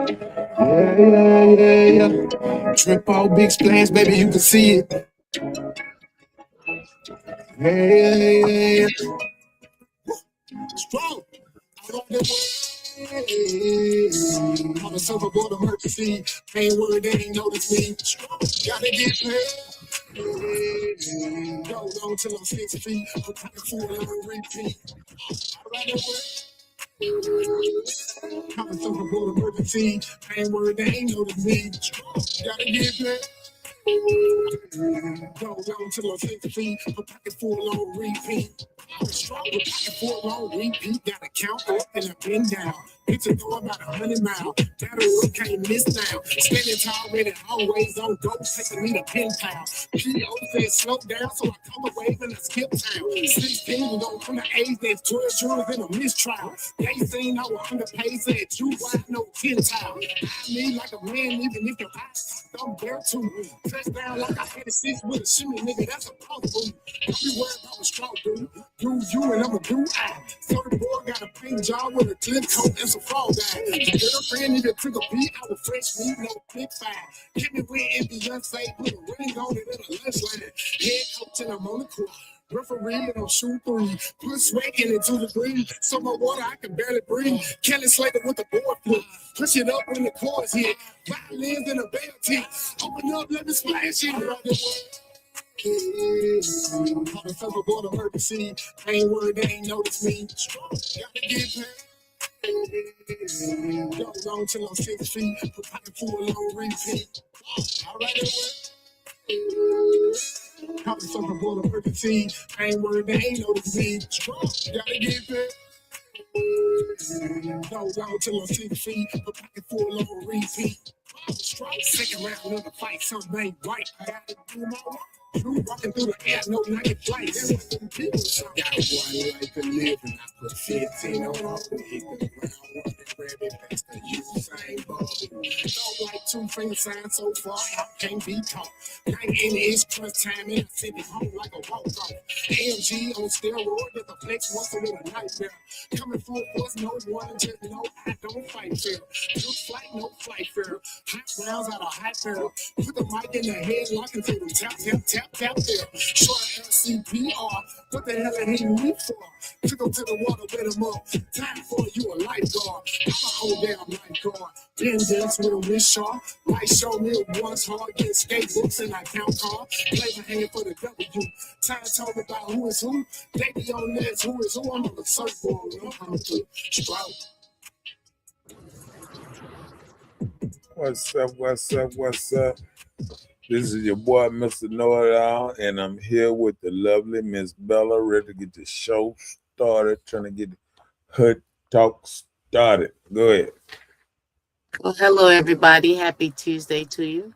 Yeah. Trip all big splash, baby, you can see it. Yeah. Strong. I'm a surfboard emergency. Ain't worried, they ain't notice me. Gotta get paid. Go on till I'm 6 feet. I'm talking full on repeat. Right away. I'm a surfboard emergency. Ain't worried, they ain't notice me. Gotta get paid. Go on till I'm 6 feet. I'm talking full on repeat. Strong with pocket full on repeat. Gotta count up and I've been down. Picture going about 100 miles. Battle room can't miss now. Standing tall, ready, always on go. Taking me to pen pal. PO said slow down, so I come away and I skip town. 16 go from the age that's 12 jurors in a mistrial. They seen I was underpaid, said you wide no 10 tile. I need like a man, even if your eyes don't bear to me. Touchdown like I had a 6 with a shimmy, nigga, that's a possible. Don't be worried about a straw, dude. Do you and I'm a do I. So the boy got a paint job with a clip coat and some fall guy. Girlfriend need to took a beat, I was fresh meat, no big five. Hit me with it, Beyonce, put a ring on it in a lunch line. Head coach and I'm on the court. Referee and I'm shoot three. Put sweat in it to the green. So my water, I can barely breathe. Kelly Slater with the board flip. Push it up when the chords hit. Violins in a bell tip. Open up, let me splash it. I'm a surfboard emergency. I ain't worried, they ain't notice me. Gotta get paid. Go on till I'm 6 feet. Put pocket full on repeat. Alright, I'm a surfboard emergency. I ain't worried, they ain't notice me. Gotta get paid. Go on till I'm 6 feet. Put pocket full on repeat. Second round of the fight, something ain't right. I gotta do my work. You walking through the air, no night flights. Got one life to live, and I put 15 on all the hit the ground. Grab it past the Usain Bolt. Don't like 2 finger signs so far, I can't be caught. 19 is crunch time, and I send it home like a walk-off. AMG on steroid, there's a flex once a little nightmare. Coming full force, no one, just know I don't fight fair. No flight, no flight fair. Hot rounds out of hot barrel. Put the mic in the head, lock until the tap, tap, tap, tap there. Short LCPR. What the hell are he me for? Took him to the water, wet him up. Time for you a lifeguard. I'm a whole damn lifeguard. Been dance with a wish shark. Might show me it once hard. Get skatebooks and I count cards. Play my hand for the W. Time told me about who is who. They be on this, who is who. I'm on the surfboard. I'm on the stroke. What's up? What's up? What's up? This is your boy, Mr. Know-It-All, and I'm here with the lovely Miss Bella, ready to get the show started, trying to get the hood talk started. Go ahead. Well, hello, everybody. Happy Tuesday to you.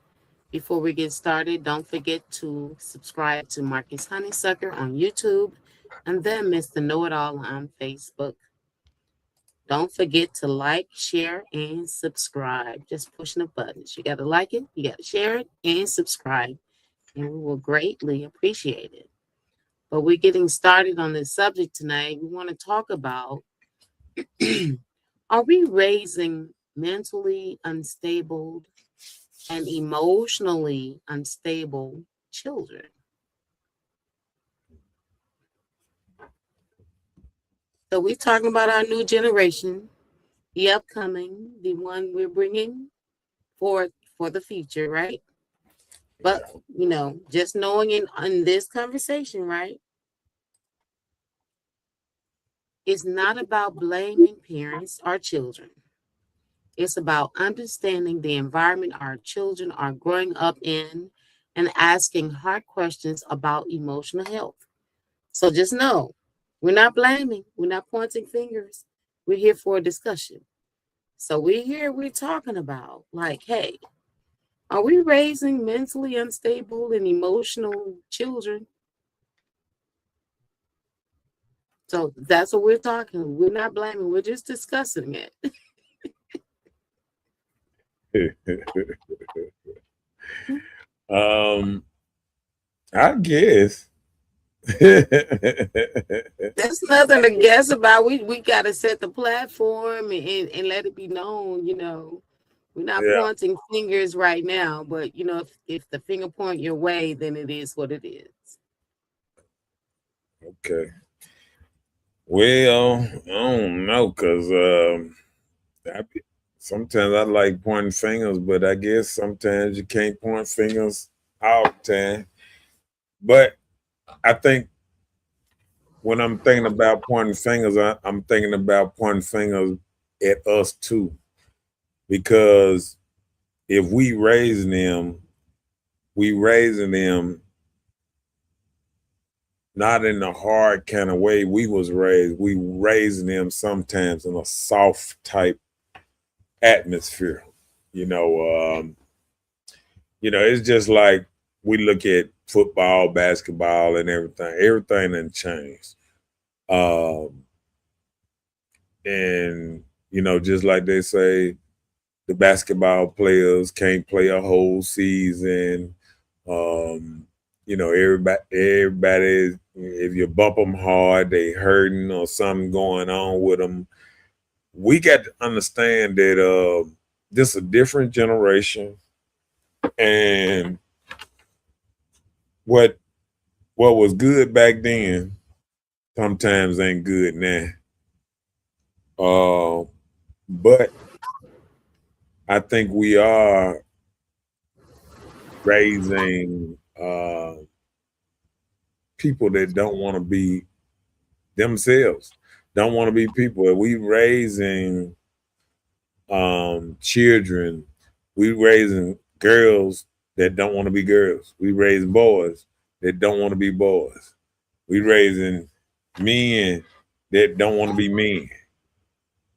Before we get started, don't forget to subscribe to Marcus Honeysucker on YouTube and then Mr. Know-It-All on Facebook. Don't forget to like, share, and subscribe. Just pushing the buttons. You got to like it, you got to share it, and subscribe. And we will greatly appreciate it. But we're getting started on this subject tonight. We want to talk about are we raising mentally unstable and emotionally unstable children? So we're talking about our new generation, the upcoming, the one we're bringing forth for the future, right? But, just knowing in this conversation, right? It's not about blaming parents or children. It's about understanding the environment our children are growing up in and asking hard questions about emotional health. So just know, we're not blaming, we're not pointing fingers. We're here for a discussion. So we're talking about, like, hey, are we raising mentally unstable and emotional children? So that's what we're talking. We're not blaming, we're just discussing it. I guess. There's nothing to guess about. We got to set the platform and let it be known, We're not Yeah. pointing fingers right now, but you know, if the finger point your way, then it is what it is. Okay. Well, I don't know, cause sometimes I like pointing fingers, but I guess sometimes you can't point fingers all the time. But I think when I'm thinking about pointing fingers, I'm thinking about pointing fingers at us too, because if we raising them not in the hard kind of way we was raised. We raising them sometimes in a soft type atmosphere. You know, it's just like we look at football, basketball, and everything. Everything done changed. Um, and just like they say, the basketball players can't play a whole season. Um, everybody, if you bump them hard, they hurting or something going on with them. We got to understand that this is a different generation, and what was good back then sometimes ain't good now. But I think we are raising people that don't want to be themselves, don't want to be people. We raising children, we raising girls that don't want to be girls. We raising boys that don't want to be boys. We raising men that don't want to be men.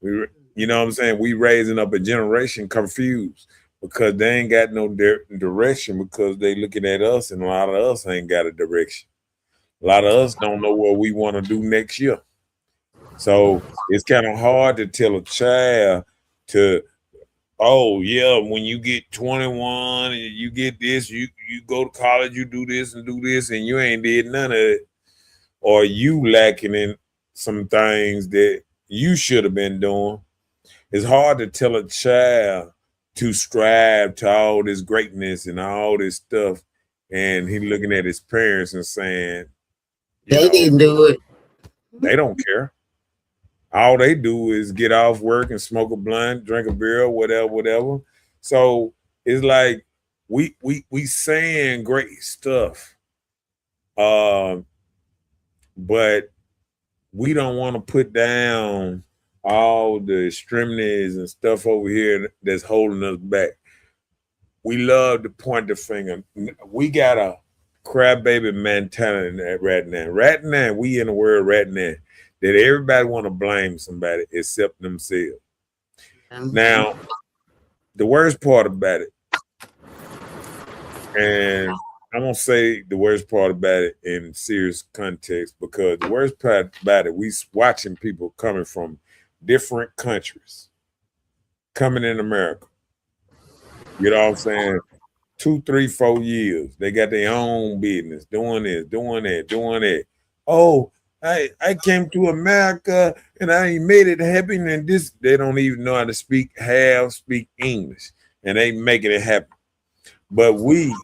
You know what I'm saying? We raising up a generation confused because they ain't got no direction, because they looking at us, and a lot of us ain't got a direction. A lot of us don't know what we want to do next year. So it's kind of hard to tell a child to, oh yeah, when you get 21 and you get this, you go to college, you do this and do this, and you ain't did none of it, or you lacking in some things that you should have been doing. It's hard to tell a child to strive to all this greatness and all this stuff, and he looking at his parents and saying, They didn't do it. They don't care. All they do is get off work and smoke a blunt, drink a beer, whatever. So it's like we saying great stuff, but we don't want to put down all the extremities and stuff over here that's holding us back. We love to point the finger. We got a crybaby mentality right now. Right now, we in the world right now that everybody want to blame somebody except themselves. Now, the worst part about it, and I'm gonna say the worst part about it in serious context, because the worst part about it, we watching people coming from different countries coming in America. You know what I'm saying? 2, 3, 4 years. They got their own business, doing this, doing that, doing that. Oh, I came to America and I ain't made it happen. And this, they don't even know how to speak English, and they making it happen. But we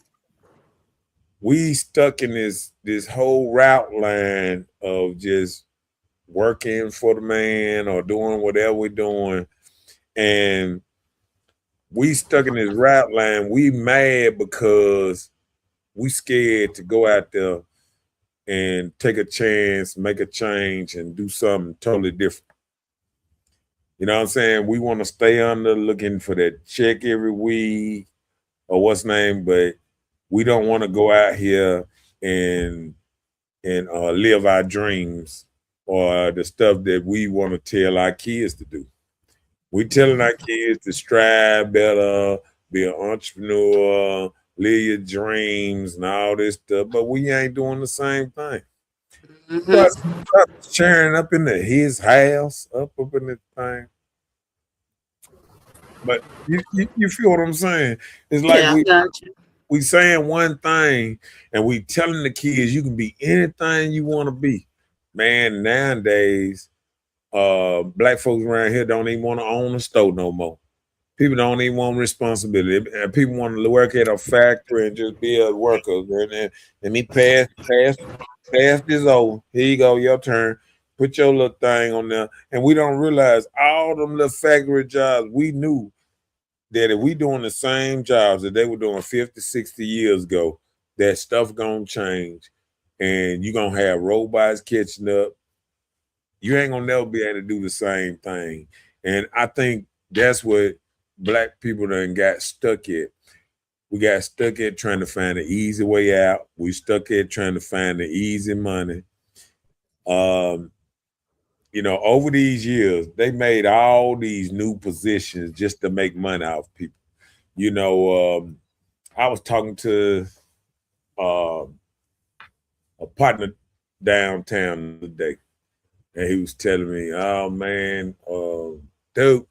stuck in this whole route line of just working for the man or doing whatever we're doing, and we stuck in this route line. We mad because we scared to go out there and take a chance, make a change, and do something totally different. You know what I'm saying? We want to stay under looking for that check every week or what's name, but we don't want to go out here and live our dreams or the stuff that we want to tell our kids to do. We telling our kids to strive better, be an entrepreneur, live your dreams and all this stuff, but we ain't doing the same thing. Stop sharing up into his house, up in this thing. But you feel what I'm saying? It's like we saying one thing and we telling the kids you can be anything you want to be. Man, nowadays, black folks around here don't even want to own a store no more. People don't even want responsibility. People want to work at a factory and just be a worker. And then let me pass this over. Here you go, your turn. Put your little thing on there. And we don't realize all them little factory jobs, we knew that if we doing the same jobs that they were doing 50, 60 years ago, that stuff gonna change. And you're gonna have robots catching up. You ain't gonna never be able to do the same thing. And I think that's what Black people done got stuck at. We got stuck at trying to find the easy way out. We stuck at trying to find the easy money. Over these years, they made all these new positions just to make money off people. I was talking to a partner downtown today, and he was telling me, "Oh man, dude,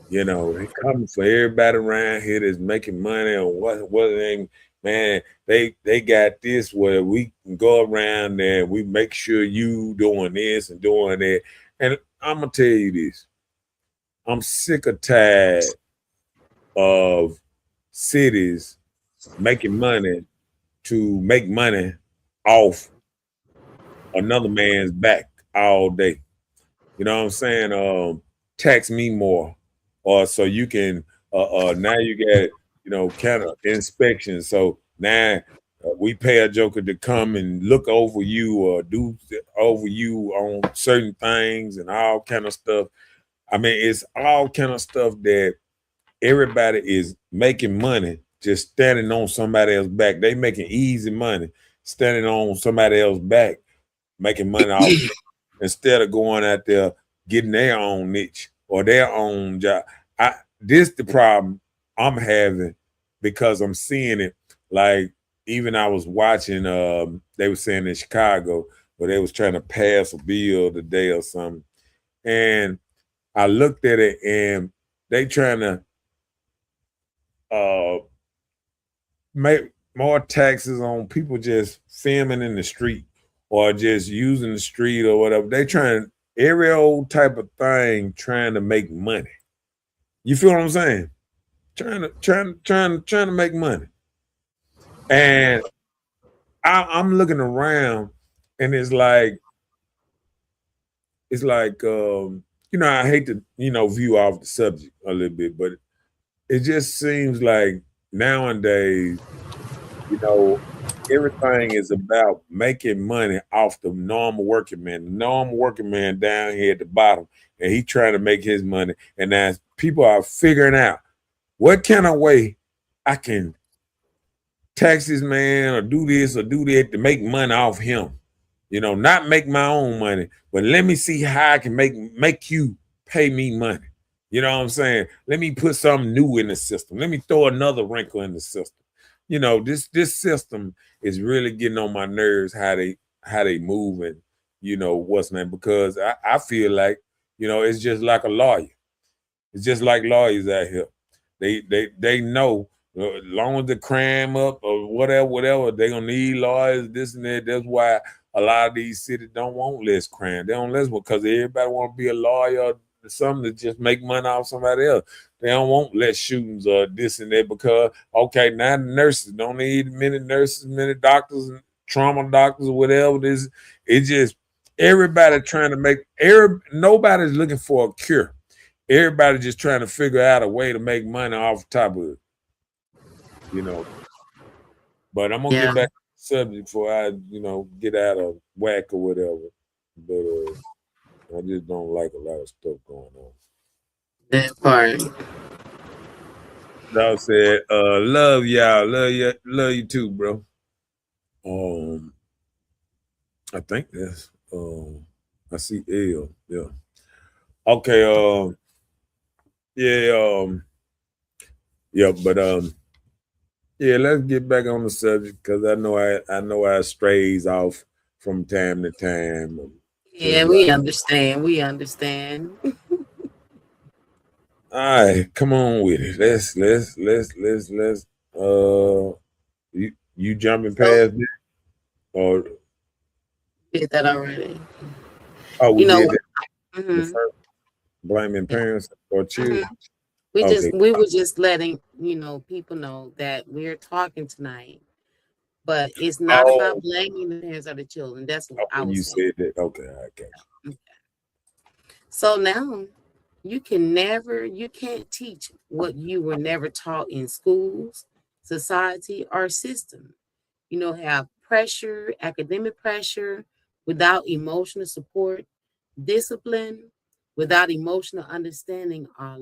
they coming for everybody around here that's making money or what they, man, they got this where we can go around there and we make sure you doing this and doing that." And I'm gonna tell you this. I'm sick or tired of cities making money to make money off another man's back all day. You know what I'm saying? Tax me more. Or so you can now you get kind of inspection. So now we pay a joker to come and look over you or do over you on certain things and all kind of stuff. I mean, it's all kind of stuff that everybody is making money just standing on somebody else's back. They making easy money standing on somebody else's back, making money off instead of going out there getting their own niche or their own job. This the problem I'm having because I'm seeing it. Like even I was watching, they were saying in Chicago where they was trying to pass a bill today or something. And I looked at it and they trying to make more taxes on people just filming in the street or just using the street or whatever. They trying every old type of thing trying to make money. You feel what I'm saying? Trying to make money. And I'm looking around and it's like I hate to, view off the subject a little bit, but it just seems like nowadays, everything is about making money off the normal working man. The normal working man down here at the bottom, and he trying to make his money. And now people are figuring out what kind of way I can tax this man or do this or do that to make money off him. Not make my own money, but let me see how I can make you pay me money. You know what I'm saying? Let me put something new in the system. Let me throw another wrinkle in the system. This system is really getting on my nerves how they move and what's name, because I feel like it's just like a lawyer. It's just like lawyers out here. They know as long as the crime up or whatever, they're gonna need lawyers, this and that. That's why a lot of these cities don't want less crime. They don't less because everybody want to be a lawyer or something to just make money off somebody else. They don't want less shootings or this and that because, okay, now the nurses don't need many nurses, many doctors, and trauma doctors or whatever it is. It's just everybody trying to make, nobody's looking for a cure. Everybody just trying to figure out a way to make money off the top of it. But I'm going to get back to the subject before I, get out of whack or whatever. But I just don't like a lot of stuff going on. That part. Dog said, love y'all. Love you too, bro. I think that's I see L. Yeah. Okay, yeah, but yeah, let's get back on the subject because I know I strays off from time to time. Yeah, we understand. We understand. All right, come on with it. Let's you jumping past it or Did that already. oh we You know did what? that the first blaming parents or children. Okay. We were just letting people know that we're talking tonight, but it's not Oh, about blaming the parents or the children. That's what I okay, was you saying. said that. Okay, I got Okay. So now you can't teach what you were never taught in schools, society, or system. Have pressure, academic pressure, without emotional support, discipline, without emotional understanding, or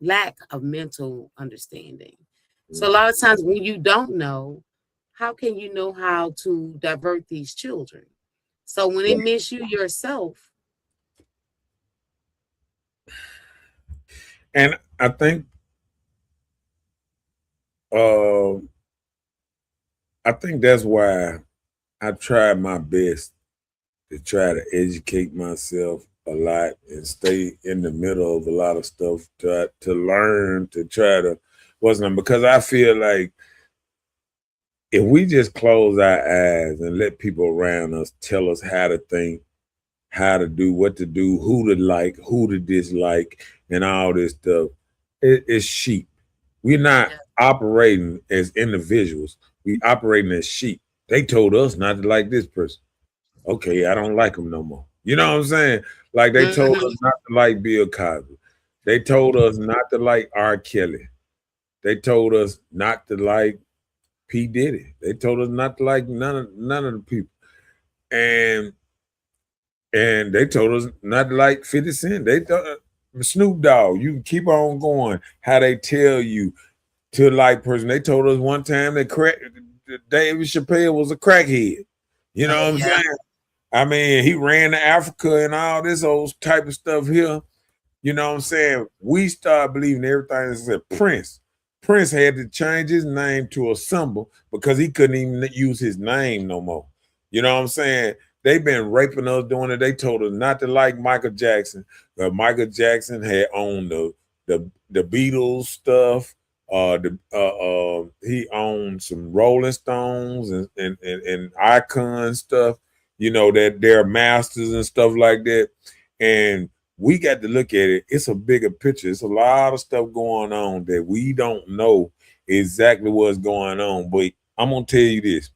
lack of mental understanding. So a you. lot of times when you don't know, how can you know how to divert these children? So when it miss you yourself, And I think uh I think that's why I tried my best to try to educate myself a lot and stay in the middle of a lot of stuff to learn to try to wasn't because I feel like if we just close our eyes and let people around us tell us how to think, how to do, what to do, who to like, who to dislike, and all this stuff, it's sheep. We're not yeah, operating as individuals. We operating as sheep. They told us not to like this person. Okay, I don't like them no more. You know what I'm saying? Like they told us mhm, not to like Bill Cosby. They told us not to like R. Kelly. They told us not to like P. Diddy. They told us not to like none of the people. And they told us not to like 50 Cent. They told Snoop Dogg, you can keep on going. How they tell you to like person. They told us one time that David Chappelle was a crackhead. You know oh what I'm yeah, saying? I mean, he ran to Africa and all this old type of stuff here. You know what I'm saying? We started believing everything that said Prince. Prince had to change his name to a symbol because he couldn't even use his name no more. You know what I'm saying? They've been raping us doing it. They told us not to like Michael Jackson. Michael Jackson had owned the Beatles stuff. He owned some Rolling Stones and Icon stuff. You know that they're masters and stuff like that. And we got to look at it. It's a bigger picture. It's a lot of stuff going on that we don't know exactly what's going on. But I'm gonna tell you this: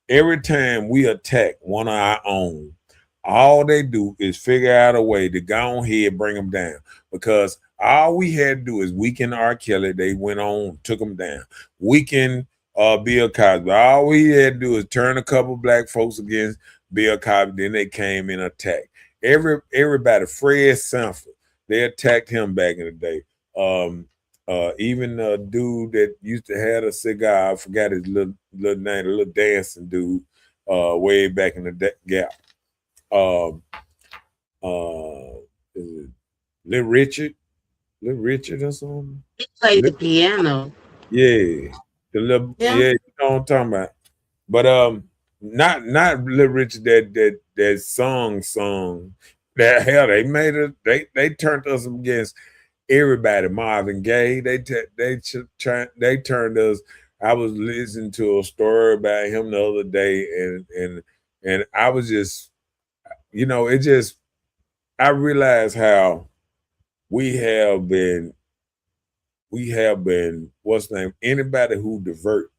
every time we attack one of our own, all they do is figure out a way to go on here and bring them down. Because all we had to do is weaken R. Kelly. They went on, took them down. Weaken Bill Cosby. All we had to do is turn a couple black folks against Bill Cosby. Then they came in attack. Everybody, Fred Sanford, they attacked him back in the day. Even a dude that used to have a cigar, I forgot his little name, a little dancing dude, way back in the gap. Um, is it Little Richard or something? he played the Lil- piano. yeah, Yeah, you know what I'm talking about. But not Little Richard that song that hell they made it they turned us against everybody. Marvin Gaye they turned us. I was listening to a story about him the other day, and I was just it just I realized how we have been what's the name anybody who divert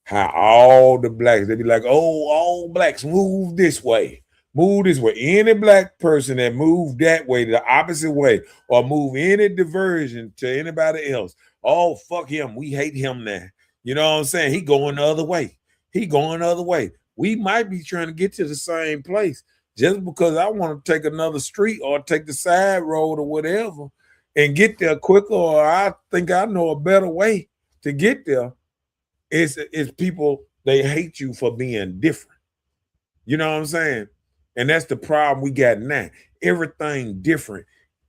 how all the blacks they be like, oh, all blacks move this way. Move this way. Any black person that move that way, the opposite way, or move any diversion to anybody else. Oh, fuck him. We hate him now. You know what I'm saying? He going the other way. He going the other way. We might be trying to get to the same place. Just because I want to take another street or take the side road or whatever and get there quicker, or I think I know a better way to get there it's people they hate you for being different. You know what I'm saying? And that's the problem we got now. Everything different.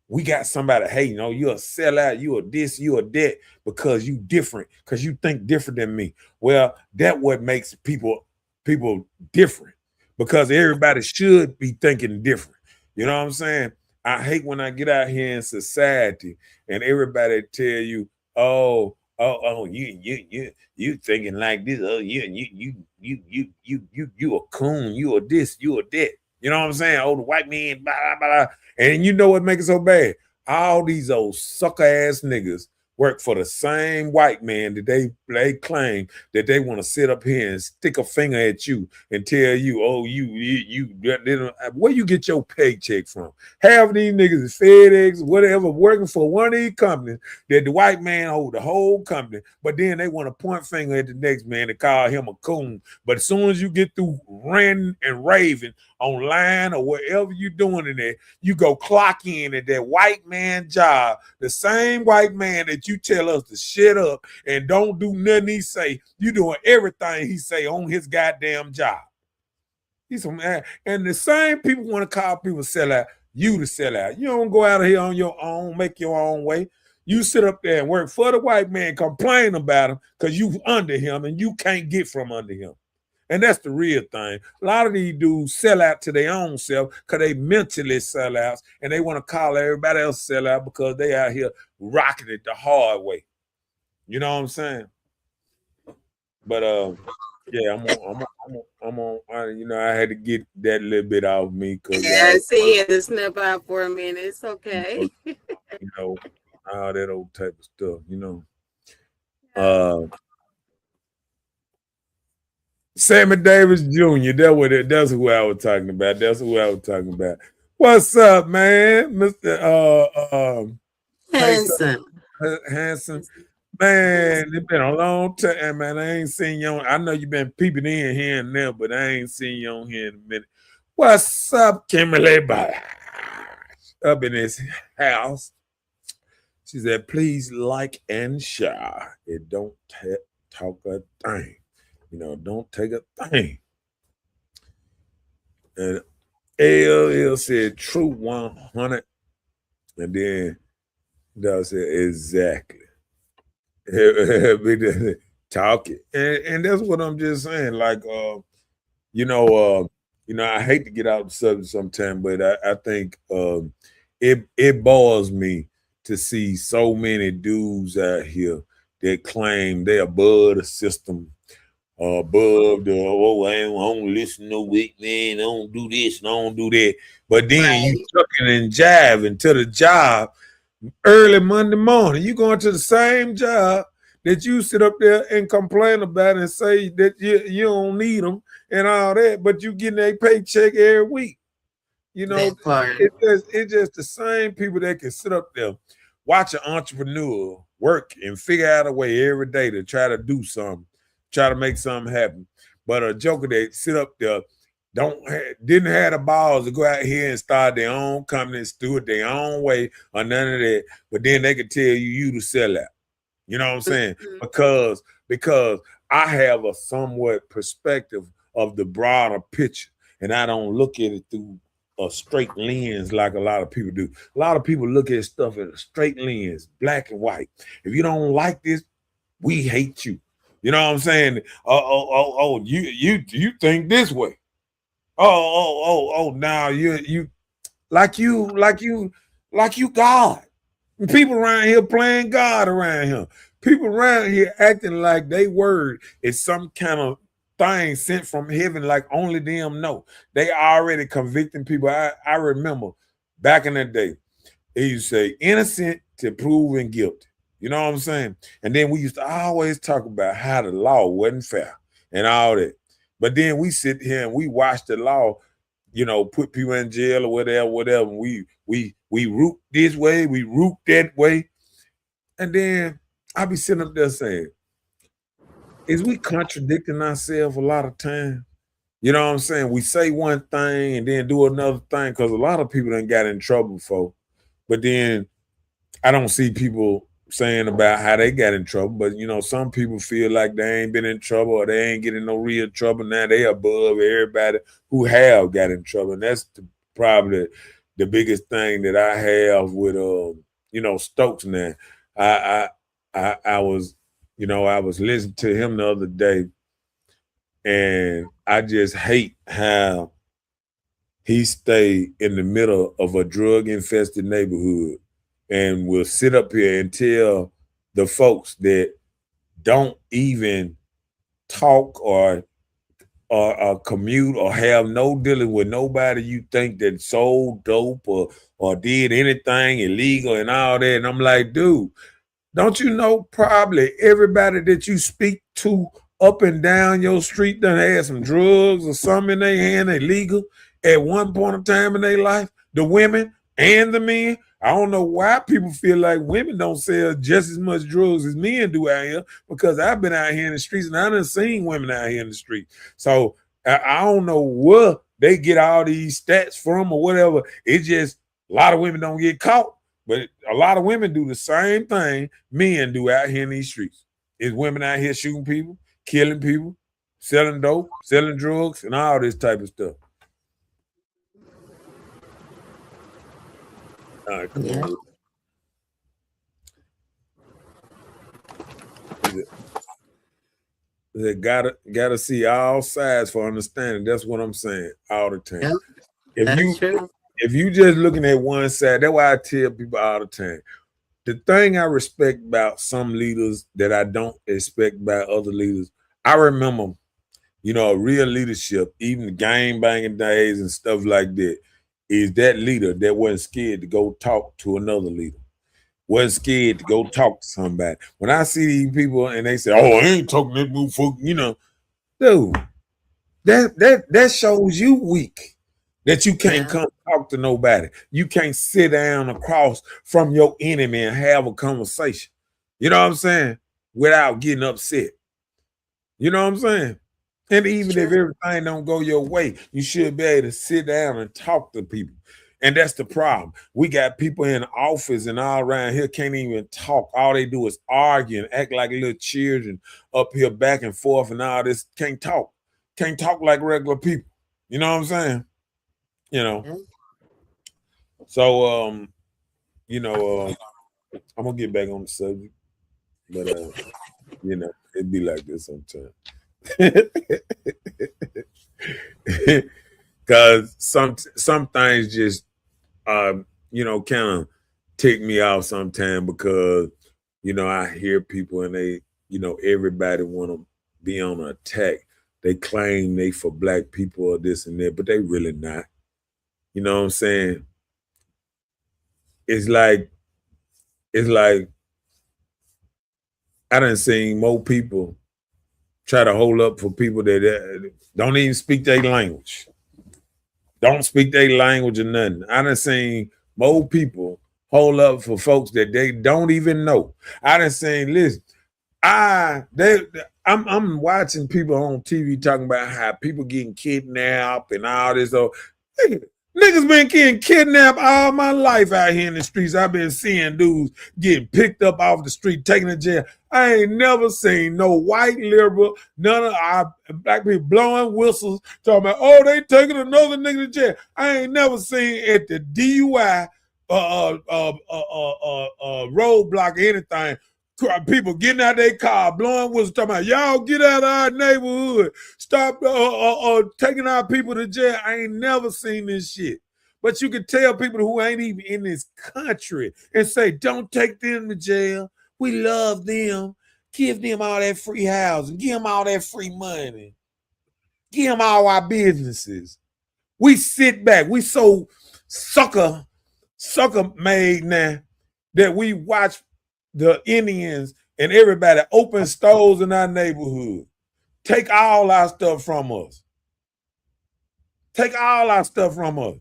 We got somebody hating. Oh, you're a sellout, you a this, you a that, because you different, because you think different than me. Well, that what makes people different. Because everybody should be thinking different. You know what I'm saying? I hate when I get out here in society and everybody tell you, oh, you thinking like this. Oh, you a coon, you a this, you a that. You know what I'm saying? Oh, the white man, blah, blah, blah. And you know what makes it so bad? All these old sucker ass niggas work for the same white man that they claim that they want to sit up here and stick a finger at you and tell you, oh, where you get your paycheck from? Half of these niggas is FedEx, whatever, working for one of these companies that the white man hold the whole company, but then they want to point finger at the next man and call him a coon. But as soon as you get through ranting and raving online or whatever you're doing in there, you go clock in at that white man job, the same white man that you tell us to shut up and don't do nothing he say. You doing everything he say on his goddamn job. He's some, and the same people want to call people sell out. You to sell out. You don't go out of here on your own, make your own way. You sit up there and work for the white man, complain about him because you under him and you can't get from under him. And that's the real thing. A lot of these dudes sell out to their own self because they mentally sell out and they want to call everybody else sell out because they out here rocking it the hard way. You know what I'm saying? But yeah, I'm on. You know, I had to get that little bit off me because I see it. Snap out for a minute. It's okay. You know, all that old type of stuff. You know, Sammy Davis Jr. That's who I was talking about. That's who I was talking about. What's up, man, Mr. Hanson? Man, it's been a long time, man. I ain't seen you on. I know you've been peeping in here and there, but I ain't seen you on here in a minute. What's up, Kimberly? Up in this house. She said, please like and share. It don't talk a thing. You know, don't take a thing. And LL said, true 100. And then Doug said, exactly. Talk it. And that's what I'm just saying. Like, you know, I hate to get out of the subject sometimes, but I think it bores me to see so many dudes out here that claim they're above the system, above the, I don't listen to weak man, I don't do this and I don't do that. But then you chucking and jiving to the job early Monday morning. You going to the same job that you sit up there and complain about and say that you don't need them and all that, but you getting a paycheck every week. You know, it's just the same people that can sit up there, watch an entrepreneur work and figure out a way every day to try to do something, try to make something happen. But a joker that sit up there didn't have the balls to go out here and start their own company and do it their own way or none of that. But then they could tell you to sell out. You know what I'm saying? Because I have a somewhat perspective of the broader picture, and I don't look at it through a straight lens like a lot of people do. A lot of people look at stuff at a straight lens, black and white. If you don't like this, we hate you. You know what I'm saying? You think this way. Now you like you God. People around here playing God around here. People around here acting like they word is some kind of thing sent from heaven, like only them know. They already convicting people. I remember back in the day, they used to say innocent to proven guilty. You know what I'm saying? And then we used to always talk about how the law wasn't fair and all that. But then we sit here and we watch the law, you know, put people in jail or whatever. We root this way, we root that way. And then I be sitting up there saying, is we contradicting ourselves a lot of times? You know what I'm saying? We say one thing and then do another thing because a lot of people done got in trouble for. But then I don't see people saying about how they got in trouble. But, you know, some people feel like they ain't been in trouble or they ain't getting no real trouble. Now they above everybody who have got in trouble. And that's probably the biggest thing that I have with, you know, Stokes now. I was listening to him the other day, and I just hate how he stayed in the middle of a drug-infested neighborhood and will sit up here and tell the folks that don't even talk or or commute or have no dealing with nobody you think that sold dope or did anything illegal and all that. And I'm like, dude, don't you know probably everybody that you speak to up and down your street done had some drugs or something in their hand illegal at one point of time in their life? The women and the men. I don't know why people feel like women don't sell just as much drugs as men do out here, because I've been out here in the streets and I done seen women out here in the street. So I don't know where they get all these stats from or whatever. It's just a lot of women don't get caught, but a lot of women do the same thing men do out here in these streets. It's women out here shooting people, killing people, selling dope, selling drugs, and all this type of stuff. All right, come on. They gotta see all sides for understanding. That's what I'm saying all the time. Yep, if you just looking at one side, that's why I tell people all the time. The thing I respect about some leaders that I don't expect about other leaders, I remember, real leadership, even the game banging days and stuff like that, is that leader that wasn't scared to go talk to another leader. Wasn't scared to go talk to somebody. When I see these people and they say, "Oh, I ain't talking that motherfucker," dude, that shows you weak. That you can't come talk to nobody. You can't sit down across from your enemy and have a conversation. You know what I'm saying? Without getting upset. You know what I'm saying? And even if everything don't go your way, you should be able to sit down and talk to people. And that's the problem. We got people in office and all around here can't even talk. All they do is argue and act like little children up here back and forth and all this. Can't talk. Can't talk like regular people. You know what I'm saying? So I'm gonna get back on the subject, but it'd be like this sometimes. Because some things just kind of tick me off sometimes, because I hear people and they everybody want to be on an attack. They claim they for black people or this and that, but they really not. You know what I'm saying? It's like I done seen more people try to hold up for people that don't even speak their language. Don't speak their language or nothing. I done seen more people hold up for folks that they don't even know. I done seen, listen, I'm watching people on TV talking about how people getting kidnapped and all this. Niggas been getting kidnapped all my life out here in the streets. I've been seeing dudes getting picked up off the street, taken to jail. I ain't never seen no white liberal, none of our black people blowing whistles, talking about, oh, they taking another nigga to jail. I ain't never seen at the DUI roadblock or anything, people getting out their car, blowing whistles, talking about, y'all get out of our neighborhood. Stop taking our people to jail. I ain't never seen this shit. But you can tell people who ain't even in this country and say, don't take them to jail. We love them. Give them all that free housing. Give them all that free money. Give them all our businesses. We sit back. We so sucker made now that we watch the Indians and everybody open stores in our neighborhood. Take all our stuff from us. Take all our stuff from us.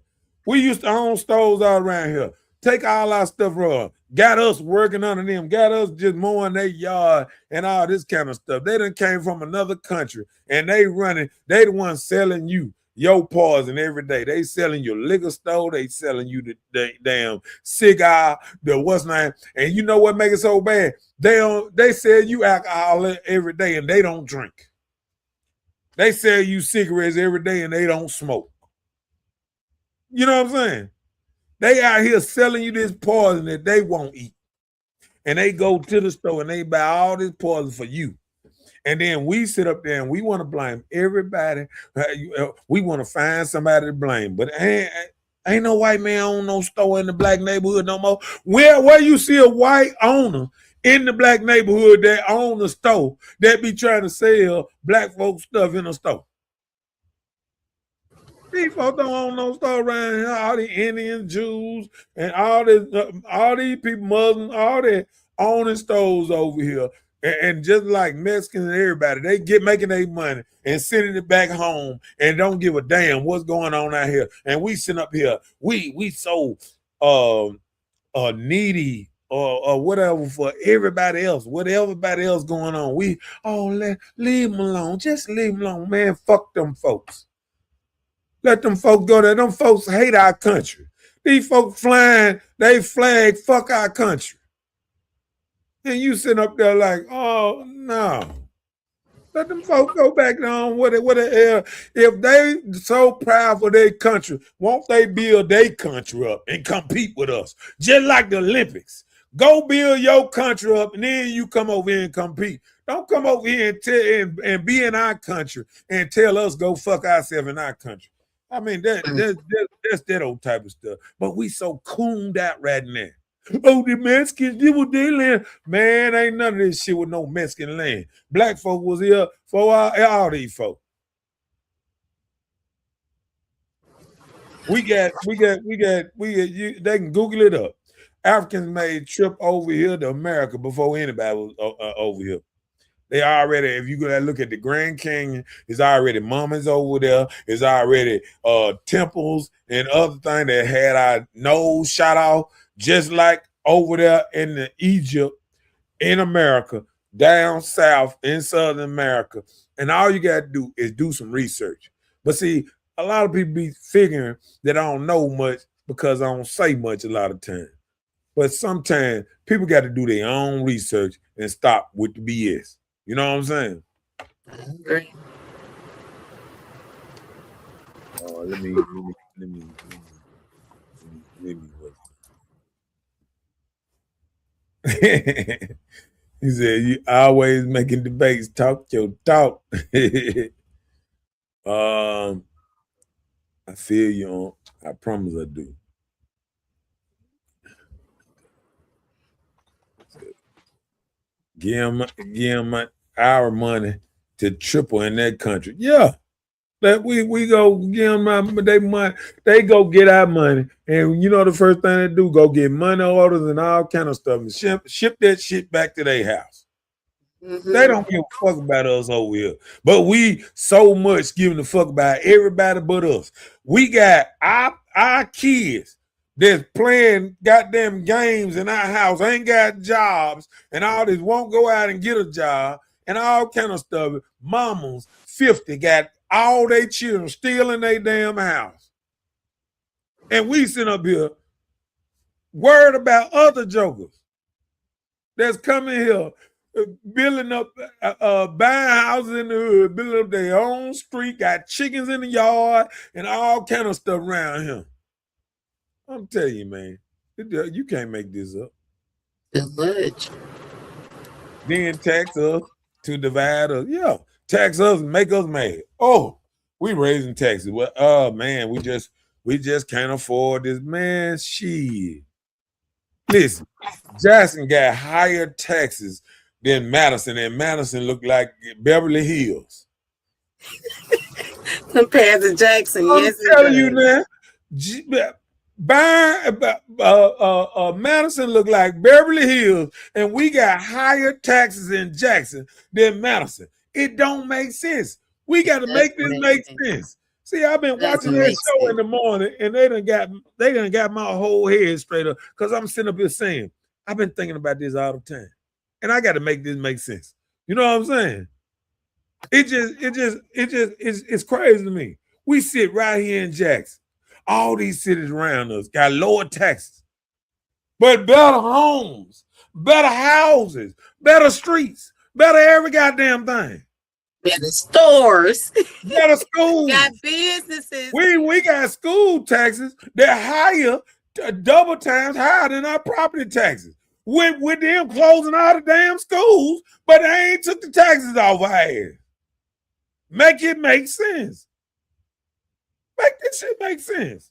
We used to own stores all around here. Take all our stuff from us. Got us working under them. Got us just mowing their yard and all this kind of stuff. They done came from another country and they running. They the ones selling you your poison every day. They selling your liquor store. They selling you the damn cigar, the what's name. And you know what make it so bad? They sell you alcohol every day and they don't drink. They sell you cigarettes every day and they don't smoke. You know what I'm saying? They out here selling you this poison that they won't eat. And they go to the store and they buy all this poison for you. And then we sit up there and we want to blame everybody. We want to find somebody to blame. But ain't no white man own no store in the black neighborhood no more. Where you see a white owner in the black neighborhood that own the store that be trying to sell black folks stuff in the store? These folks don't own no store around here. All the Indian Jews and all these people, Muslims, all that owning stores over here. And just like Mexicans and everybody, they get making their money and sending it back home and don't give a damn what's going on out here. And we sitting up here, we so needy or whatever for everybody else, whatever everybody else going on. Leave them alone. Just leave them alone, man. Fuck them folks. Let them folks go there. Them folks hate our country. These folks flying, they flag, fuck our country. And you sitting up there like, oh, no. Let them folks go back on what the hell. If they so proud for their country, won't they build their country up and compete with us? Just like the Olympics. Go build your country up and then you come over here and compete. Don't come over here and be in our country and tell us go fuck ourselves in our country. I mean, that's that old type of stuff. But we so cooned out right now. Oh, the Mexicans, they were their land. Man, ain't none of this shit with no Mexican land. Black folk was here for all these folk. We got you, they can Google it up. Africans made trip over here to America before anybody was over here. They already, if you go look at the Grand Canyon, there's already mummies over there. There's already temples and other things that had our nose shot off, just like over there in the Egypt, in America, down south in Southern America. And all you got to do is do some research. But see, a lot of people be figuring that I don't know much because I don't say much a lot of times. But sometimes people got to do their own research and stop with the BS. You know what I'm saying? I agree. Oh, let me He said, you always making debates, talk your talk. I feel you on. I promise I do. Give them our money to triple in that country. Yeah. That we go give them their money. They go get our money. And you know the first thing they do, go get money orders and all kind of stuff and ship that shit back to their house. Mm-hmm. They don't give a fuck about us over here. But we so much giving a fuck about everybody but us. We got our kids that's playing goddamn games in our house, ain't got jobs, and all this, won't go out and get a job, and all kind of stuff. Mamas, 50, got all their children still in their damn house. And we sit up here worried about other jokers that's coming here, building up, buying houses in the hood, building up their own street, got chickens in the yard, and all kind of stuff around here. I'm telling you, man, you can't make this up. Too much. Then tax us to divide us. Yeah, tax us and make us mad. Oh, we raising taxes. Well, oh man, we just can't afford this. Man, shit. Listen, Jackson got higher taxes than Madison, and Madison looked like Beverly Hills. Compared to Jackson, I'm yes. telling you now. Madison looked like Beverly Hills, and we got higher taxes in Jackson than Madison. It don't make sense. We got to make this make sense. See, I've been watching that show in the morning, and they done got my whole head straight up because I'm sitting up here saying, I've been thinking about this all the time, and I got to make this make sense. You know what I'm saying? It's crazy to me. We sit right here in Jackson. All these cities around us got lower taxes, but better homes, better houses, better streets, better every goddamn thing. Better stores, better schools, got businesses. We got school taxes that higher, double times higher than our property taxes. With them closing all the damn schools, but they ain't took the taxes off our ass. Make it make sense. Make this shit make sense.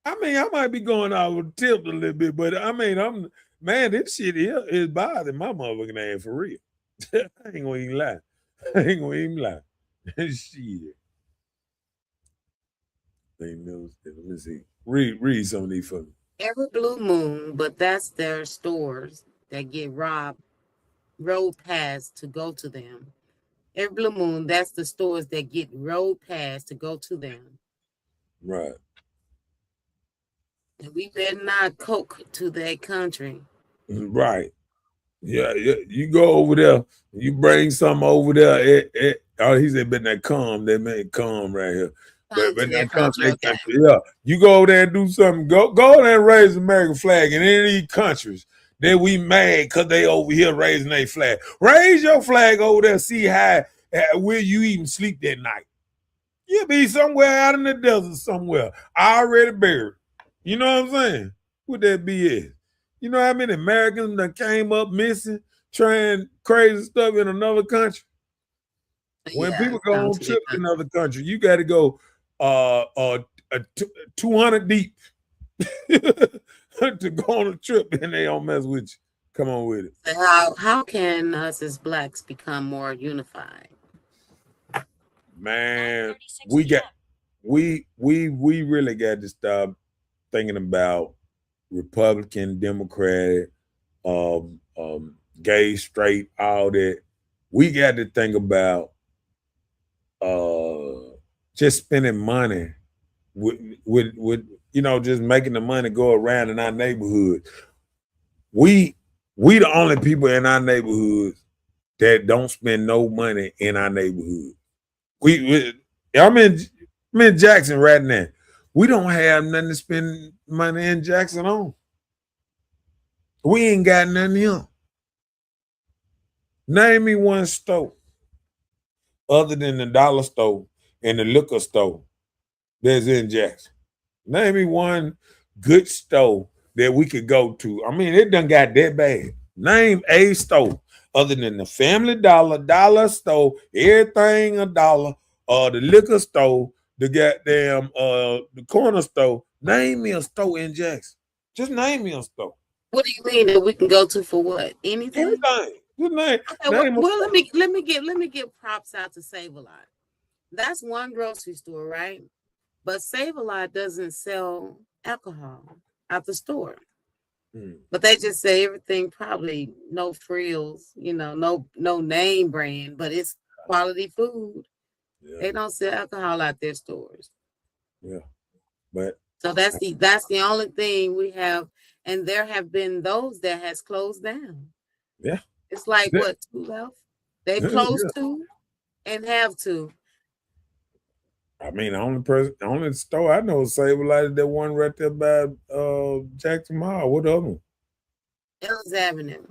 I mean, I might be going out with tilt a little bit, but I mean, this shit here is bothering my motherfucking ass for real. I ain't gonna even lie. Shit. Ain't never seen. Let me see. Read some of these for me. Every blue moon, but that's their stores that get robbed, road past to go to them. Every blue moon, that's the stores that get road past to go to them. Right. And we better not coke to that country. Right. Yeah, yeah. You go over there, you bring something over there. Oh, he said, but that calm, they made calm right here. Come But to that that calm, country, they okay. country. Yeah. You go over there and do something. Go there and raise the American flag in any of these countries. Then we mad because they over here raising their flag. Raise your flag over there, see how will you even sleep that night. You'll be somewhere out in the desert somewhere, already buried. You know what I'm saying? What that BS? You know how many Americans that came up missing, trying crazy stuff in another country? When Yeah, people go come on to that trips in country. another country, you got to go 200 deep to go on a trip, and they don't mess with you. Come on with it. So how can us as blacks become more unified? Man, we got we really got to stop thinking about Republican, Democrat, gay, straight, all that. We got to think about just spending money with just making the money go around in our neighborhood. We the only people in our neighborhoods that don't spend no money in our neighborhood. I'm in Jackson right now. We don't have nothing to spend money in Jackson on. We ain't got nothing here. Name me one store other than the dollar store and the liquor store that's in Jackson. Name me one good store that we could go to. I mean, it done got that bad. Name a store other than the Family Dollar store, everything $1, the liquor store, the goddamn the corner store. Name me a store in Jackson. Just name me a store. What do you mean that we can go to for what? Anything? Anything. Just name. Okay, Name a well, store. let me give props out to Save a Lot. That's one grocery store, right? But Save a Lot doesn't sell alcohol at the store. But they just say everything probably no frills, no name brand, but it's quality food. Yeah. They don't sell alcohol at their stores. Yeah. But so that's the only thing we have, and there have been those that has closed down. Yeah. It's like what, 2 left? They've closed 2 and have 2. I mean, the only store I know is Save a Lot is that one right there by Jackson Mall. What other one? Ellis Avenue.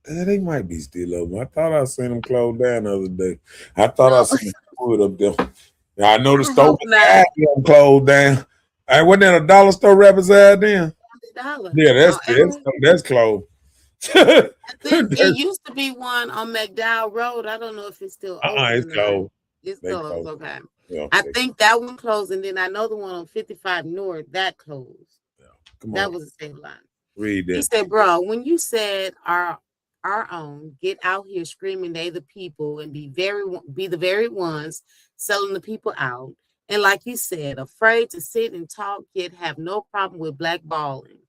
They might be still open. I thought I seen them close down the other day. I thought I seen food up there. Now, I know the store beside them closed down. Hey, wasn't that a dollar store right beside them? Yeah, that's closed. I think it used to be one on McDowell Road. I don't know if it's still open. It's closed. It's closed. Okay. Yeah, I think that one closed, and then I know the one on 55 North that closed. Yeah. Come on. That was the same line. Read that. He said, "Bro, when you said our own get out here screaming they the people and be the very ones selling the people out, and like you said, afraid to sit and talk, yet have no problem with blackballing.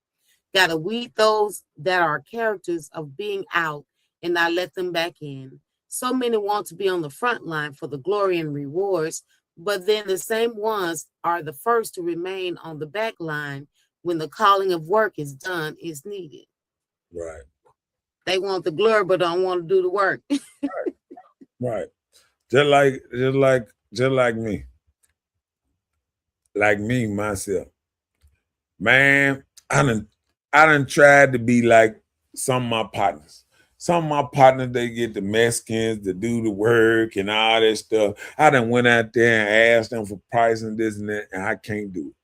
Got to weed those that are characters of being out and not let them back in. So many want to be on the front line for the glory and rewards, but then the same ones are the first to remain on the back line when the calling of work is done is needed." Right. They want the glory, but don't want to do the work. Right. Just like me. Like me, myself. Man, I done tried to be like some of my partners. Some of my partners, they get the Mexicans to do the work and all that stuff. I done went out there and asked them for price and this and that, and I can't do it.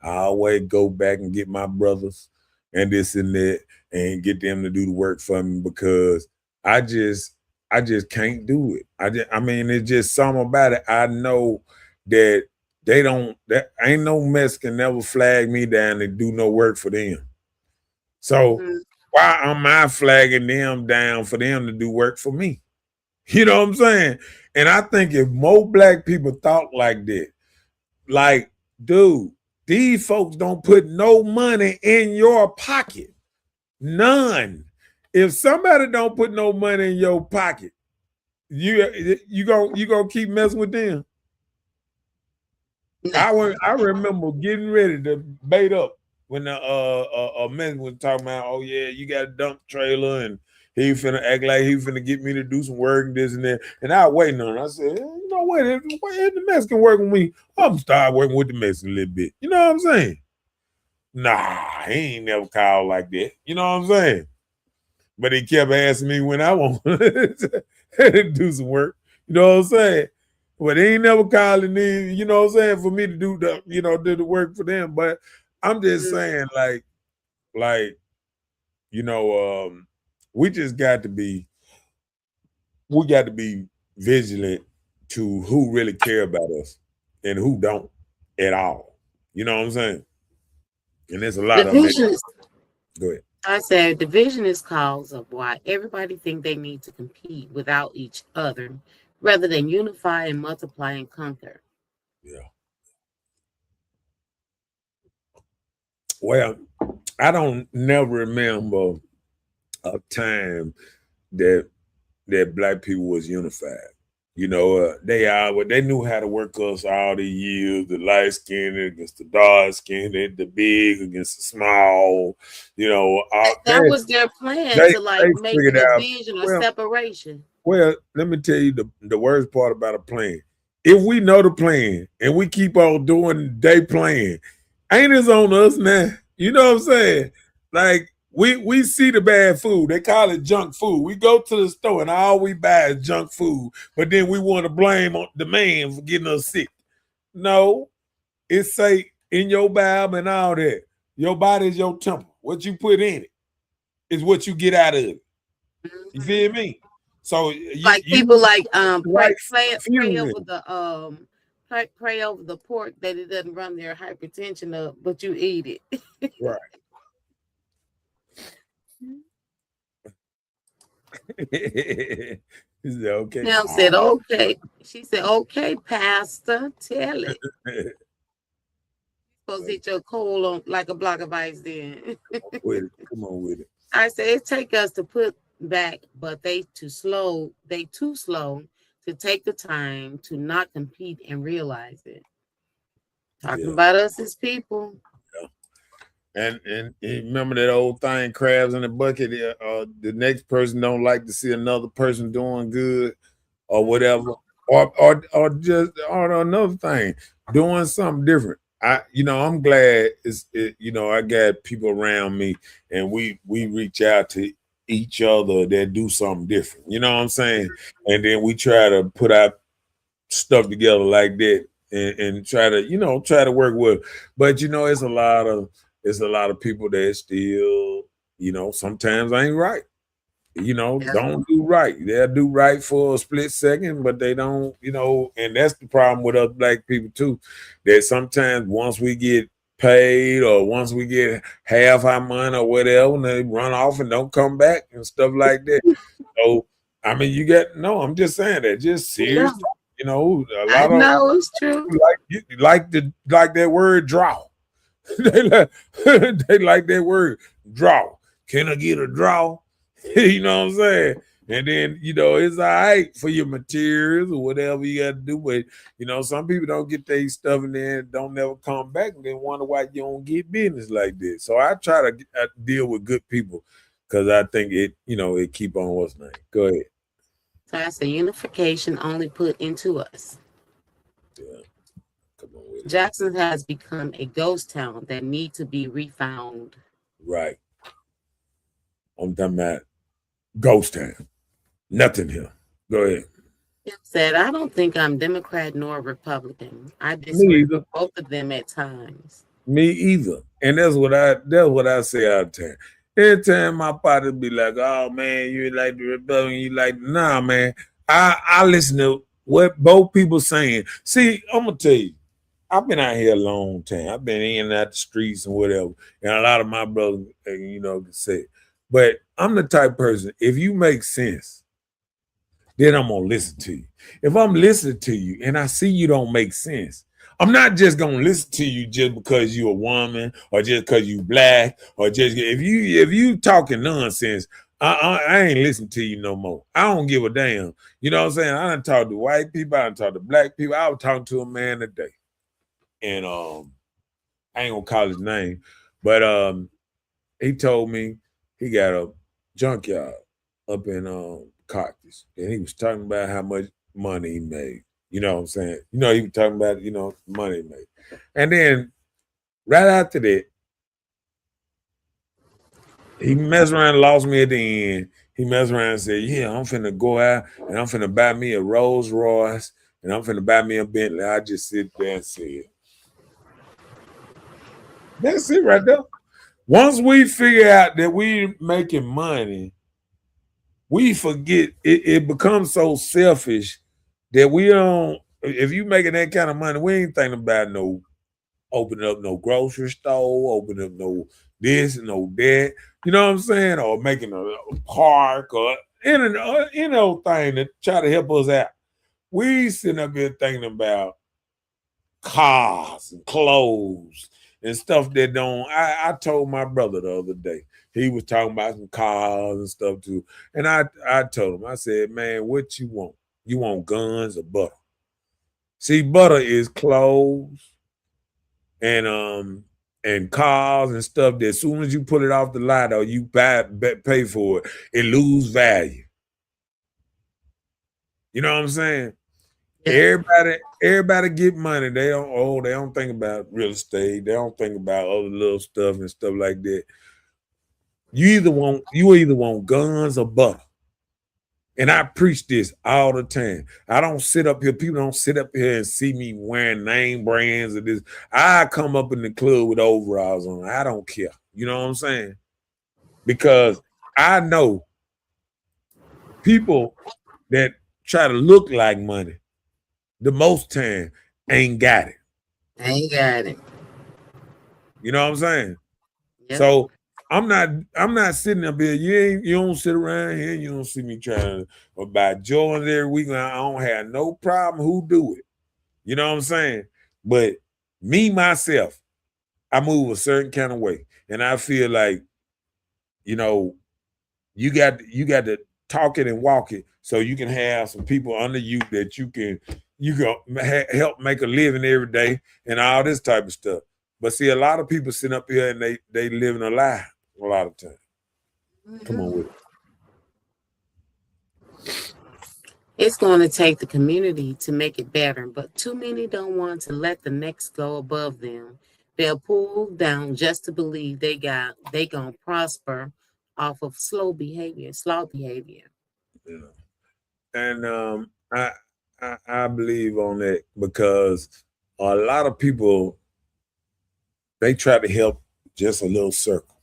I always go back and get my brothers and this and that and get them to do the work for me because I just can't do it. I mean, it's just something about it. I know that that ain't no Mexican never flag me down and do no work for them. So why am I flagging them down for them to do work for me? You know what I'm saying? And I think if more black people thought like that, like, dude, these folks don't put no money in your pocket. None. If somebody don't put no money in your pocket, you gonna keep messing with them. I remember getting ready to bait up when the man was talking about, oh yeah, you got a dump trailer and he finna act like he finna get me to do some work and this and that. And I was waiting on it. I said, you know what, if the Mexican work with me, I'm gonna start working with the Mexican a little bit. You know what I'm saying? Nah, he ain't never called like that. You know what I'm saying? But he kept asking me when I want to do some work. You know what I'm saying? But he ain't never calling me, you know what I'm saying, for me to do the, do the work for them. But I'm just saying, like, we just got to be vigilant to who really care about us and who don't at all. You know what I'm saying? And there's a lot of them. Go ahead. I said division is cause of why everybody think they need to compete without each other rather than unify and multiply and conquer. Yeah. Well, I don't never remember a time that black people was unified. You know, they knew how to work us all the years, the light skinned against the dark skinned, the big against the small, that was their plan to make a division or separation. Well, let me tell you the worst part about a plan. If we know the plan and we keep on doing their plan, ain't it on us now? You know what I'm saying? Like, we see the bad food. They call it junk food. We go to the store and all we buy is junk food, but then we want to blame the man for getting us sick. No, it's say in your Bible and all that. Your body is your temple. What you put in it is what you get out of it. You feel me? So people pray over the pork that it doesn't run their hypertension up, but you eat it. Right. He said, okay. Now said, okay. She said, okay, Pastor, tell it. Supposed to hit your coal on like a block of ice then. Come on with it. I said, it take us to put back, but they too slow to take the time to not compete and realize it. Talking about us as people. And remember that old thing, crabs in the bucket. The next person don't like to see another person doing good, or whatever, or another thing, doing something different. I'm glad I got people around me, and we reach out to each other that do something different. You know what I'm saying? And then we try to put our stuff together like that, and try to work with. But it's a lot of people that still, sometimes ain't right. Don't do right. They'll do right for a split second, but they don't, and that's the problem with us black people too. That sometimes once we get paid or once we get half our money or whatever, and they run off and don't come back and stuff like that. So, I mean, I'm just saying that, just serious. A lot of it's true. Like that word draw. they like that word draw. Can I get a draw? You know what I'm saying? And then, it's all right for your materials or whatever you got to do. But, some people don't get their stuff and then don't never come back and then wonder why you don't get business like this. So I try to deal with good people because I think it keep on what's name. Go ahead. So that's the unification only put into us. Yeah. Come on with it. Jackson has become a ghost town that need to be refound. Right. I'm talking about ghost town. Nothing here. Go ahead. He said, I don't think I'm Democrat nor Republican. I disagree with both of them at times. Me either. And that's what I say all the time. Every time my partner be like, oh man, you like the Republican, you like nah, man. I listen to what both people saying. See, I'm gonna tell you, I've been out here a long time. I've been in and out the streets and whatever. And a lot of my brothers, can say, but I'm the type of person, if you make sense, then I'm gonna listen to you. If I'm listening to you and I see you don't make sense, I'm not just gonna listen to you just because you're a woman or just because you black or just if you talking nonsense. I ain't listening to you no more. I don't give a damn. You know what I'm saying? I done talked to white people. I done talked to black people. I was talking to a man today, and I ain't gonna call his name, but he told me he got a junkyard up in Cactus, and he was talking about how much money he made. You know what I'm saying? You know, he was talking about, money he made. And then right after that, he messed around and lost me at the end. He messed around and said, yeah, I'm finna go out and I'm finna buy me a Rolls Royce and I'm finna buy me a Bentley. I just sit there and said, that's it right there. Once we figure out that we making money, we forget it becomes so selfish that we don't. If you making that kind of money, we ain't thinking about no opening up no grocery store, opening up no this and no that. You know what I'm saying? Or making a park or any old thing to try to help us out. We sitting up here thinking about cars and clothes and stuff that don't. I told my brother the other day, he was talking about some cars and stuff too. And I told him, I said, man, what you want? You want guns or butter? See, butter is clothes and cars and stuff that as soon as you put it off the lot or you pay for it, it lose value. You know what I'm saying? Everybody get money. They don't think about real estate. They don't think about other little stuff and stuff like that. You either want guns or butter. And I preach this all the time. I don't sit up here. People don't sit up here and see me wearing name brands or this. I come up in the club with overalls on. I don't care. You know what I'm saying? Because I know people that try to look like money, the most time ain't got it. Ain't got it. You know what I'm saying? Yep. So I'm not sitting up here. You don't sit around here. You don't see me trying to buy Jordans every week. I don't have no problem who do it. You know what I'm saying? But me myself, I move a certain kind of way, and I feel like, you got to talk it and walk it so you can have some people under you that you can help make a living every day and all this type of stuff. But see, a lot of people sit up here and they living a lie a lot of time. Come on with it. It's going to take the community to make it better, but too many don't want to let the next go above them. They'll pull down just to believe they gonna prosper off of slow behavior. Yeah. And I believe on that because a lot of people, they try to help just a little circle.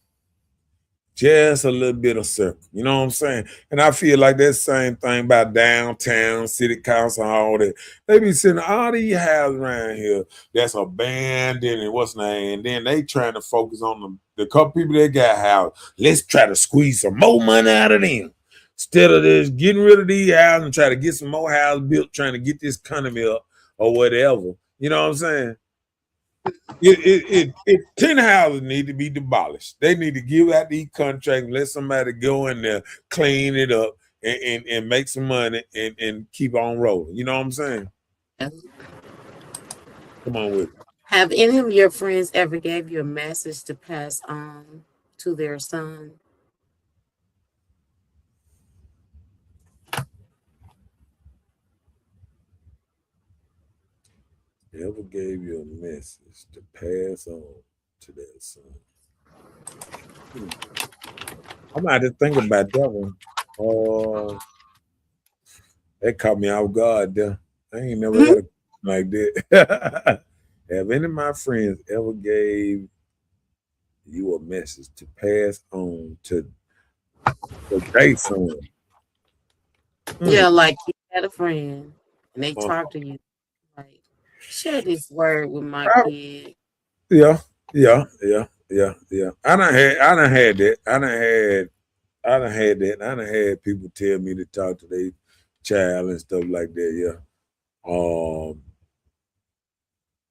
Just a little bit of circle. You know what I'm saying? And I feel like that same thing about downtown, city council, and all that. They be sitting all these houses around here that's abandoned and what's name. And then they trying to focus on the couple people that got houses. Let's try to squeeze some more money out of them. Instead of just getting rid of these houses and try to get some more houses built, trying to get this economy up or whatever. You know what I'm saying? 10 houses need to be demolished. They need to give out these contracts and let somebody go in there, clean it up, and make some money and keep on rolling. You know what I'm saying? Come on with it. Have any of your friends ever gave you a message to pass on to their son? Ever gave you a message to pass on to their son? I'm about to think about that one. That caught me off guard there. I ain't never had a like that. Have any of my friends ever gave you a message to pass on to their son? Yeah, like you had a friend and they talk to you like, share this word with my kid. Yeah. I done had that. I done had people tell me to talk to child and stuff like that.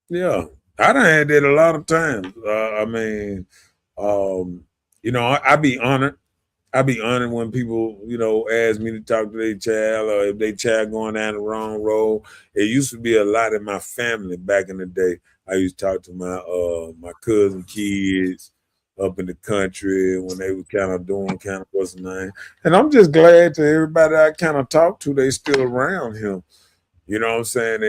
Yeah, I done had that a lot of times. I mean, I be honored. I be honored when people, ask me to talk to their child, or if their child going down the wrong road. It used to be a lot in my family back in the day. I used to talk to my cousin kids up in the country when they were kind of doing kind of what's the name. And I'm just glad to everybody I kind of talked to, they still around him. You know what I'm saying?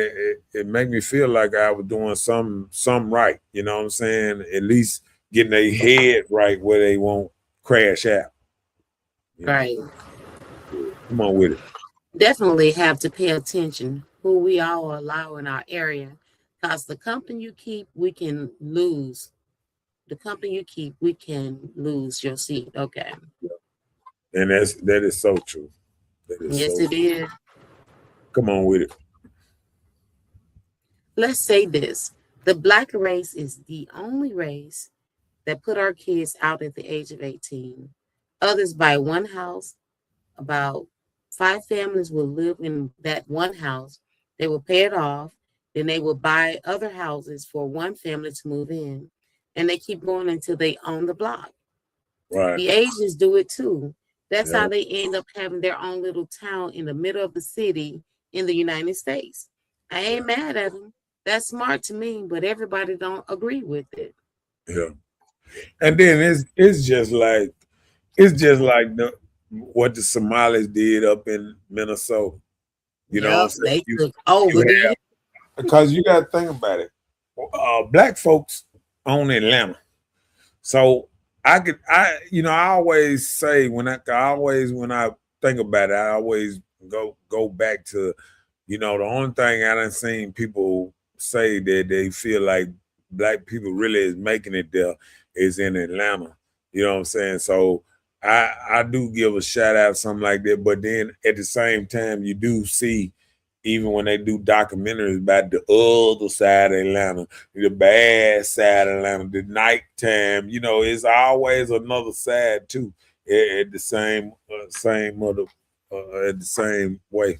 It made me feel like I was doing something right. You know what I'm saying? At least getting their head right where they won't crash out. Right. Come on with it. Definitely have to pay attention who we all allow in our area, because the company you keep, we can lose. The company you keep, we can lose your seat. Okay. And that is so true. Yes, it is. Come on with it. Let's say this: the Black race is the only race that put our kids out at the age of 18. Others buy one house. About 5 families will live in that one house. They will pay it off. Then they will buy other houses for one family to move in. And they keep going until they own the block. Right. The Asians do it too. That's Yeah. how they end up having their own little town in the middle of the city in the United States. I ain't mad at them. That's smart to me, but everybody don't agree with it. Yeah. And then it's just like what the Somalis did up in Minnesota. You know what I'm saying? They took over there. Because you got to think about it. Black folks own Atlanta. So I always say when I think about it, I always go back to, the only thing I done seen people say that they feel like Black people really is making it there is in Atlanta. You know what I'm saying? So I do give a shout out something like that, but then at the same time you do see, even when they do documentaries about the other side of Atlanta, the bad side of Atlanta, the nighttime, it's always another side too, at the same way.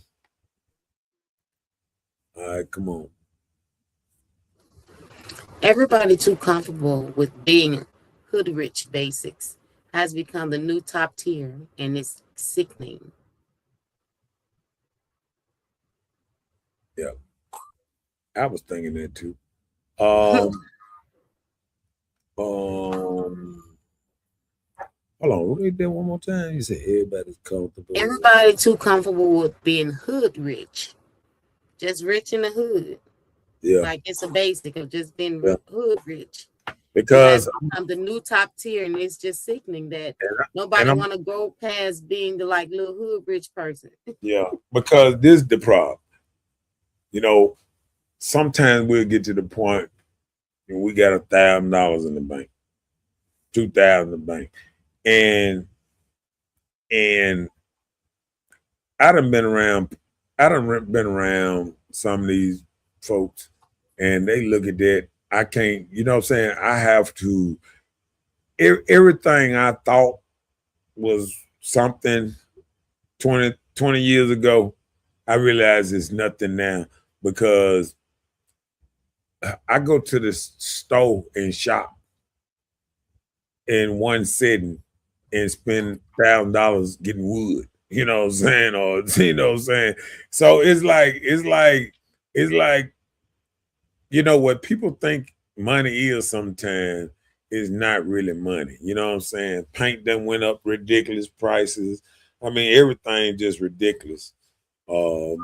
All right, come on. Everybody too comfortable with being hood rich basics has become the new top tier, and it's sickening. Yeah, I was thinking that too. Hold on, read that one more time. You said everybody's comfortable. Everybody too comfortable with being hood rich, just rich in the hood. Yeah, like it's a basic of just being hood rich. Because I'm the new top tier, and it's just sickening that nobody want to go past being the like little hood rich person. Yeah, because this is the problem. Sometimes we'll get to the point and we got $1,000 in the bank, $2,000 in the bank, and I done been around some of these folks, and they look at that. I can't, you know what I'm saying? I have to, everything I thought was something 20 years ago, I realize it's nothing now, because I go to the store and shop in one sitting and spend $1,000 getting wood. You know what I'm saying? Or what I'm saying? So it's like what people think money is sometimes is not really money. You know what I'm saying? Paint done went up ridiculous prices. I mean, everything just ridiculous. I'm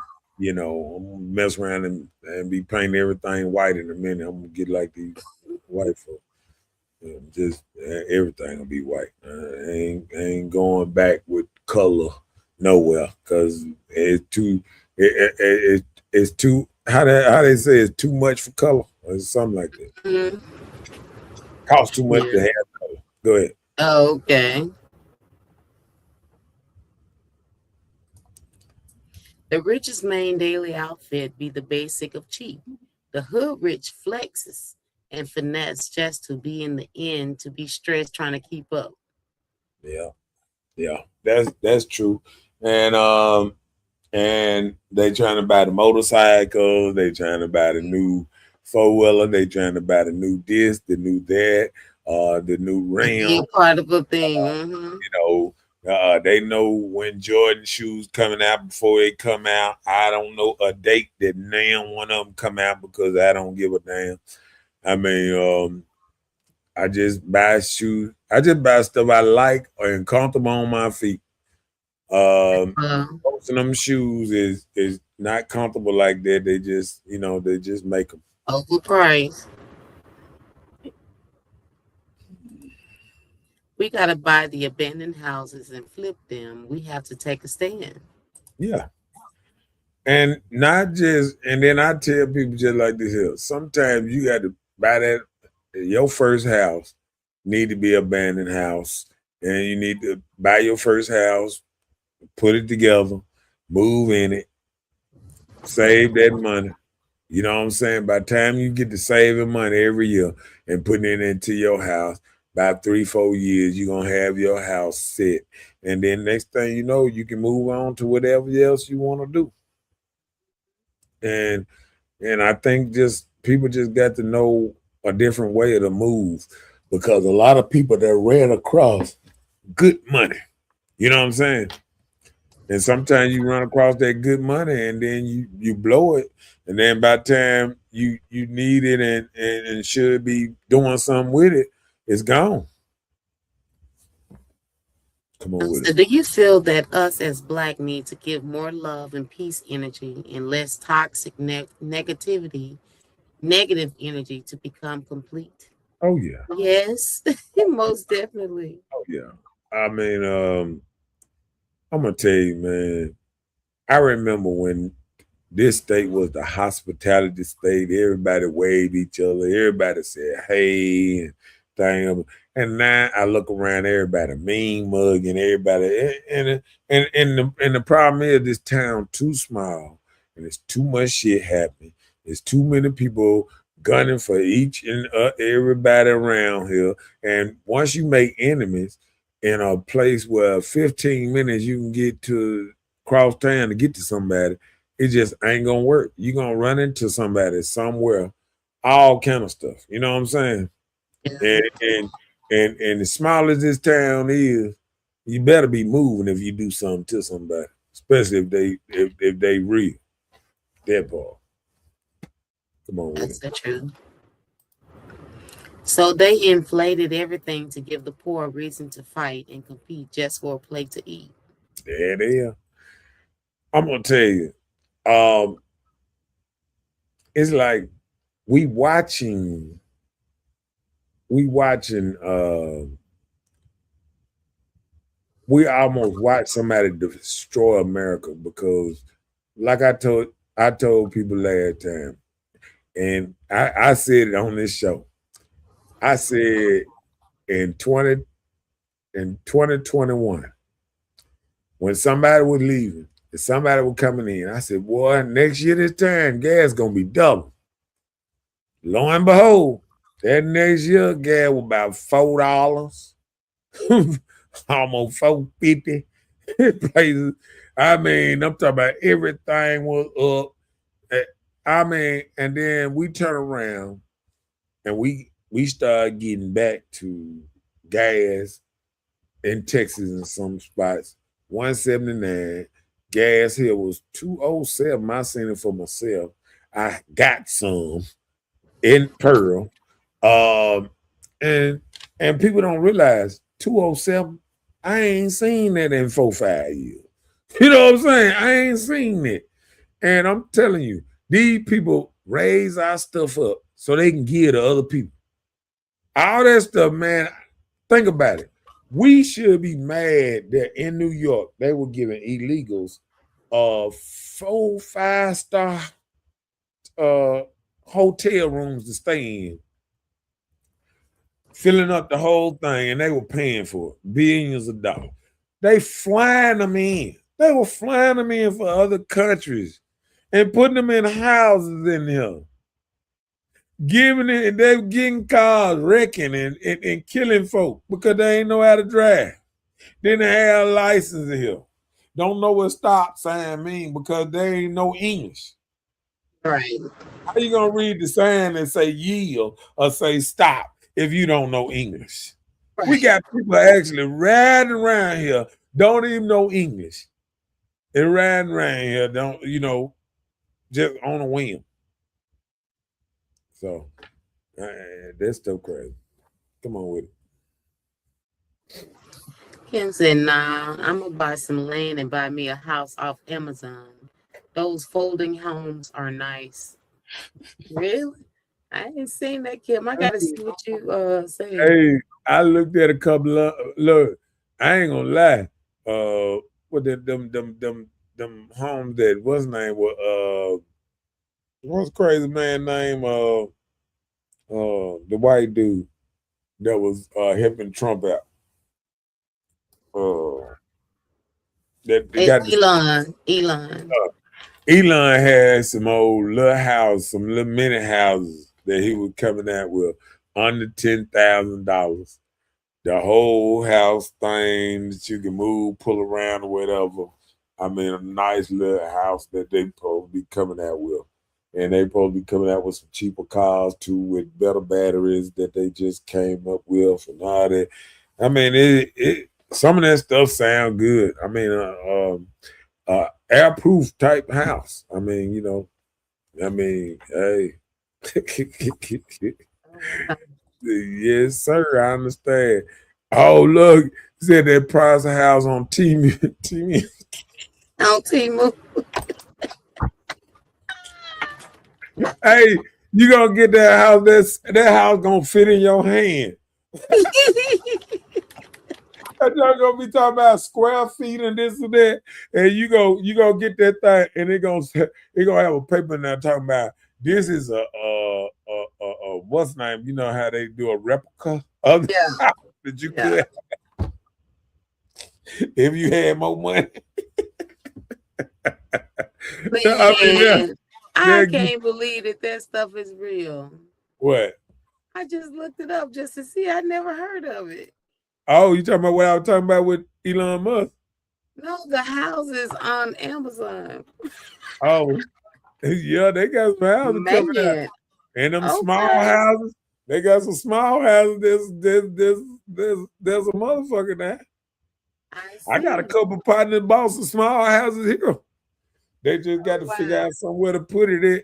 gonna mess around and be painting everything white in a minute. I'm gonna get like these white folks. Just everything will be white. I ain't going back with color nowhere, because it's too it's too, how they say, it's too much for color or something like that. Mm-hmm. Costs too much to have color. Go ahead. Okay. The richest main daily outfit be the basic of cheap. The hood rich flexes and finesse just to be in the end, to be stressed trying to keep up. Yeah, that's true. And and they trying to buy the motorcycle, they trying to buy the new 4-wheeler, they trying to buy the new this, the new that, the new rim. Particle thing. Mm-hmm. They know when Jordan shoes coming out before they come out. I don't know a date that none one of them come out because I don't give a damn. I mean, I just buy shoes. I just buy stuff I like and comfortable on my feet. Most of them shoes is not comfortable like that. They just make them overpriced. We gotta buy the abandoned houses and flip them. We have to take a stand. Yeah. And not just, and then I tell people just like this here. Sometimes you got to buy that your first house need to be abandoned house, and you need to buy your first house, put it together, move in it, save that money. You know what I'm saying? By the time you get to saving money every year and putting it into your house, by 3-4 years, you're gonna have your house set. And then next thing you know, you can move on to whatever else you want to do. And I think just people just got to know a different way to move, because a lot of people that ran across good money, you know what I'm saying? And sometimes you run across that good money and then you blow it, and then by the time you need it and should be doing something with it, it's gone. Come on with So it. do you feel that us as Black need to give more love and peace energy and less toxic negativity, negative energy to become complete? Oh yeah. Yes, most definitely. Oh yeah. I mean, I'm gonna tell you, man. I remember when this state was the hospitality state. Everybody waved each other. Everybody said, "Hey," and thing. And now I look around, everybody mean mugging everybody. And the problem is this town too small, and it's too much shit happening. There's too many people gunning for each and everybody around here. And once you make enemies in a place where 15 minutes you can get to cross town to get to somebody, it just ain't gonna work. You're gonna run into somebody somewhere, all kind of stuff. You know what I'm saying? And as small as this town is, you better be moving if you do something to somebody, especially if they real. That part. Come on with That's it. the truth. So they inflated everything to give the poor a reason to fight and compete just for a plate to eat. There they are. I'm gonna tell you, it's like we watching we almost watch somebody destroy America, because like I told people last time, and I said it on this show. I said in 2021, when somebody was leaving and somebody was coming in, I said, boy, next year this time, gas gonna be double. Lo and behold, that next year, gas was about $4, almost $4.50. Places. I mean, I'm talking about everything was up. I mean, and then we turn around and we start getting back to gas in Texas in some spots, 179. Gas here was 207. I seen it for myself. I got some in Pearl. And people don't realize 207, I ain't seen that in 4-5 years. You know what I'm saying? I ain't seen it. And I'm telling you, these people raise our stuff up so they can give to other people. All that stuff, man, think about it. We should be mad that in New York, they were giving illegals 4-5-star hotel rooms to stay in, filling up the whole thing, and they were paying for it, billions of dollars. They flying them in. They were flying them in for other countries and putting them in houses in here. Giving it, and they were getting cars, wrecking and killing folk because they ain't know how to drive. Didn't have a license here. don't know what stop sign mean because they ain't no English. Right. How you gonna read the sign and say yield or say stop if you don't know English? Right. We got people actually riding around here, don't even know English. They're riding around here, don't just on a whim. So that's still crazy. Come on with it. Kim said, nah, I'm gonna buy some land and buy me a house off Amazon. Those folding homes are nice. Really? I ain't seen that, Kim. I gotta see what you say. Hey, I looked at a couple of look. I ain't gonna lie. What them homes that what's his name was what's crazy man name the white dude that was helping Trump out. That got Elon. Elon had some old little house, some little mini houses that he was coming out with under $10,000. The whole house thing that you can move, pull around or whatever. I mean, a nice little house that they supposed to be coming out with. And they supposed to be coming out with some cheaper cars too, with better batteries that they just came up with and all that. I mean, it some of that stuff sound good. I mean, airproof type house. I mean, hey. Yes, sir. I understand. Oh, look, he said that price of house on Temu. On Temu. Hey, you gonna get that house? That house gonna fit in your hand. Y'all gonna be talking about square feet and this and that, and you go get that thing, and it gonna have a paper now talking about this is a what's name? You know how they do a replica of the house that you could if you had more money. Man, I can't believe that stuff is real. What? I just looked it up just to see. I never heard of it. Oh, you talking about what I was talking about with Elon Musk? No, the houses on Amazon. Oh, yeah, they got some houses coming out. And them small houses, they got some small houses. There's a motherfucker there. I got a couple partners bought some small houses here. They just got to figure out somewhere to put it in.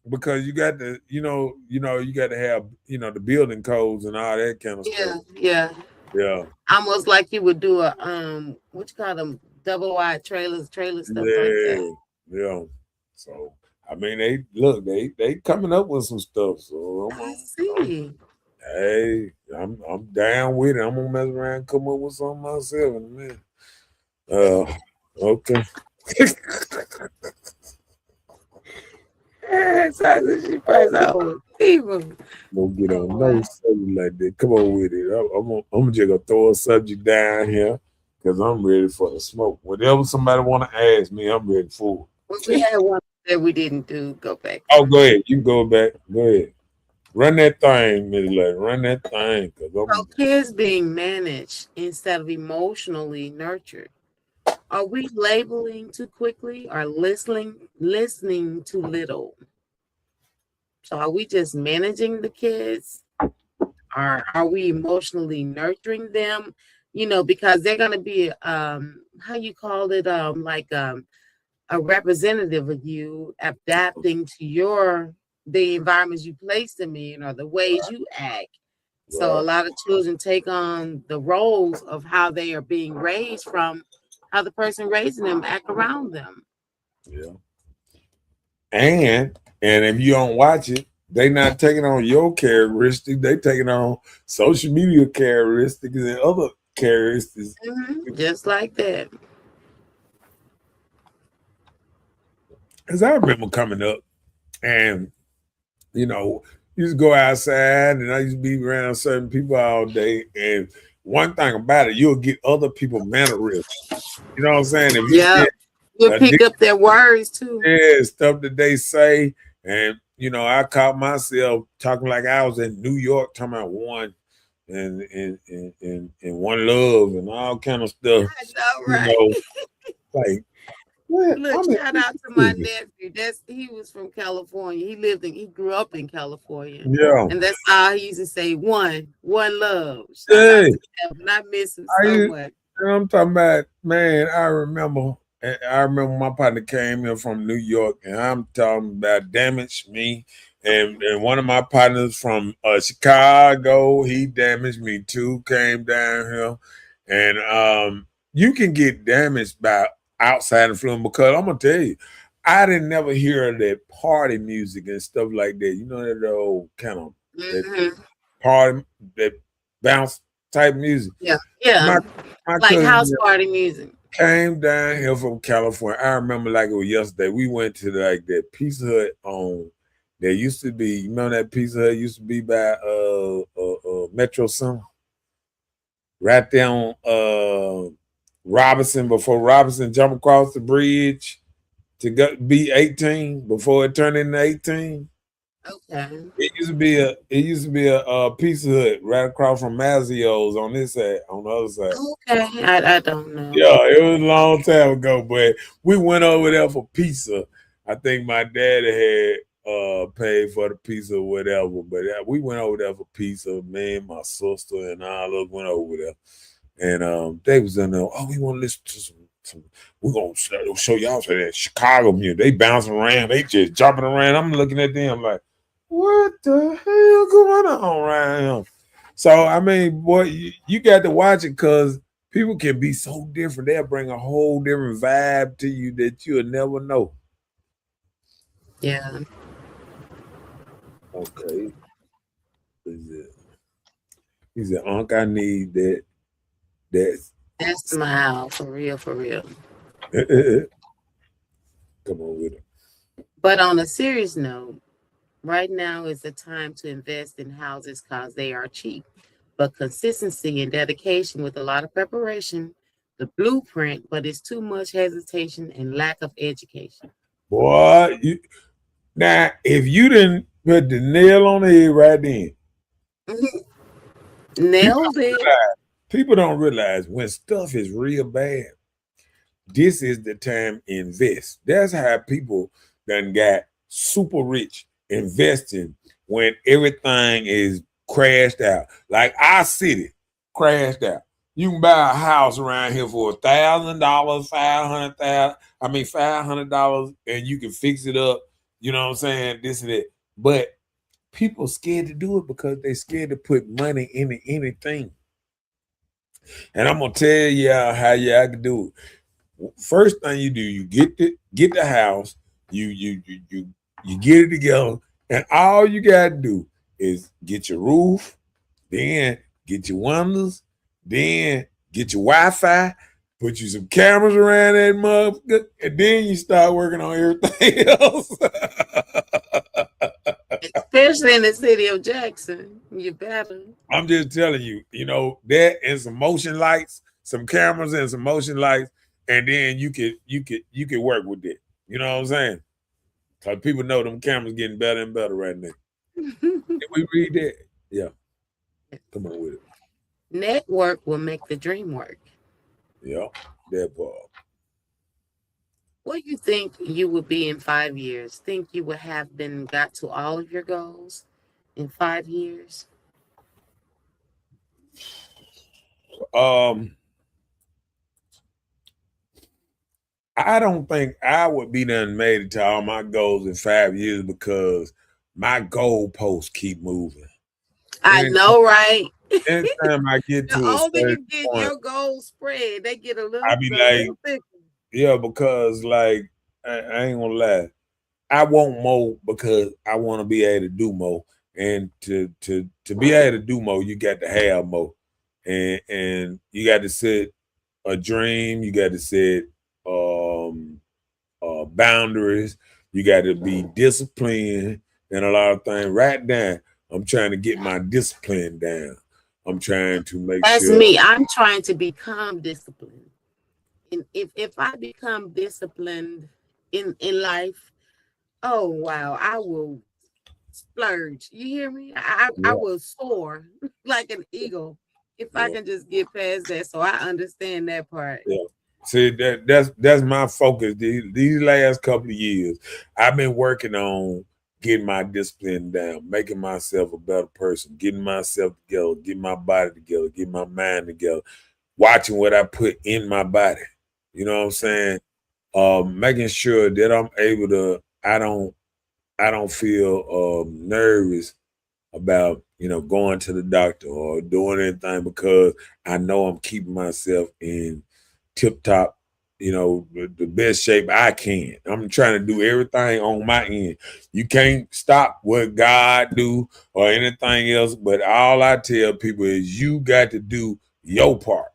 Because you got to, you got to have, the building codes and all that kind of stuff. Yeah. Almost like you would do a what you call them, double wide trailer stuff like that. Yeah. So I mean, they coming up with some stuff. So I see. I'm down with it. I'm gonna mess around and come up with something myself in a minute. Okay. She plays out people. Don't get on no subject like that. Come on with it. I'm just gonna throw a subject down here because I'm ready for the smoke. Whatever somebody want to ask me, I'm ready for it. Well, we had one that we didn't do. Go back. Oh, go ahead. You can go back. Go ahead. Run that thing, Miss Lady. Run that thing. So kids being managed instead of emotionally nurtured. Are we labeling too quickly or listening too little? So are we just managing the kids? Or are we emotionally nurturing them? Because they're gonna be how you call it, a representative of you, adapting to the environments you place them in or the ways you act. So a lot of children take on the roles of how they are being raised from how the person raising them act around them. Yeah. And if you don't watch it, they not taking on your characteristics. They taking on social media characteristics and other characteristics. Just like that. Because I remember coming up and, used to go outside and I used to be around certain people all day. And one thing about it, you'll get other people mannerisms. You know what I'm saying? If you'll pick up their words too. Yeah, stuff that they say. And, I caught myself talking like I was in New York, talking about one and one love and all kind of stuff. I know, right? Like, what? Look, I'm in shout out to my Mississippi. nephew. He was from California. He grew up in California. Yeah. And that's how he used to say one love. Shout out Hey, to him. And I miss him I so used, much. I'm talking about, man, I remember my partner came in from New York, and I'm talking about damaged me. And one of my partners from Chicago, he damaged me too, came down here. And you can get damaged by outside influence because I'm gonna tell you, I didn't never hear that party music and stuff like that. You know that old kind of that Mhm. party, that bounce type music. Yeah. Yeah. My Like cousin house party music. came down here from California. I remember like it was yesterday. We went to like that Pizza Hut on. There used to be, you know, that Pizza Hut used to be by Metro Center, right there on Robinson before Robinson jumped across the bridge to be 18 before it turned into 18. Okay. It used to be a Pizza Hut right across from Mazzio's on this side, on the other side. Okay. I don't know. Yeah, it was a long time ago, but we went over there for pizza. I think my daddy had paid for the pizza or whatever, but we went over there for pizza. Me and my sister and all of us went over there, and they was in there. Oh, we want to listen to some. We're gonna show y'all that Chicago music. They bouncing around, they just jumping around. I'm looking at them like, what the hell going on around here? So I mean, boy, you got to watch it because people can be so different. They'll bring a whole different vibe to you that you'll never know. Yeah. Okay. He said, Unc, I need that. That's my house. For real, for real. Come on with it. But on a serious note, right now is the time to invest in houses because they are cheap. But consistency and dedication with a lot of preparation, the blueprint, but it's too much hesitation and lack of education. Boy, now if you didn't put the nail on the head right then, Nailed it. people don't realize when stuff is real bad, this is the time to invest. That's how people done got super rich investing when everything is crashed out. Like our city crashed out. You can buy a house around here for $1,000, $500, and you can fix it up. You know what I'm saying? This and that. But people scared to do it because they scared to put money into anything. And I'm gonna tell y'all how y'all can do it. First thing you do, you get the house, you get it together, and all you gotta do is get your roof, then get your windows, then get your Wi-Fi, put you some cameras around that motherfucker, and then you start working on everything else. Especially in the city of Jackson. You better. I'm just telling you, that and some motion lights, some cameras and some motion lights, and then you could work with it. You know what I'm saying? Because people know them cameras getting better and better right now. Did we read that? Yeah. Come on with it. Network will make the dream work. Yeah, that part. What do you think you would be in 5 years? Think you would have got to all of your goals in 5 years? I don't think I would be done made it to all my goals in 5 years because my goalposts keep moving. I know, right? Anytime I get The to a older you certain get, point, your goals spread. They get a little, I be a like, little thicker. yeah, because like I ain't gonna lie, I want more because I want to be able to do more, and to be able to do more, you got to have more, and you got to set a dream, you got to set boundaries, you got to be disciplined, and a lot of things. Right now, I'm trying to get my discipline down. I'm trying to make That's sure. me. I'm trying to become disciplined. And if I become disciplined in life, oh wow, I will splurge. You hear me? I will soar like an eagle if I can just get past that. So I understand that part. Yeah. See, that's my focus. These last couple of years, I've been working on getting my discipline down, making myself a better person, getting myself together, getting my body together, getting my mind together, watching what I put in my body. You know what I'm saying? Making sure that I'm able to. I don't feel nervous about going to the doctor or doing anything because I know I'm keeping myself in tip top, the best shape I can. I'm trying to do everything on my end. You can't stop what God do or anything else, but all I tell people is you got to do your part.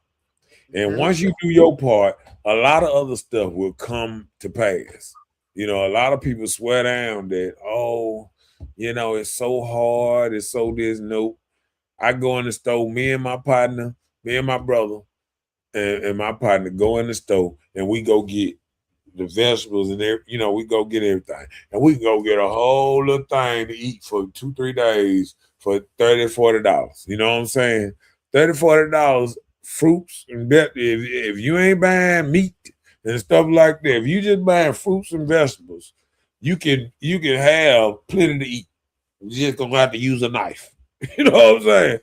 And once you do your part, a lot of other stuff will come to pass. A lot of people swear down that, it's so hard, it's so this. Nope. I go in the store, me and my partner, me and my brother, and my partner go in the store and we go get the vegetables and we go get everything. And we can go get a whole little thing to eat for 2-3 days for $30-$40. You know what I'm saying? $30-$40 fruits and if you ain't buying meat and stuff like that, if you just buying fruits and vegetables, you can have plenty to eat. You just gonna have to use a knife. You know what I'm saying?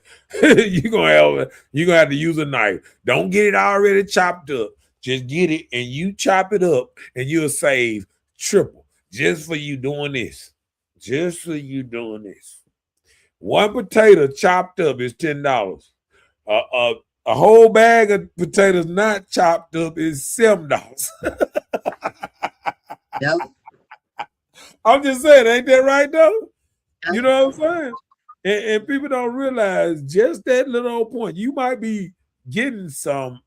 You're gonna have to use a knife. Don't get it already chopped up. Just get it and you chop it up and you'll save triple just for you doing this. Just for you doing this. One potato chopped up is $10. A whole bag of potatoes not chopped up is $7. Yep. I'm just saying, ain't that right though? You know what I'm saying? And people don't realize just that little old point. You might be getting some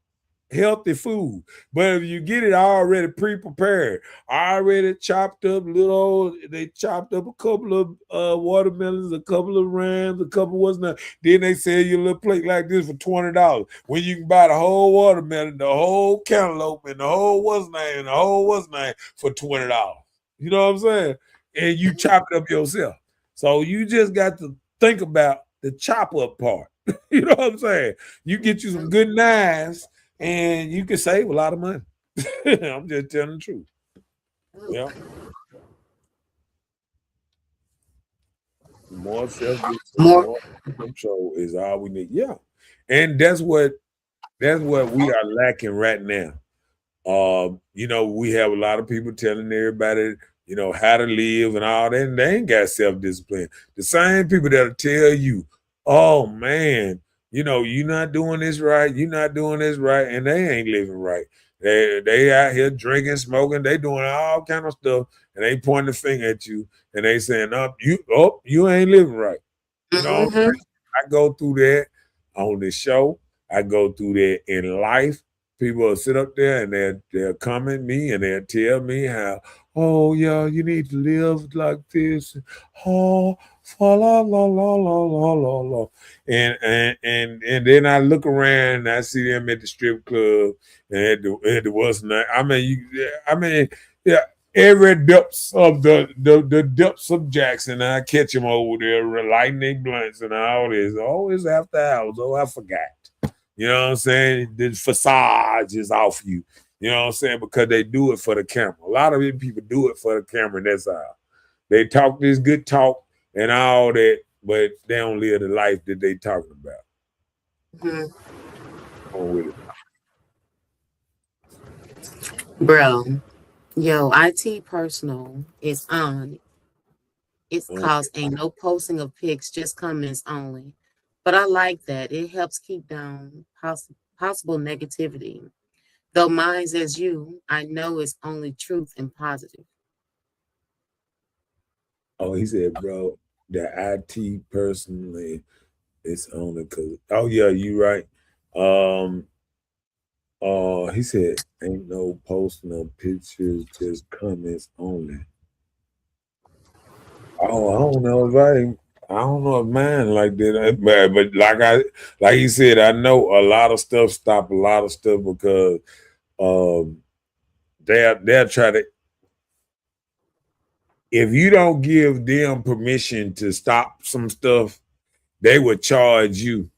healthy food, but if you get it already pre-prepared, already chopped up they chopped up a couple of watermelons, a couple of rams, a couple what's not, then they sell you a little plate like this for $20 when you can buy the whole watermelon, the whole cantaloupe, and the whole what's name for $20. You know what I'm saying? And you chop it up yourself. So you just got to think about the chop up part. You know what I'm saying? You get you some good knives and you can save a lot of money. I'm just telling the truth. Yeah. More self-control is all we need. Yeah. And that's what we are lacking right now. We have a lot of people telling everybody, how to live and all that, and they ain't got self-discipline. The same people that'll tell you, oh man, you're not doing this right, you're not doing this right, and they ain't living right. They out here drinking, smoking, they doing all kind of stuff, and they pointing the finger at you, and they saying, you ain't living right. You know, I go through that on the show. I go through that in life. People will sit up there and they'll come at me and they'll tell me how, oh yeah, you need to live like this. Oh, la la la la la la la. And then I look around and I see them at the strip club and at the what's not. Yeah, every depths of the depths of Jackson, I catch them over there lighting their blunts and all this. Always after hours. Oh, I forgot. You know what I'm saying? The facade is off you. You know what I'm saying? Because they do it for the camera. A lot of people do it for the camera, and that's all. They talk this good talk and all that, but they don't live the life that they talking about. Mm-hmm. Bro, yo, IT personal is on. It's called Ain't No Posting of Pics, just comments only. But I like that. It helps keep down possible negativity. Though mine's as you, I know it's only truth and positive. Oh, he said, bro, the IT personally, it's only because, oh yeah, you right. He said, ain't no posting of pictures, just comments only. Oh, I don't know if mine like that, but like he said, I know a lot of stuff stop a lot of stuff because they'll try to. If you don't give them permission to stop some stuff, they would charge you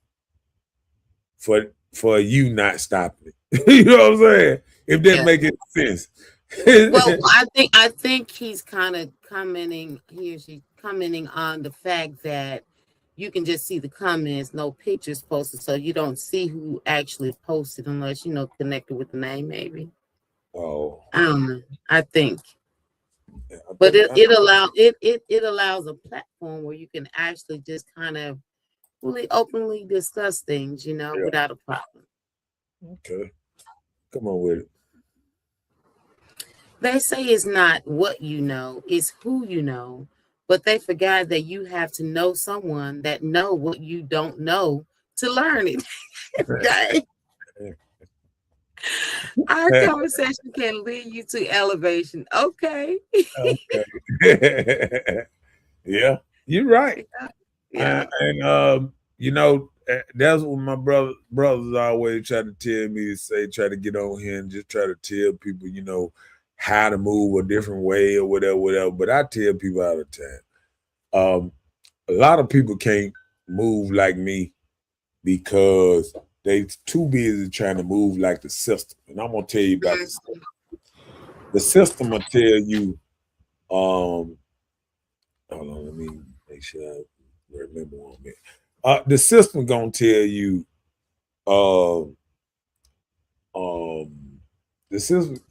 for you not stopping it. You know what I'm saying? If that Yeah. make any sense. Well, I think he's kind of commenting, he or she commenting on the fact that you can just see the comments, no pictures posted, so you don't see who actually posted unless connected with the name, maybe. Oh, I don't know. I think. I But think it allows a platform where you can actually just kind of really openly discuss things, yeah. without a problem. Okay. Come on with it. They say it's not what you know, it's who you know. But they forgot that you have to know someone that know what you don't know to learn it. Okay. Our conversation can lead you to elevation. Okay. Okay. Yeah, you're right. Yeah. That's what my brothers always try to tell me to say, try to get on here and just try to tell people, how to move a different way or whatever. But I tell people all the time, a lot of people can't move like me because they too busy trying to move like the system. And I'm gonna tell you about the system. The system will tell you, hold on, let me make sure I remember one minute. The system gonna tell you, um, the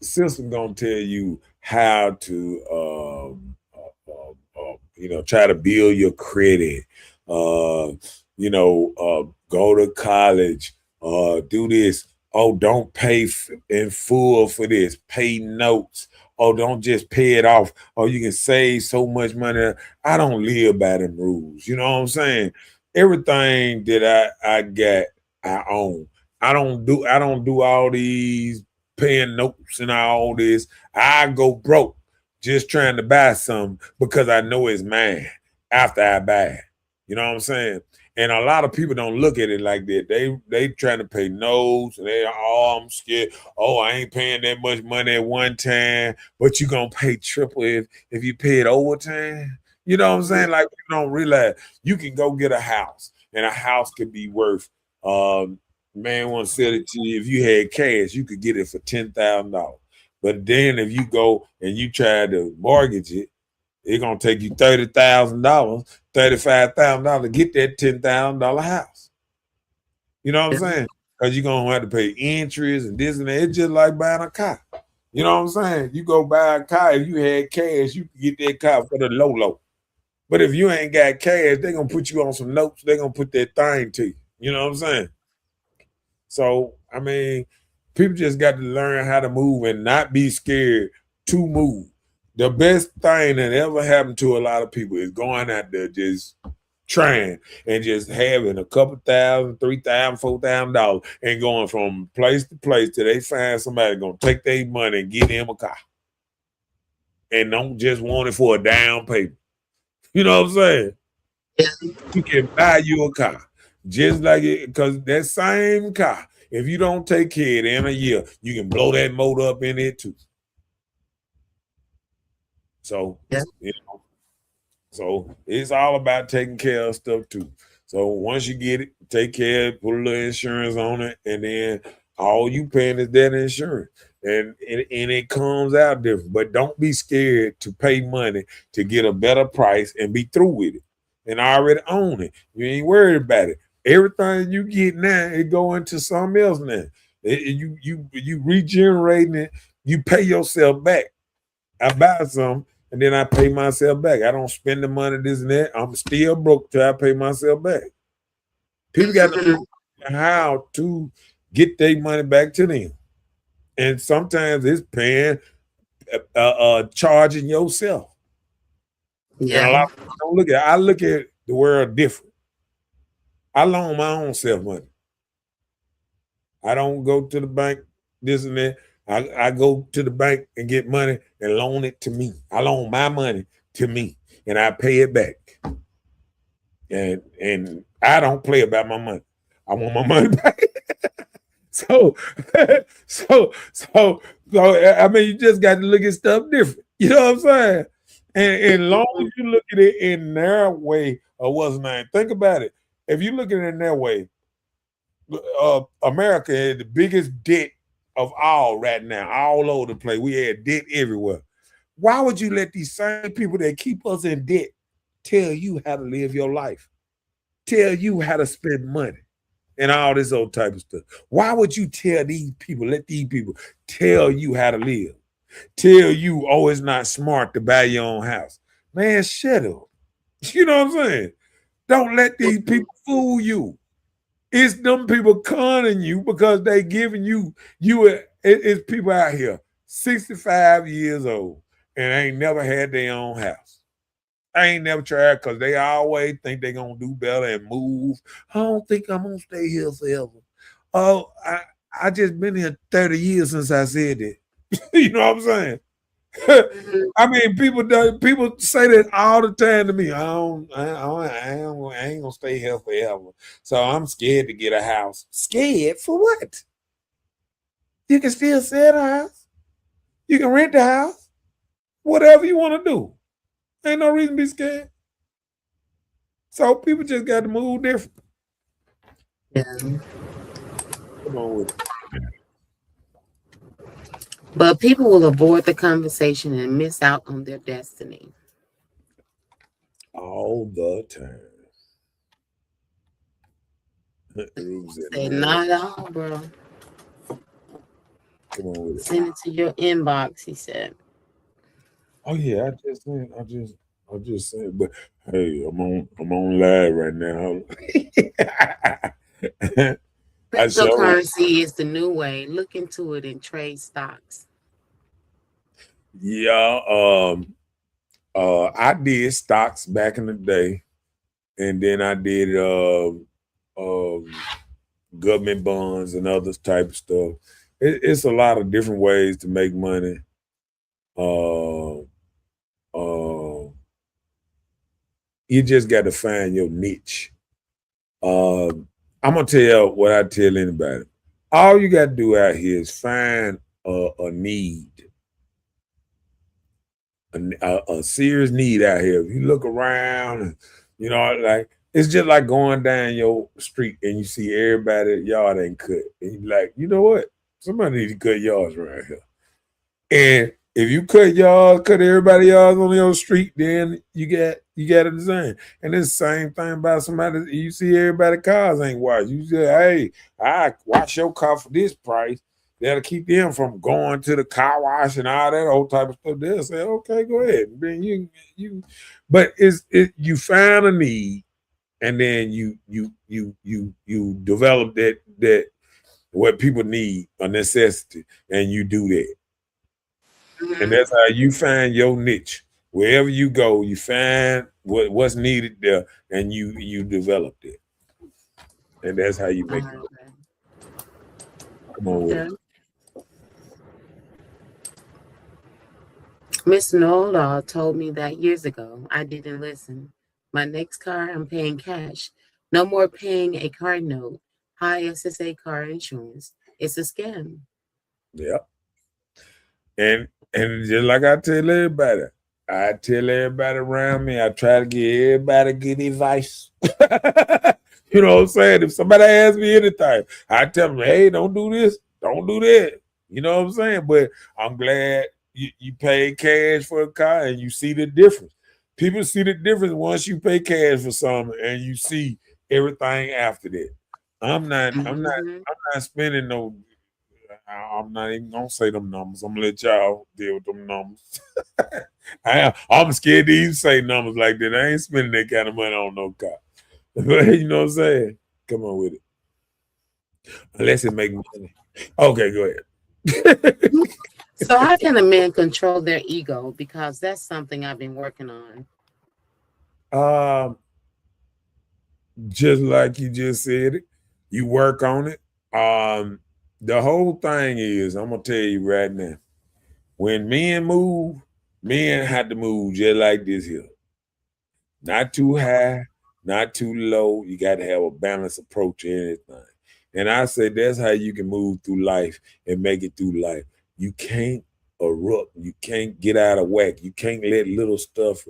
system gonna tell you how to, try to build your credit. Go to college. Do this. Oh, don't pay in full for this. Pay notes. Oh, don't just pay it off. Oh, you can save so much money. I don't live by them rules. You know what I'm saying? Everything that I got, I own. I don't do all these paying notes and all this. I go broke just trying to buy something because I know it's mine after I buy it. You know what I'm saying? And a lot of people don't look at it like that. They trying to pay notes and I'm scared. Oh, I ain't paying that much money at one time, but you gonna pay triple if you pay it overtime. You know what I'm saying? Like people don't realize you can go get a house and a house could be worth man want to sell it to you. If you had cash, you could get it for $10,000. But then if you go and you try to mortgage it, it's gonna take you $30,000, $35,000 to get that $10,000 house. You know what I'm saying? Because you're gonna have to pay interest and this and that. It's just like buying a car. You know what I'm saying? You go buy a car, if you had cash, you can get that car for the low. But if you ain't got cash, they're gonna put you on some notes, they're gonna put that thing to you. You know what I'm saying? So, I mean, people just got to learn how to move and not be scared to move. The best thing that ever happened to a lot of people is going out there just trying and just having a couple thousand, $3,000, $4,000 and going from place to place till they find somebody gonna take their money and get them a car. And don't just want it for a down payment. You know what I'm saying? You can buy you a car. Just like it, because that same car, if you don't take care of it in a year, you can blow that motor up in it too. So, so it's all about taking care of stuff too. So once you get it, take care of it, put a little insurance on it, and then all you paying is that insurance. And it comes out different. But don't be scared to pay money to get a better price and be through with it. And already own it. You ain't worried about it. Everything you get now, it go into something else now. You regenerating it, you pay yourself back. I buy some and then I pay myself back. I don't spend the money, this and that. I'm still broke till I pay myself back. People got to know how to get their money back to them. And sometimes it's paying, charging yourself. Yeah. And a lot of people don't look at it. I look at the world different. I loan my own self money. I don't go to the bank, this and that. I go to the bank and get money and loan it to me. I loan my money to me and I pay it back. And I don't play about my money. I want my money back. So I mean, you just got to look at stuff different. You know what I'm saying? And long as you look at it in their way of what's name, think about it. If you look at it in their way, America had the biggest debt of all right now, all over the place. We had debt everywhere. Why would you let these same people that keep us in debt tell you how to live your life, tell you how to spend money, and all this old type of stuff? Why would you tell these people, let these people tell you how to live, tell you, oh, it's not smart to buy your own house? Man, shut up. You know what I'm saying? Don't let these people fool you. It's them people conning you because they giving it's people out here 65 years old and ain't never had their own house. I ain't never tried because they always think they're going to do better and move. I don't think I'm going to stay here forever. Oh, I just been here 30 years since I said that. You know what I'm saying? I mean, people say that all the time to me. I ain't gonna stay here forever. So I'm scared to get a house. Scared for what? You can still sell the house. You can rent the house. Whatever you want to do. Ain't no reason to be scared. So people just got to move different. Yeah. Come on with it. But people will avoid the conversation and miss out on their destiny. All the time. Say not at all, bro. Come on with it. Send it to your inbox, he said. Oh yeah, I just said, but hey, I'm on live right now. Cryptocurrency is the new way. Look into it and trade stocks. Yeah, I did stocks back in the day, and then I did government bonds and other type of stuff. It's a lot of different ways to make money. You just got to find your niche. I'm gonna tell you what I tell anybody. All you got to do out here is find a need. A serious need out here. If you look around, and, you know, like it's just like going down your street and you see everybody yard ain't cut, and you be like, you know what? Somebody need to cut yards around here. And if you cut everybody yards on your street, then you got it the same. And it's the same thing about somebody. You see everybody cars ain't washed. You say, hey, I wash your car for this price. That'll keep them from going to the car wash and all that old type of stuff. They'll say, okay, go ahead. Then but you find a need, and then you develop that what people need, a necessity, and you do that. And that's how you find your niche. Wherever you go, you find what's needed there, and you develop it. And that's how you make it. Come on with it. Miss Nola told me that years ago. I didn't listen. My next car, I'm paying cash. No more paying a car note. High SSA car insurance. It's a scam. Yep. And just like I tell everybody around me, I try to give everybody good advice. You know what I'm saying? If somebody asks me anything, I tell them, hey, don't do this, don't do that. You know what I'm saying? But I'm glad you pay cash for a car and you see the difference. People see the difference once you pay cash for something and you see everything after that. I'm not spending no. I'm not even gonna say them numbers. I'm gonna let y'all deal with them numbers. I'm scared to even say numbers like that. I ain't spending that kind of money on no car. You know what I'm saying? Come on with it. Unless it make money. Okay, go ahead. So how can a man control their ego? Because that's something I've been working on. Just like you just said it, you work on it. The whole thing is, I'm gonna tell you right now, when men move, men have to move just like this here. Not too high, not too low. You got to have a balanced approach to anything. And I say that's how you can move through life and make it through life. You can't erupt. You can't get out of whack. You can't let little stuff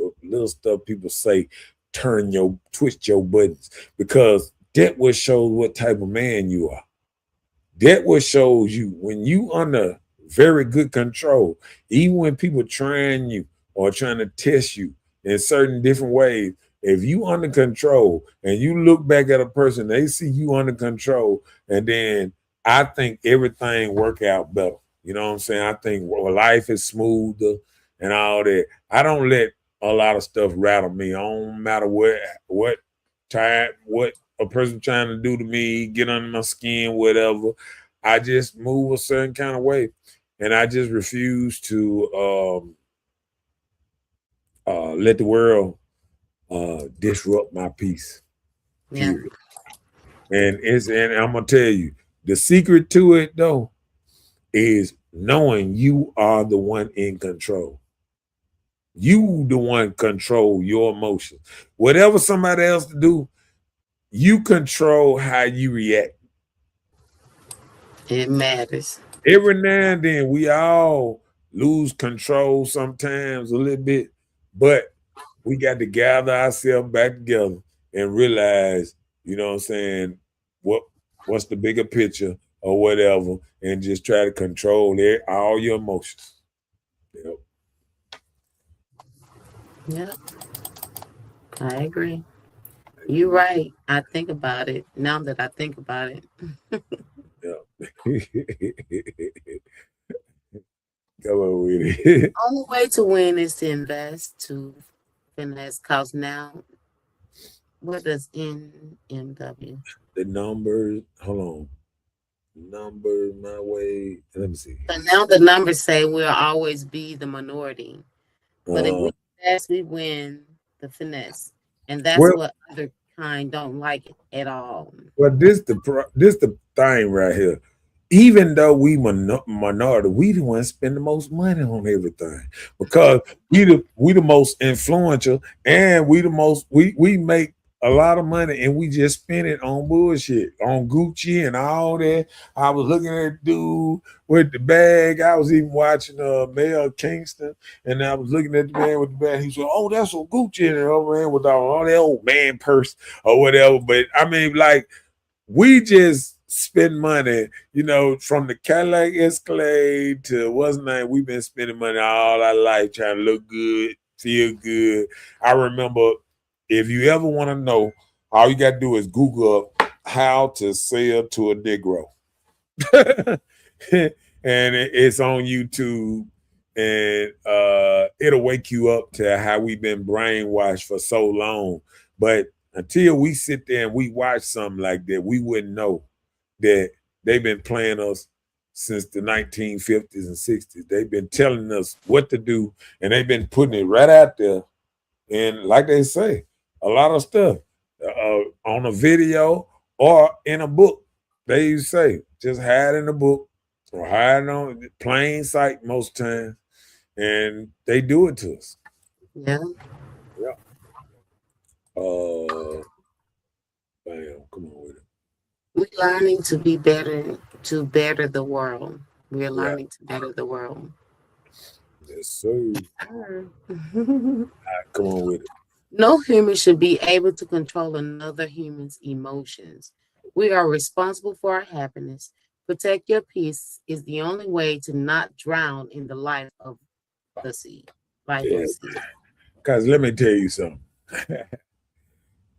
people say twist your buttons, because that what shows what type of man you are. That what shows you when you under very good control, even when people trying you or trying to test you in certain different ways. If you under control and you look back at a person, they see you under control, and then I think everything work out better. You know what I'm saying? I think life is smoother and all that. I don't let a lot of stuff rattle me. I don't matter what time, what a person trying to do to me, get under my skin, whatever. I just move a certain kind of way, and I just refuse to let the world disrupt my peace. Yeah. Period. And I'm gonna tell you the secret to it though is knowing you are the one in control. You the one control your emotions. Whatever somebody else do, you control how you react. It matters. Every now and then we all lose control sometimes a little bit, but we got to gather ourselves back together and realize, you know what I'm saying, what's the bigger picture or whatever, and just try to control all your emotions. Yep. Yeah, I agree. You're right. I think about it now that I think about it. Yeah. Come on with it. Only way to win is to invest to finesse. Cause now, what does NMW? The numbers, hold on. Numbers, my way. Let me see. But now the numbers say we'll always be the minority. But if Uh, we invest, we win the finesse, and that's well, what other kind don't like at all. well, this the thing right here. Even though we minority, we the ones spend the most money on everything because we the most influential, and we make a lot of money, and we just spend it on bullshit, on Gucci and all that. I was looking at dude with the bag. I was even watching Mel Kingston, and I was looking at the man with the bag. He said, "Oh, that's what Gucci and over there with all that old man purse or whatever." But I mean, like, we just spend money, you know, from the Cadillac Escalade to what's name. We've been spending money all our life trying to look good, feel good. I remember, if you ever want to know, all you got to do is Google up how to sell to a Negro. And it's on YouTube, and it'll wake you up to how we've been brainwashed for so long. But until we sit there and we watch something like that, we wouldn't know that they've been playing us since the 1950s and 60s. They've been telling us what to do, and they've been putting it right out there. And like they say, a lot of stuff on a video or in a book. They say just hide in the book or hide on plain sight most times, and they do it to us. Yeah. Yeah. Bam, come on with it. We're learning to be better, to better the world. We're Yeah. learning to better the world. Yes, sir. Come on with it. No human should be able to control another human's emotions. We are responsible for our happiness. Protect your peace is the only way to not drown in the life of the sea. Life of Yeah. the sea. Because let me tell you something.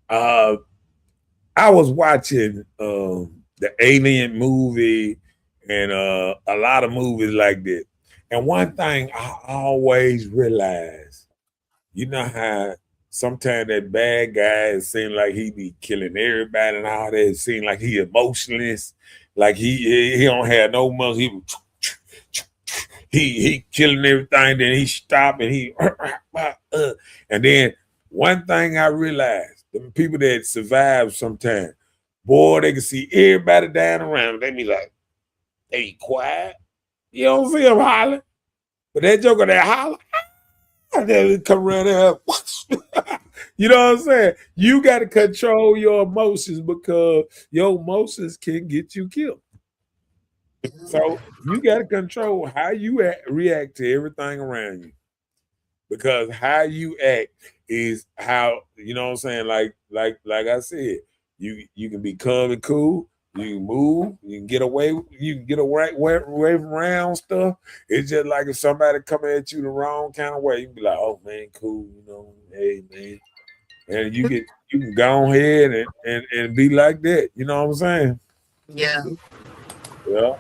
I was watching the Alien movie and a lot of movies like that. And one thing I always realize, you know how sometimes that bad guy seem like he be killing everybody and all that. It seem like he emotionless, like he don't have no muscle. He killing everything. Then he stop and he and then one thing I realized, the people that survive sometimes, boy, they can see everybody down around. They be like, they be quiet. You don't see them hollering. But that joker that holler, they come around there. You know what I'm saying? You got to control your emotions because your emotions can get you killed. So you got to control how you react to everything around you, because how you act is how, you know what I'm saying. Like I said, you can be calm and cool. You can move, you can get away, you can get away from around stuff. It's just like if somebody coming at you the wrong kind of way, you can be like, oh man, cool, hey man. And you can go ahead and be like that. You know what I'm saying? Yeah. Yeah.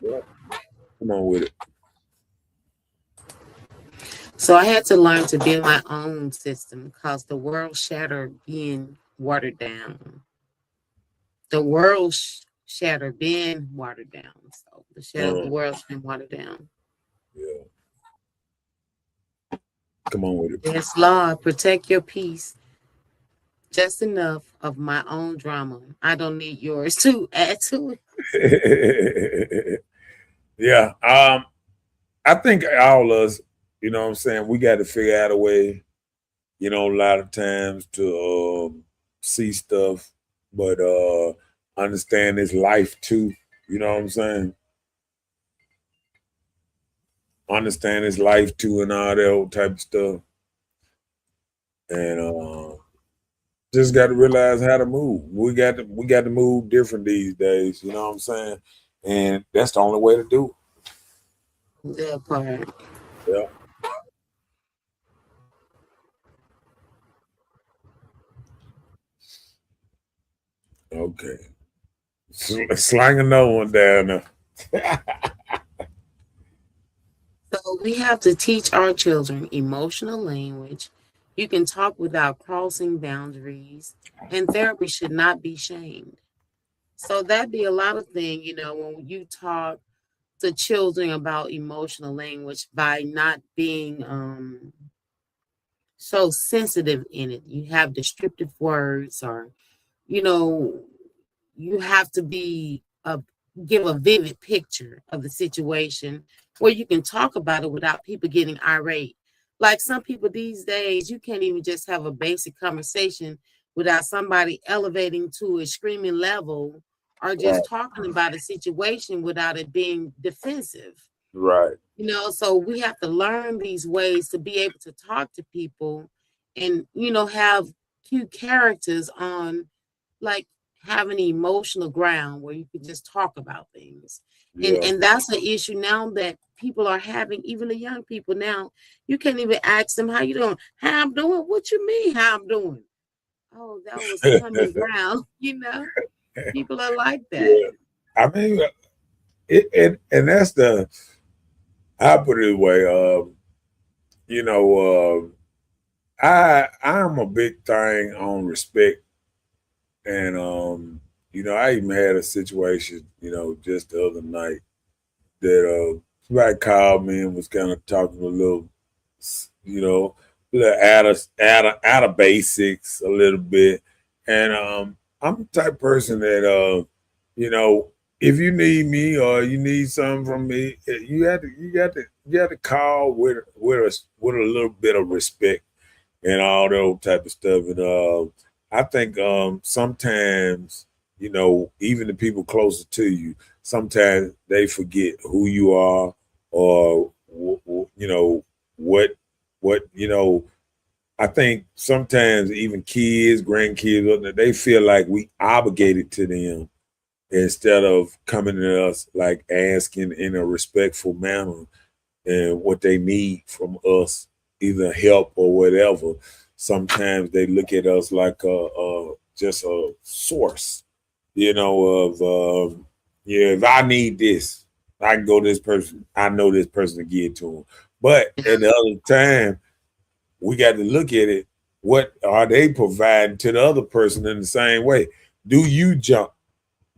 Yeah. Come on with it. So I had to learn to build my own system because the world shattered being watered down. The world shattered being watered down. So the shadow of the world's been watered down. Yeah. Come on with it. Yes, Lord, protect your peace. Just enough of my own drama. I don't need yours to add to it. Yeah. I think all of us, you know what I'm saying, we got to figure out a way, a lot of times to see stuff, but understand this life too. You know what I'm saying? Understand his life too and all that old type of stuff. And just got to realize how to move. We got to move different these days, you know what I'm saying? And that's the only way to do it. That part. Yeah. Okay. Slang another one down there. So we have to teach our children emotional language. You can talk without crossing boundaries, and therapy should not be shamed. So that'd be a lot of things, when you talk to children about emotional language by not being so sensitive in it. You have descriptive words, or you have to give a vivid picture of the situation where you can talk about it without people getting irate. Like some people these days, you can't even just have a basic conversation without somebody elevating to a screaming level, or just talking about a situation without it being defensive. Right. So we have to learn these ways to be able to talk to people and, have cute characters on, like, having an emotional ground where you can just talk about things. Yeah. And that's an issue now that people are having, even the young people now. You can't even ask them, how you doing? How I'm doing? What you mean, how I'm doing? Oh, that was common ground, People are like that. Yeah. I mean, and that's I put it away. I'm a big thing on respect, and I even had a situation, just the other night that somebody called me and was kind of talking a little, out of basics a little bit, and I'm the type of person that if you need me or you need something from me, you have to call with a little bit of respect and all that type of stuff. And I think sometimes, even the people closer to you, sometimes they forget who you are, or what I think sometimes even kids, grandkids, they feel like we obligated to them, instead of coming to us, like, asking in a respectful manner and what they need from us, either help or whatever. Sometimes they look at us like just a source, of if I need this, I can go to this person. I know this person to give it to them. But at the other time, we got to look at it. What are they providing to the other person in the same way? Do you jump,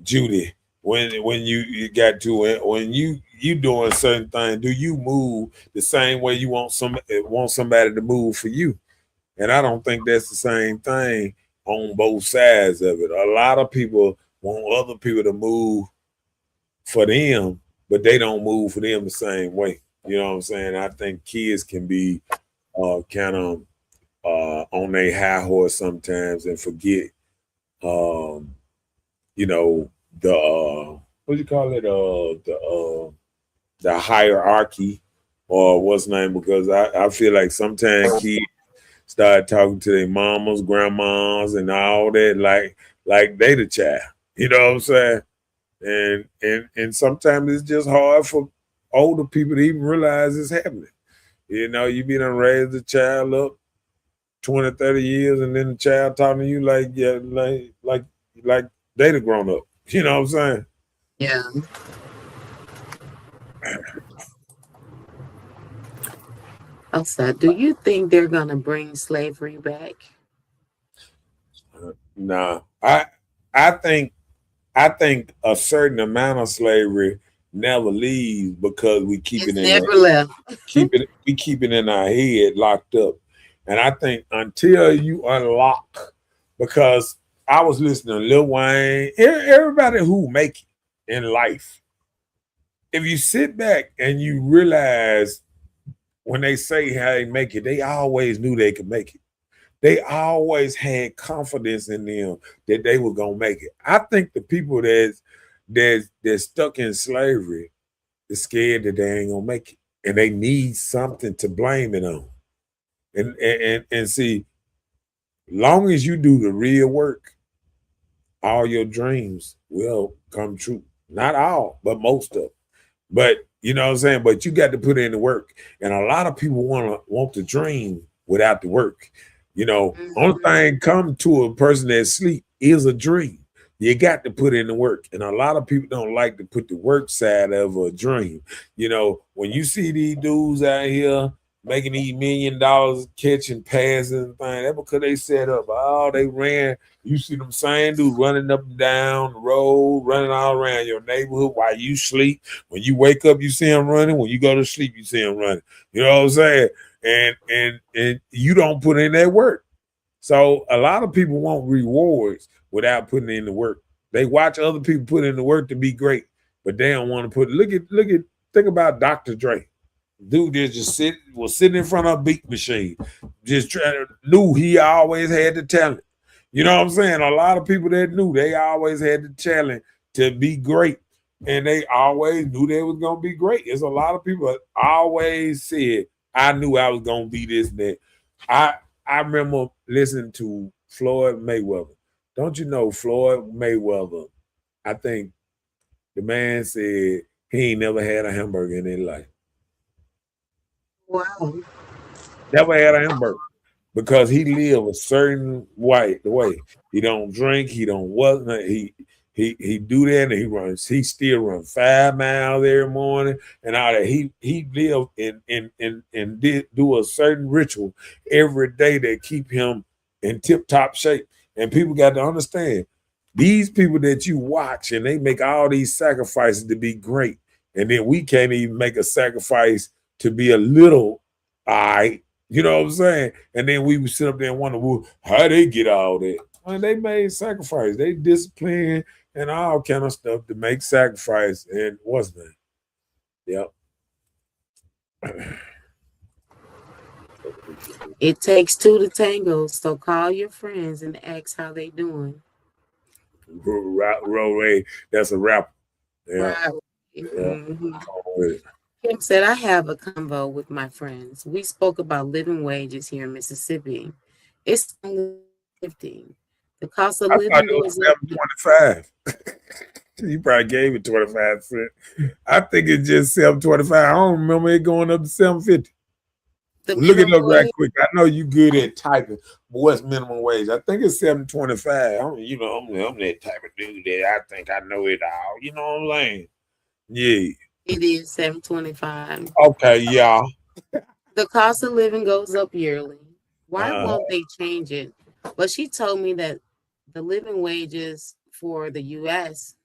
Judy, when you got to it, when you doing certain things? Do you move the same way you want somebody to move for you? And I don't think that's the same thing on both sides of it. A lot of people want other people to move for them, but they don't move for them the same way. You know what I'm saying? I think kids can be kind of on their high horse sometimes and forget, the what do you call it? The hierarchy, or what's name? Because I feel like sometimes start talking to their mamas, grandmas, and all that, like they the child. You know what I'm saying? And sometimes it's just hard for older people to even realize it's happening. You know, you be done raised the child up 20, 30 years, and then the child talking to you like, yeah, like they the grown up. You know what I'm saying? Yeah. Also, do you think they're gonna bring slavery back? Nah. I think a certain amount of slavery never leaves because we keep It's it in never left. we keep it in our head locked up. And I think until you unlock, because I was listening to Lil Wayne, everybody who make it in life, if you sit back and you realize when they say how they make it, they always knew they could make it. They always had confidence in them that they were gonna make it. I think the people that's stuck in slavery is scared that they ain't gonna make it, and they need something to blame it on. And see, long as you do the real work, all your dreams will come true. Not all, but most of them. But you know what I'm saying? But you got to put in the work. And a lot of people want to dream without the work. You know, only thing come to a person that's asleep is a dream. You got to put in the work. And a lot of people don't like to put the work side of a dream. You know, when you see these dudes out here making these $1 million catching passes and things, that's because they set up. Oh, they ran. You see them same dudes running up and down the road, running all around your neighborhood while you sleep. When you wake up, you see them running. When you go to sleep, you see them running. You know what I'm saying? And you don't put in that work. So a lot of people want rewards without putting in the work. They watch other people put in the work to be great, but they don't want to put. Think about Dr. Dre. Dude just was sitting in front of a beat machine, just knew he always had the talent. You know what I'm saying? A lot of people that knew they always had the talent to be great, and they always knew they was gonna be great. There's a lot of people that always said, "I knew I was gonna be this and that." I remember listening to Floyd Mayweather. Don't you know Floyd Mayweather? I think the man said he ain't never had a hamburger in his life. Wow. Never had a hamburger because he live a certain way. He don't drink. He don't wasn't. He do that and he runs. He still run 5 miles every morning and all that. He live and do a certain ritual every day that keep him in tip top shape. And people got to understand these people that you watch and they make all these sacrifices to be great, and then we can't even make a sacrifice to be a little all right. You know what I'm saying? And then we would sit up there and wonder, well, how they get all that? Well, they made sacrifice. They discipline and all kind of stuff to make sacrifice. And what's that? Yep. It takes two to tango, so call your friends and ask how they doing. Ray, that's a rapper. Yeah. Right. Yeah. Mhm. Kim said, I have a convo with my friends. We spoke about living wages here in Mississippi. It's only 15. The cost of I living thought it was goes up. 725. You probably gave it 25 cents. I think it's just 725. I don't remember it going up to 750. The Look it minimum up right wage. quick. I know you good at typing. But what's minimum wage? I think it's 725. I'm that type of dude that I think I know it all. You know what I'm saying? Yeah. It is 725. Okay. Yeah. The cost of living goes up yearly. Why Uh, won't they change it? But she told me that the living wages for the US,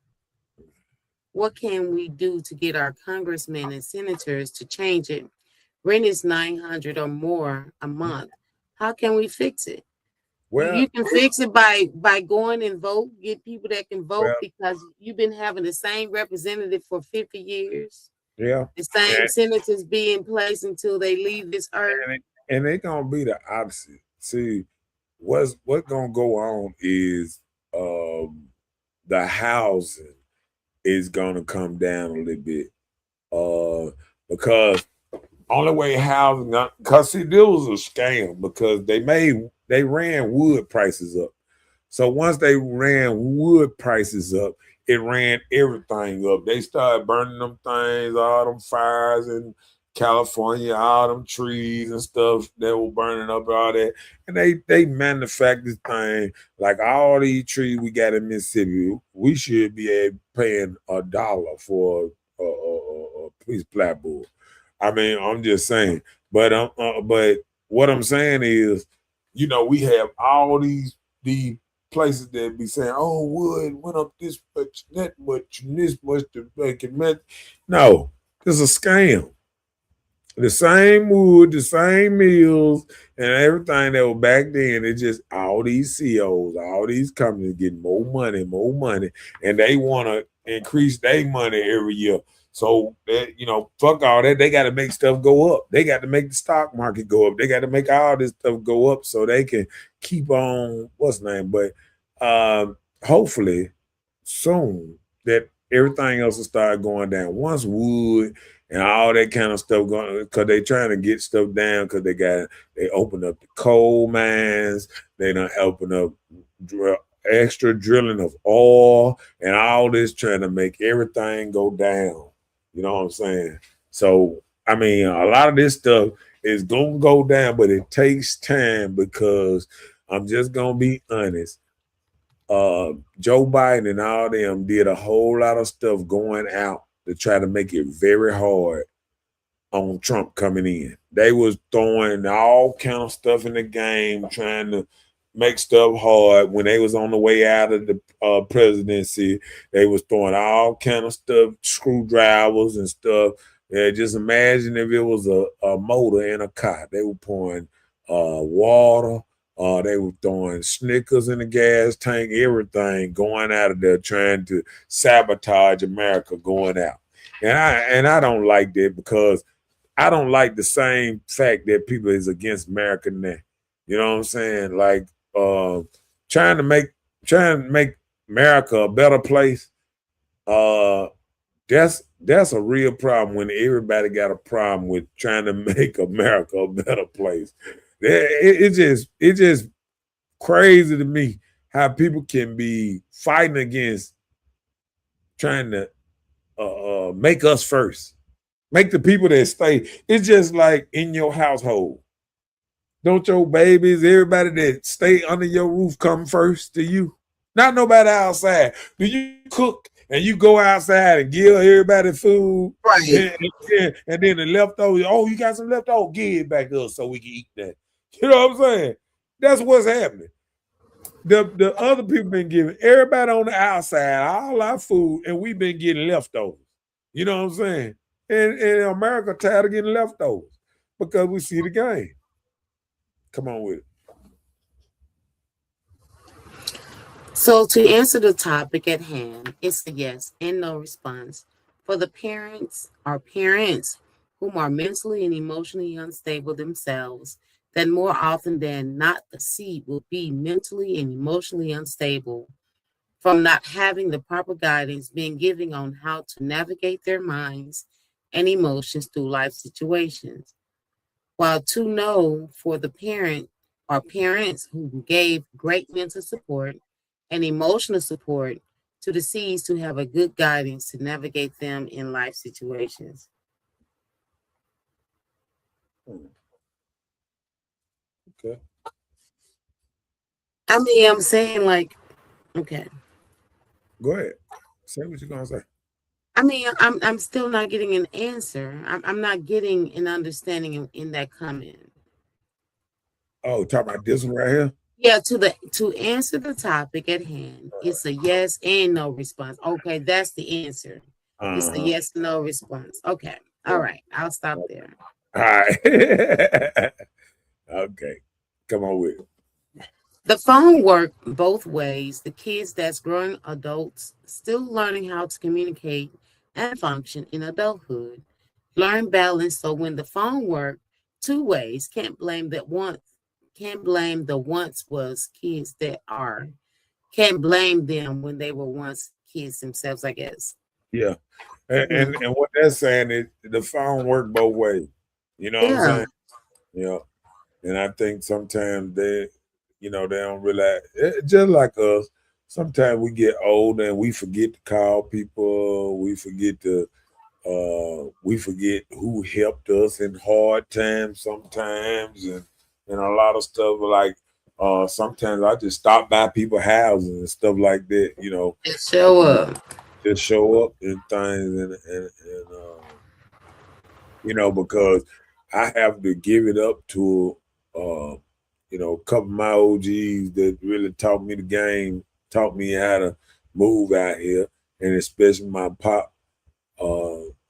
what can we do to get our congressmen and senators to change it? Rent is 900 or more a month. How can we fix it? well, You can fix it by going and vote, get people that can vote, well, because you've been having the same representative for 50 years. yeah. The same senators be in place until they leave this earth. And they gonna be the opposite. See, what's gonna go on is the housing is gonna come down a little bit. Because Only way housing, because see, this was a scam because they ran wood prices up. So once they ran wood prices up, it ran everything up. They started burning them things, all them fires in California, all them trees and stuff that were burning up, all that. And they manufactured thing like all these trees we got in Mississippi. We should be paying $1 for a piece of plywood. I mean, I'm just saying. But what I'm saying is, we have all these places that be saying, "Oh, wood went up this much, that much, and this much to make it meant." No, it's a scam. The same wood, the same mills, and everything that was back then. It's just all these CEOs, all these companies getting more money, and they want to increase their money every year. So that fuck all that. They got to make stuff go up. They got to make the stock market go up. They got to make all this stuff go up so they can keep on what's the name. But hopefully soon that everything else will start going down. Once wood and all that kind of stuff going, because they trying to get stuff down because they open up the coal mines, they done open up extra drilling of oil and all this trying to make everything go down. You know what I'm saying? So I mean, a lot of this stuff is gonna go down, but it takes time because I'm just gonna be honest. Joe Biden and all them did a whole lot of stuff going out to try to make it very hard on Trump coming in. They was throwing all kind of stuff in the game, trying to make stuff hard. When they was on the way out of the presidency, they was throwing all kind of stuff, screwdrivers and stuff. Yeah, just imagine if it was a motor in a car. They were pouring water. They were throwing Snickers in the gas tank, everything going out of there, trying to sabotage America going out. And I don't like that because I don't like the same fact that people is against America now. You know what I'm saying? Like trying to make America a better place. That's a real problem when everybody got a problem with trying to make America a better place. It's just crazy to me how people can be fighting against trying to make us first, make the people that stay. It's just like in your household. Don't your babies, everybody that stay under your roof come first to you? Not nobody outside. Do you cook and you go outside and give everybody food? Right. And then the leftovers, oh, you got some leftovers, give it back us so we can eat that. You know what I'm saying? That's what's happening. The other people been giving everybody on the outside all our food, and we've been getting leftovers. You know what I'm saying? And America tired of getting leftovers because we see the game. Come on with it. So to answer the topic at hand, it's a yes and no response for the parents whom are mentally and emotionally unstable themselves. Then more often than not, the seed will be mentally and emotionally unstable from not having the proper guidance being given on how to navigate their minds and emotions through life situations. While to know for the parent or parents who gave great mental support and emotional support to the seeds to have a good guidance to navigate them in life situations. Okay. I mean, I'm saying like, okay. Go ahead. Say what you're gonna say. I mean, I'm still not getting an answer. I'm not getting an understanding in that comment. Oh, talking about this one right here? Yeah, to answer the topic at hand, it's a yes and no response. Okay, that's the answer. It's a yes and no response. Okay. All right. I'll stop there. All right. Okay. Come on with it. The phone worked both ways. The kids that's growing adults still learning how to communicate and function in adulthood. Learn balance so when the phone worked two ways, can't blame the once was kids that are. Can't blame them when they were once kids themselves, I guess. Yeah. And what they're saying is the phone worked both ways. You know what I'm Yeah, saying? Yeah. And I think sometimes they, they don't realize, just like us, sometimes we get old and we forget to call people. We forget who helped us in hard times sometimes, and a lot of stuff like sometimes I just stop by people's houses and stuff like that, just show up. just show up and things because I have to give it up to uh a couple of my OGs that really taught me the game, taught me how to move out here, and especially my pop.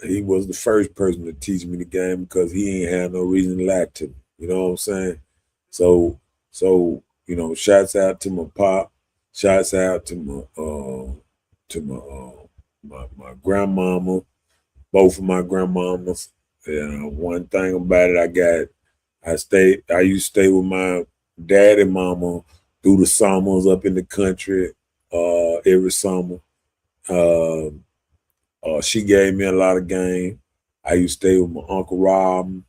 He was the first person to teach me the game because he ain't had no reason to lie to me. You know what I'm saying? So, shouts out to my pop. Shouts out to my grandmama, both of my grandmamas. And one thing about it, I used to stay with my dad and mama through the summers up in the country, every summer. Uh, she gave me a lot of game. I used to stay with my uncle Rob.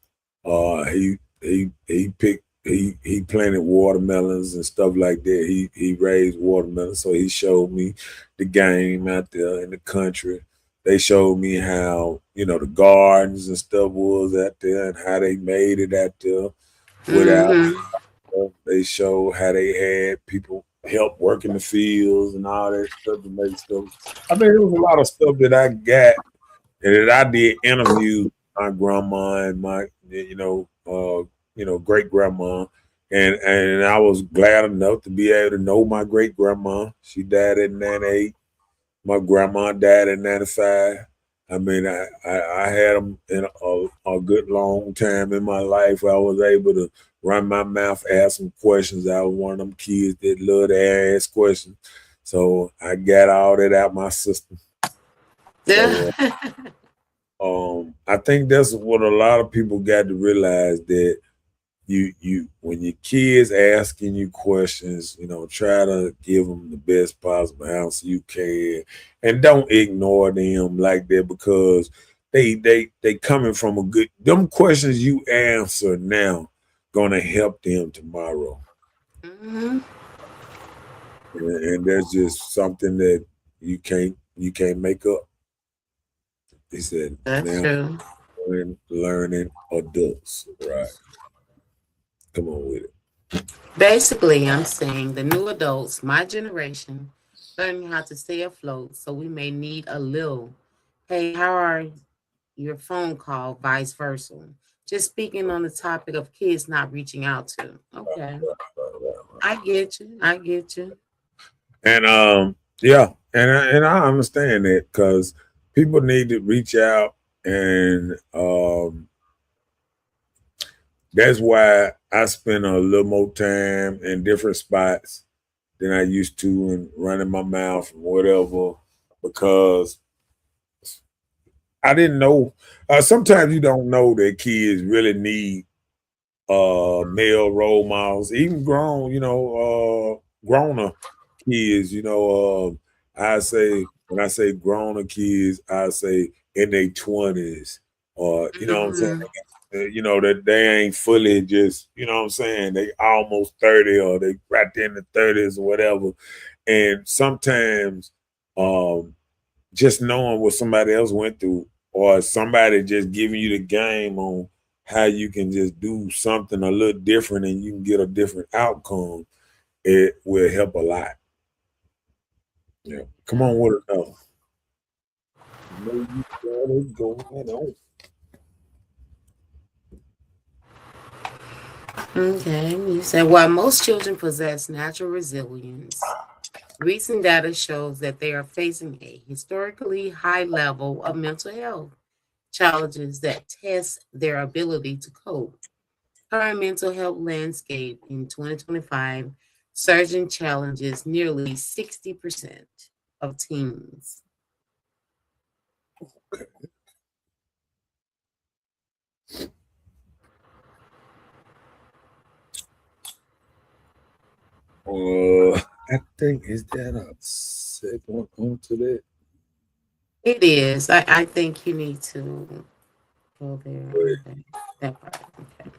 He planted watermelons and stuff like that. He raised watermelons, so he showed me the game out there in the country. They showed me how the gardens and stuff was out there and how they made it out there without. Hmm. They showed how they had people help work in the fields and all that stuff to make stuff. I mean, there was a lot of stuff that I got and that I did interviews with my grandma and my great grandma, and I was glad enough to be able to know my great grandma. She died at 98. My grandma died at 95. I mean, I had them in a good long time in my life. I was able to run my mouth, ask some questions. I was one of them kids that loved to ask questions. So I got all that out my system. So I think that's what a lot of people got to realize, that you when your kids asking you questions, try to give them the best possible answer you can, and don't ignore them like that, because they coming from a good, them questions you answer now gonna help them tomorrow. Hmm. And that's just something that you can't make up. He said That's now true. learning adults, right? Come on with it. Basically, I'm saying the new adults, my generation, learning how to stay afloat. So we may need a little, hey, how are your phone call, vice versa. Just speaking on the topic of kids not reaching out to. Okay. I get you. I get you. And yeah, and I understand that, because people need to reach out, and that's why I spend a little more time in different spots than I used to, and running my mouth and whatever, because I didn't know. Sometimes you don't know that kids really need male role models, even grown kids, I say, when I say grown kids, I say in their 20s, or what I'm saying, Hmm. that they ain't fully just, what I'm saying, they almost 30, or they right there in the 30s or whatever. And sometimes just knowing what somebody else went through, or somebody just giving you the game on how you can just do something a little different and you can get a different outcome, it will help a lot. Yeah. Come on with it though. Know you got it going on. Okay. You said, while most children possess natural resilience, recent data shows that they are facing a historically high level of mental health challenges that test their ability to cope. Current mental health landscape in 2025 surging challenges nearly 60% of teens. I think, is that a segment onto that? It is. I think you need to. go there. Okay. That part. Okay.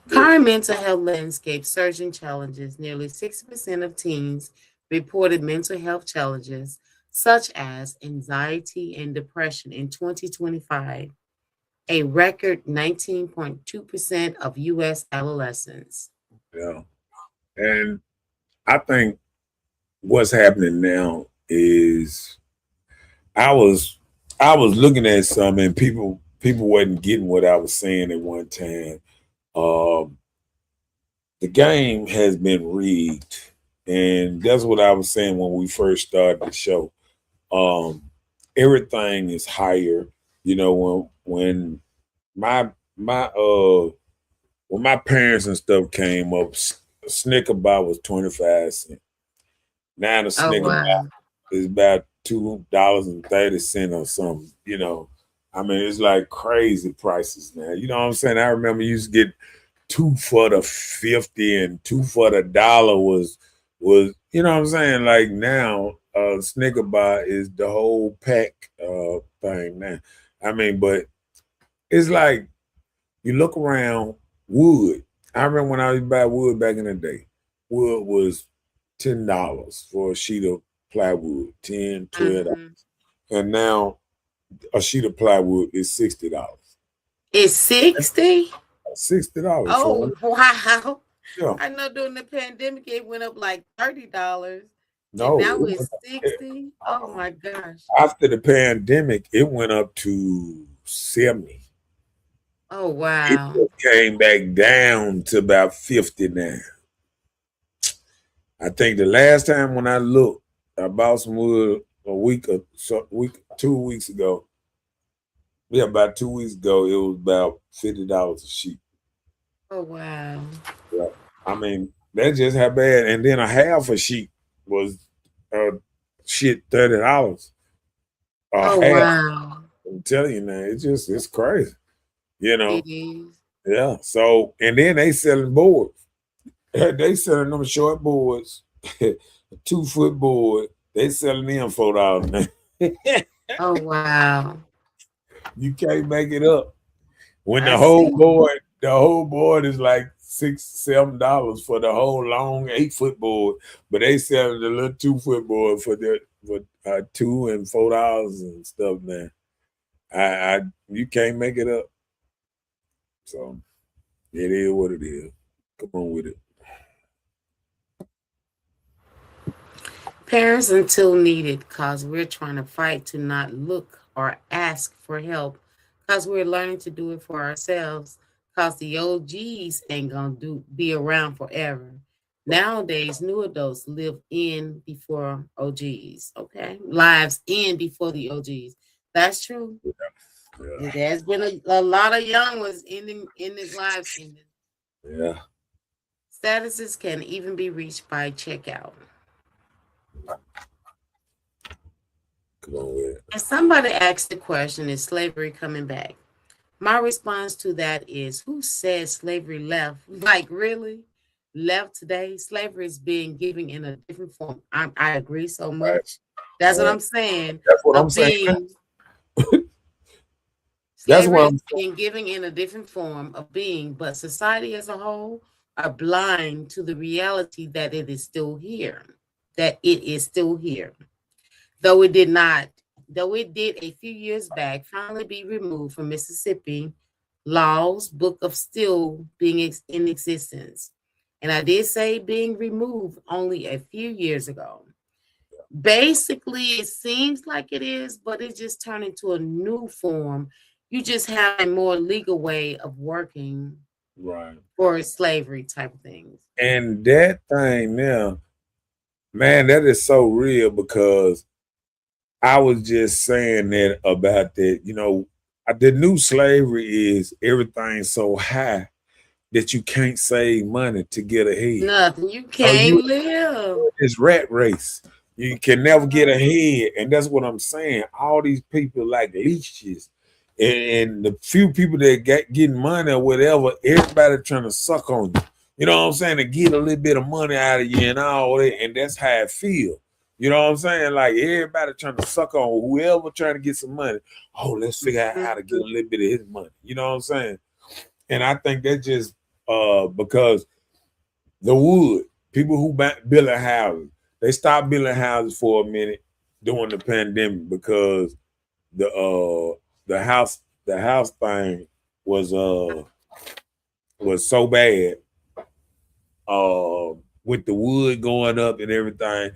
Current mental health landscape surging challenges. Nearly 60% of teens reported mental health challenges such as anxiety and depression in 2025, a record 19.2% of U.S. adolescents. Yeah. And I think what's happening now is I was looking at some and people wasn't getting what I was saying at one time. The game has been rigged, and that's what I was saying when we first started the show. Everything is higher. You know, when my my when my parents and stuff came up, Snicker bar was 25 cents. Now the Oh, Snicker bar wow. is about $2.30 or something. You know, I mean, it's like crazy prices now. You know what I'm saying? I remember you used to get 2 for the 50 and 2 for the dollar was you know what I'm saying? Like now, Snicker bar is the whole pack thing now. I mean, but it's like you look around wood. I remember when I used to buy wood back in the day. Wood was $10 for a sheet of plywood, 10, 12. Mhm. And now a sheet of plywood is $60. It's 60? $60 for Oh, wow. yeah. I know during the pandemic it went up like $30 and No, now it's 60. Oh my gosh. after the pandemic, it went up to 70. Oh It wow. just came back down to about 50 now. I think the last time when I looked, I bought some wood a week or so, 2 weeks ago. Yeah, about 2 weeks ago, it was about $50 a sheet. Oh wow. Yeah. I mean, that's just how bad. And then a half a sheet was shit $30. A Oh half. wow. I'm telling you, man, it's crazy. You know, It is. yeah. So and then they selling boards. They selling them short boards, a 2-foot board. They selling them $4 now. Oh wow. You can't make it up. When I see. the whole board is like $6, $7 for the whole long 8-foot board, but they selling the little 2-foot board for $2 and $4 and stuff. Now, I you can't make it up. So it is what it is. Come on with it. Parents until needed because we're trying to fight to not look or ask for help because we're learning to do it for ourselves because the OGs ain't gonna be around forever. Nowadays, new adults live in before OGs, okay? Lives in before the OGs. That's true. Yeah, There's been a lot of young ones in his lives ending. yeah. Statuses can even be reached by checkout. Come on with it. And somebody asked the question, is slavery coming back? My response to that is, who said slavery left? Like, really? Left today? Slavery is being given in a different form. I agree so Right, much. That's what right. I'm saying. That's what I'm Of saying. being That's slavery what is I'm being given in a different form of being, but society as a whole are blind to the reality that it is still here. That it is still here. Though it did not, though it did a few years back finally be removed from Mississippi laws, book of still being in existence. And I did say being removed only a few years ago. Basically, it seems like it is, but it just turned into a new form. You just have a more legal way of working right. for slavery type of things. And that thing now, man, that is so real because I was just saying that about that. You know, the new slavery is everything so high that you can't save money to get ahead. Nothing. You So you can't live. this rat race. You can never get ahead. And that's what I'm saying. All these people like leeches. And the few people that getting money or whatever, everybody trying to suck on you. You know what I'm saying? To get a little bit of money out of you and all that. And that's how it feel. You know what I'm saying? Like everybody trying to suck on whoever trying to get some money. Oh, let's figure out how to get a little bit of his money. You know what I'm saying? And I think that just because the wood, people who building houses, they stopped building houses for a minute during the pandemic because the house thing was so bad with the wood going up and everything.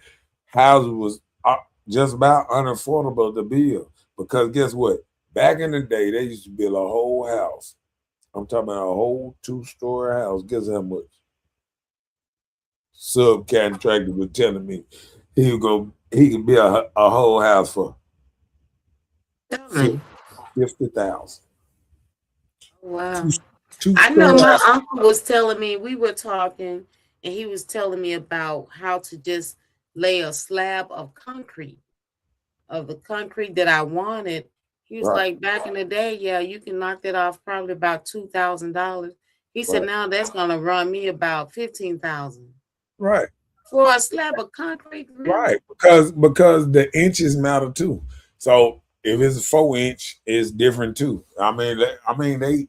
Houses was just about unaffordable to build because guess what? Back in the day, they used to build a whole house. I'm talking about a whole 2-story house. Guess how much? Subcontractor was telling me he could build a whole house for $50,000. Wow. I know my uncle was telling me, we were talking, and he was telling me about how to just lay a slab of concrete, of the concrete that I wanted. He was like, back in the day, yeah, you can knock that off probably about $2,000. He said, now that's gonna run me about $15,000. Right. For a slab of concrete. Really? Right. Because the inches matter too. So if it's a 4-inch, it's different too. I mean,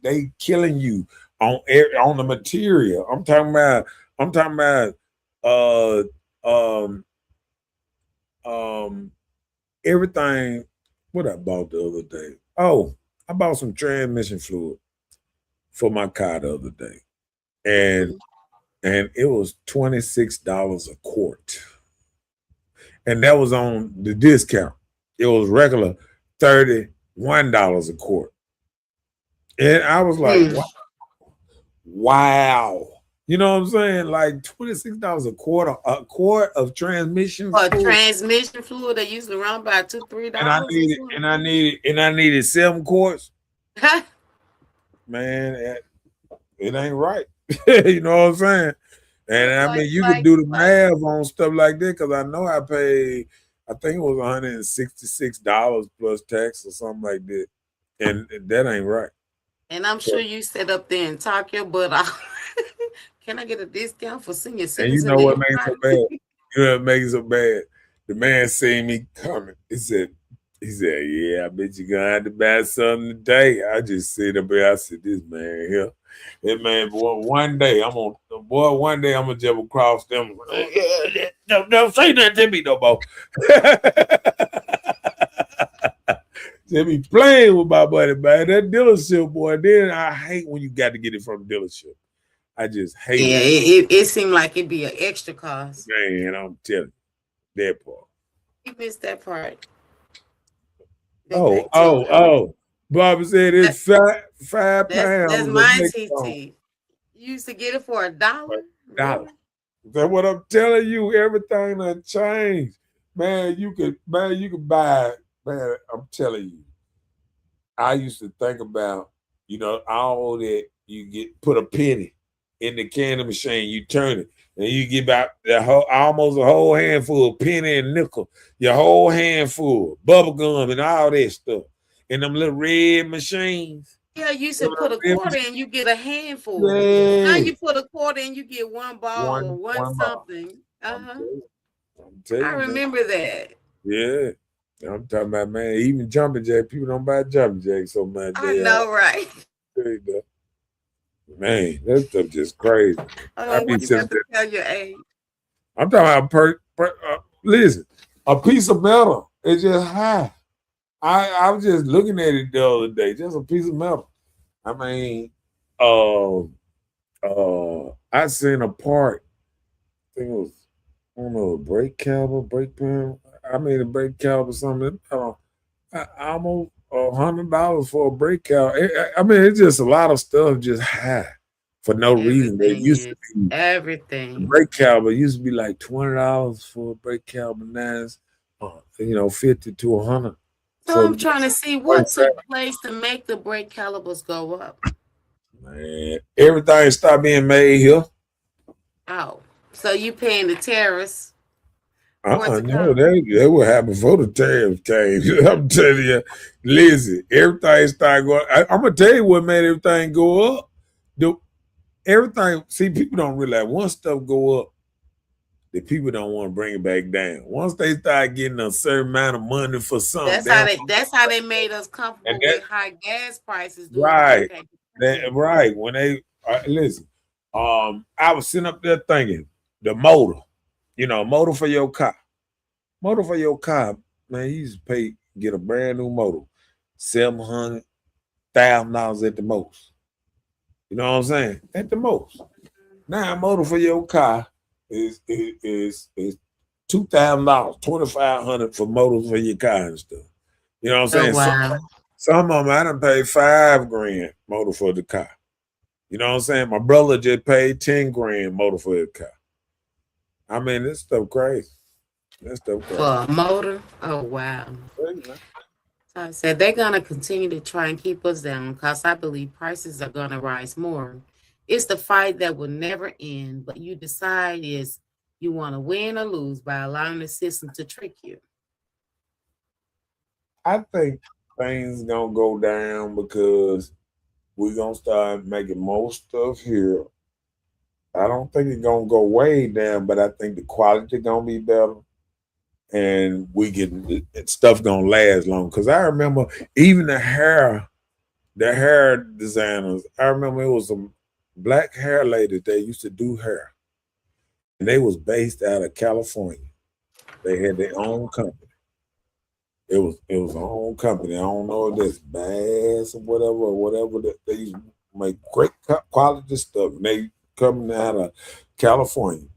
they killing you on the material. I'm talking about everything. What I bought the other day? Oh, I bought some transmission fluid for my car the other day, and it was $26 a quart, and that was on the discount. It was regular $31 a quart, and I was like, wow. You know what I'm saying? Like $26 a quart of transmission fluid. Transmission fluid that usually around about $2-3. And I needed 7 quarts. Man, it ain't right. You know what I'm saying? And I mean, you could do the math on stuff like that because I know I paid, I think it was $166 plus tax or something like that, and that ain't right. And I'm sure you set up there and talk your butt off. Can I get a discount for senior citizens? And you know what makes it so bad? You know what makes it so bad? The man seen me coming. He said, yeah, I bet you're gonna have to buy something today. I just sit up here. I said, this man here. That man, boy, one day I'm gonna jump across them. Don't say nothing to me no more. They be playing with my money, man. That dealership, boy. Then I hate when you got to get it from the dealership. I just hate it. It seemed like it'd be an extra cost. Man, I'm telling you, that part. You missed that part. Oh. Bobby said it's £5. That's my TT. You used to get it for $1. Really? That's what I'm telling you. Everything done changed. Man, you could buy, man, I'm telling you. I used to think about, all that you put a penny in the candy machine, you turn it, and you get about almost a whole handful of penny and nickel, your whole handful, bubble gum and all that stuff. In them little red machines. Yeah, you should put a quarter in, you get a handful. Yeah. Now you put a quarter in, you get one ball or one something. I remember that. Yeah. I'm talking about, man, even jumping jack, people don't buy jumping jacks so much. I know, right? Man, that stuff just crazy. I be to tell your age. I'm talking about listen, a piece of metal is just high. I was just looking at it the other day, just a piece of metal. I mean, I seen a part, I think it was, I don't know, a brake pan. I made a brake caliper or something. Almost $100 for a brake caliper. I mean, it's just a lot of stuff just high for no reason. It used to be everything. Brake caliper used to be like $20 for a brake caliper. Now it's, $50 to $100. So I'm trying to see what took place to make the brake calibers go up. Man, everything stopped being made here. Oh, so you paying the tariffs? No, that would happen before the tariffs came. I'm telling you, listen, everything started going. I'm gonna tell you what made everything go up. Everything. See, people don't realize once stuff go up, the people don't want to bring it back down. Once they start getting a certain amount of money for something, That's how they made us comfortable with high gas prices during the right. hurricane. Right. When they listen, I was sitting up there thinking the motor, motor for your car. Motor for your car, man, you used to get a brand new motor, $700,000 at the most. You know what I'm saying? At the most. Now, a motor for your car is $2,000, $2,500 for motors for your car and stuff. You know what I'm saying? Wow. Some of them I done paid $5,000 motor for the car. You know what I'm saying? My brother just paid $10,000 motor for his car. I mean, this stuff crazy. For a motor? Oh, wow. So I said they're going to continue to try and keep us down because I believe prices are going to rise more. It's the fight that will never end, but you decide is you want to win or lose by allowing the system to trick you. I think things going to go down because we're going to start making more stuff here. I don't think it's going to go way down, but I think the quality going to be better. And stuff gonna last long. Cause I remember even the hair designers. I remember it was some black hair ladies that used to do hair, and they was based out of California. They had their own company. It was their own company. I don't know if that's Bass or whatever. That they used to make great quality stuff. And they coming out of California,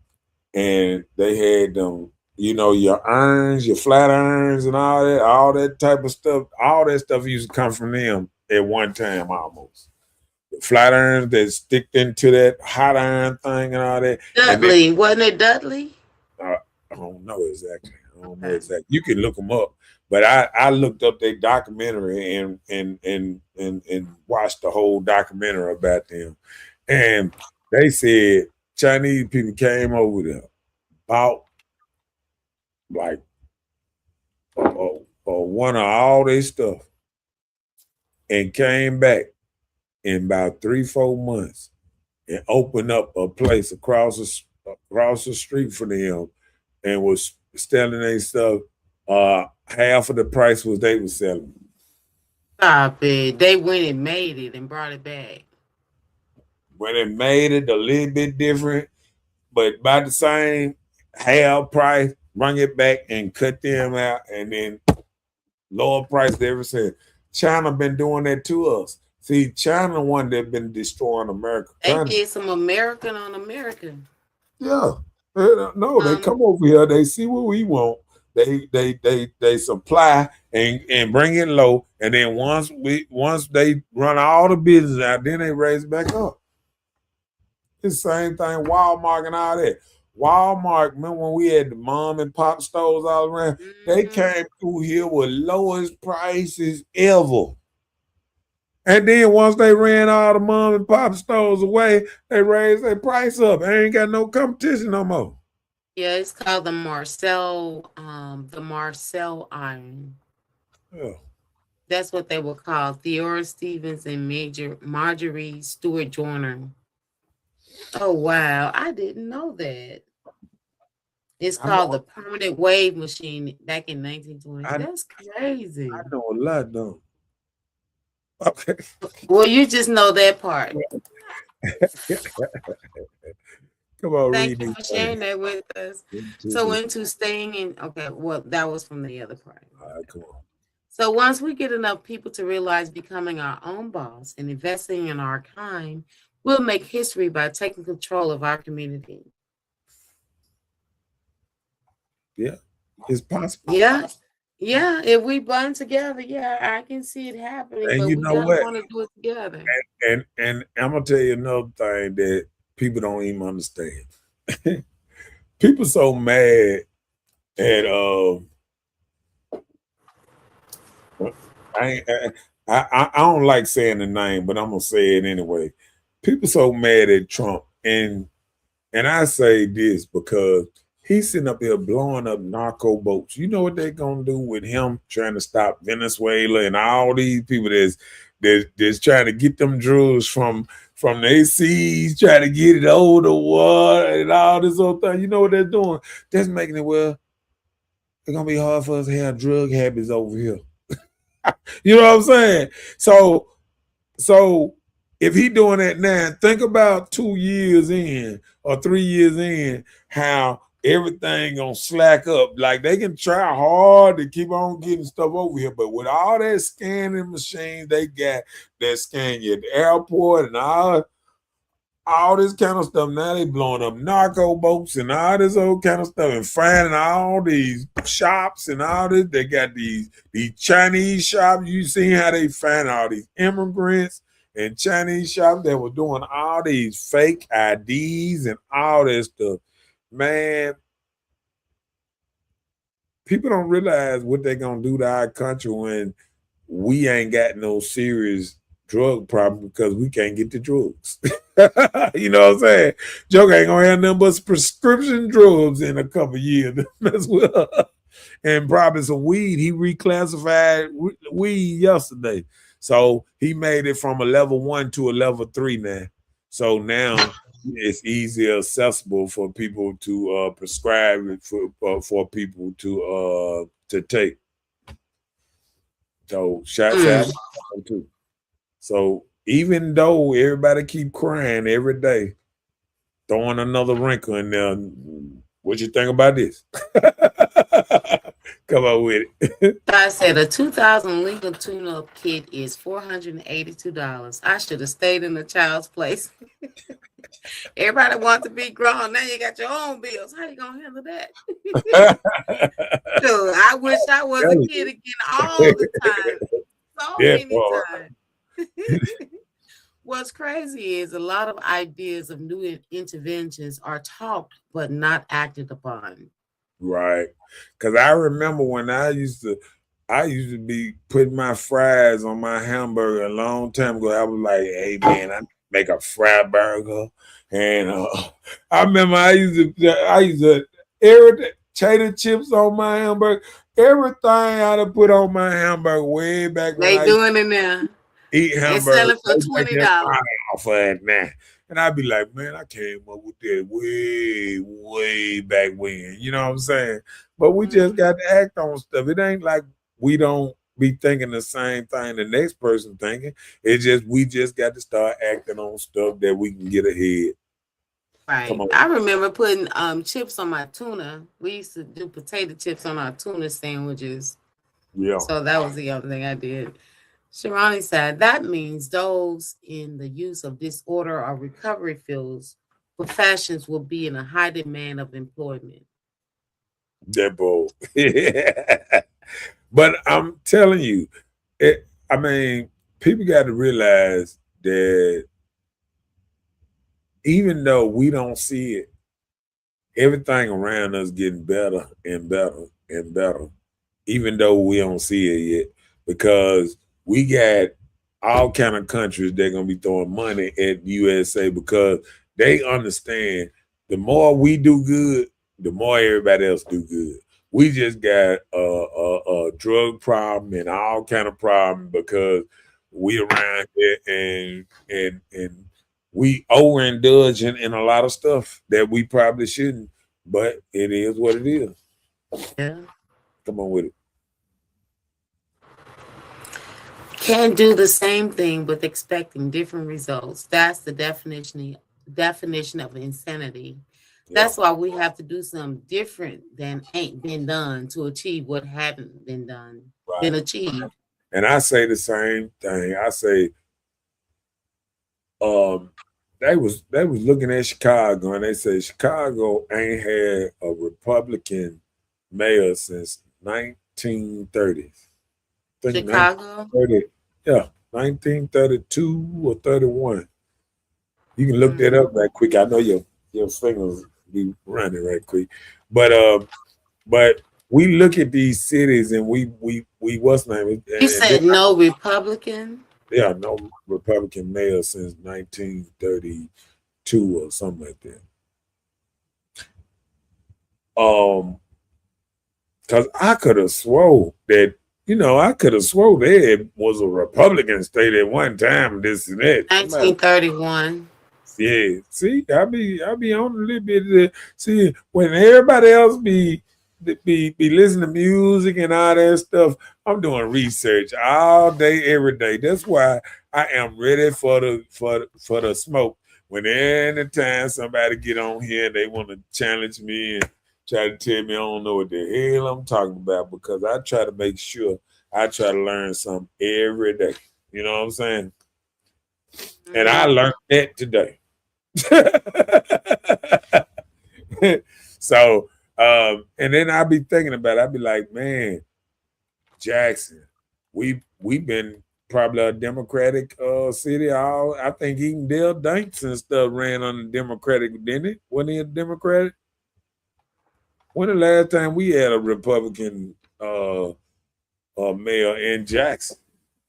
and they had them. Your irons, your flat irons and all that type of stuff, all that stuff used to come from them at one time almost. The flat irons that stick into that hot iron thing and all that. Dudley, wasn't it Dudley? I don't know exactly. You can look them up. But I looked up their documentary and watched the whole documentary about them. And they said Chinese people came over there, bought like one of all their stuff and came back in about 3-4 months and opened up a place across the street for them and was selling their stuff half of the price was they were selling. Stop it. They went and made it and brought it back. When it made it a little bit different, but about the same half price, bring it back and cut them out and then lower price ever since. China been doing that to us. See, China one that been destroying America. They did some American on American. Yeah. No, they come over here, they see what we want. They supply and bring it low. And then once they run all the business out, then they raise it back up. It's the same thing, Walmart and all that. Walmart, remember when we had the mom and pop stores all around? They came through here with lowest prices ever. And then once they ran all the mom and pop stores away, they raised their price up. They ain't got no competition no more. Yeah, it's called the Marcel iron. Yeah. That's what they were called. Theora Stevens and Marjorie Stewart Joyner. Oh wow, I didn't know that. It's called the Permanent Wave Machine back in 1920. That's crazy. I know a lot though. Okay. Well, you just know that part. Come on, thank you for sharing that with us. So into staying in, okay, well, that was from the other part. All right, come on. So once we get enough people to realize becoming our own boss and investing in our kind, we'll make history by taking control of our community. Yeah, it's possible. Yeah. If we bond together, I can see it happening. And but you know what? We want to do it together. And I'm gonna tell you another thing that people don't even understand. People so mad at I don't like saying the name, but I'm gonna say it anyway. People so mad at Trump, and I say this because He's sitting up here blowing up narco boats. You know what they're gonna do with him trying to stop Venezuela and all these people that's trying to get them drugs from the seas, trying to get it over the water and all this other thing. You know what they're doing? That's making it it's gonna be hard for us to have drug habits over here. You know what I'm saying? So if he doing that now, think about 2 years in or 3 years in, how everything gonna slack up. Like they can try hard to keep on getting stuff over here, but with all that scanning machines they got that scan you at the airport and all this kind of stuff, now they blowing up narco boats and all this old kind of stuff and finding all these shops and all this. They got these Chinese shops. You seen how they find all these immigrants and Chinese shops that were doing all these fake IDs and all this stuff. Man, people don't realize what they're gonna do to our country when we ain't got no serious drug problem because we can't get the drugs. You know what I'm saying? Joke ain't gonna have nothing but prescription drugs in a couple years as well. And probably some weed. He reclassified weed yesterday. So he made it from a level 1 to a level 3 now. So now it's easier accessible for people to prescribe it for people to take. So shout out too. So even though everybody keep crying every day, throwing another wrinkle in there, what you think about this? Come on with it. I said a 2000 legal tune-up kit is $482. I should have stayed in the child's place. Everybody wants to be grown. Now you got your own bills. How you gonna handle that? Dude, I wish I was a kid again all the time. So many times. What's crazy is a lot of ideas of new interventions are talked but not acted upon. Right. Because I remember when I used to be putting my fries on my hamburger a long time ago. I was like, hey man, I make a fry burger. And I remember I used to everything, cheddar chips on my hamburger, everything I put on my hamburger way back when they doing it now. Eat hamburger. Selling for $20 for it now. And I'd be like, man, I came up with that way back when. You know what I'm saying? But we just got to act on stuff. It ain't like we don't be thinking the same thing the next person thinking. It's just we just got to start acting on stuff that we can get ahead. Right. I remember putting chips on my tuna. We used to do potato chips on our tuna sandwiches. Yeah. So that was the other thing I did. Sharani said that means those in the use of disorder or recovery fields, professions will be in a high demand of employment. That bold. But I'm telling you, people got to realize that even though we don't see it, everything around us getting better and better and better, even though we don't see it yet, because we got all kind of countries that are going to be throwing money at USA because they understand the more we do good, the more everybody else do good. We just got a drug problem and all kind of problem because we around here and we overindulge in a lot of stuff that we probably shouldn't, but it is what it is. Yeah. Come on with it. Can't do the same thing with expecting different results. That's the definition of insanity. That's why we have to do something different than ain't been done to achieve what hadn't been done, been achieved. And I say the same thing. I say, they was looking at Chicago and they said Chicago ain't had a Republican mayor since 1930s. Chicago? 1932 or 31. You can look that up right quick. I know your fingers be running right quick. But we look at these cities and we what's the name? You said no Republican? Yeah, no Republican mayor since 1932 or something like that. Because I could have swore that, I could have swore there was a Republican state at one time, this and that. 1931. Yeah, see, I be on a little bit of that. See, when everybody else be listening to music and all that stuff, I'm doing research all day, every day. That's why I am ready for the smoke. When anytime somebody get on here and they want to challenge me and try to tell me I don't know what the hell I'm talking about, because I try to make sure I try to learn something every day. You know what I'm saying? And I learned that today. So, and then I'll be thinking about it. I'll be like, man, Jackson, we've been probably a Democratic city. I think even Dale Danks and stuff ran on the Democratic, didn't it? Wasn't he a Democratic? When the last time we had a Republican mayor in Jackson?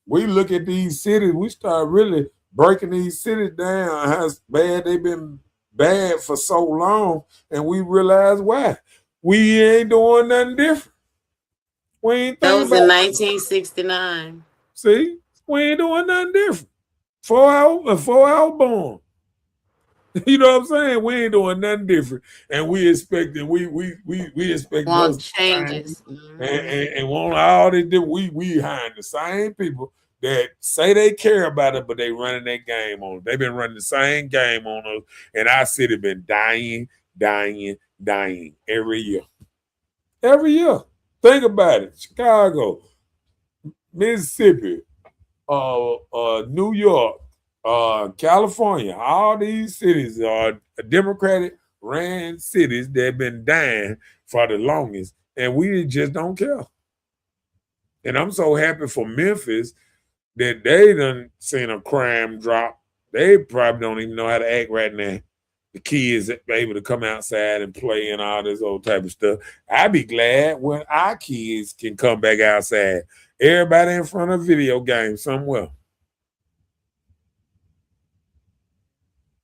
We look at these cities, we start really breaking these cities down, how bad they've been bad for so long, and we realize why. We ain't doing nothing different. We ain't That thinking was in about 1969. See, we ain't doing nothing different. 4-hour bomb. You know what I'm saying? We ain't doing nothing different, and we expecting we expect Want those changes. and want all they do. We hiring the same people that say they care about it, but they running their game on it. They've been running the same game on us, and our city been dying every year. Every year. Think about it. Chicago, Mississippi, New York, California, all these cities are Democratic ran cities that have been dying for the longest, and we just don't care. And I'm so happy for Memphis that they done seen a crime drop. They probably don't even know how to act right now. The kids able to come outside and play and all this old type of stuff. I'd be glad when our kids can come back outside. Everybody in front of a video game somewhere.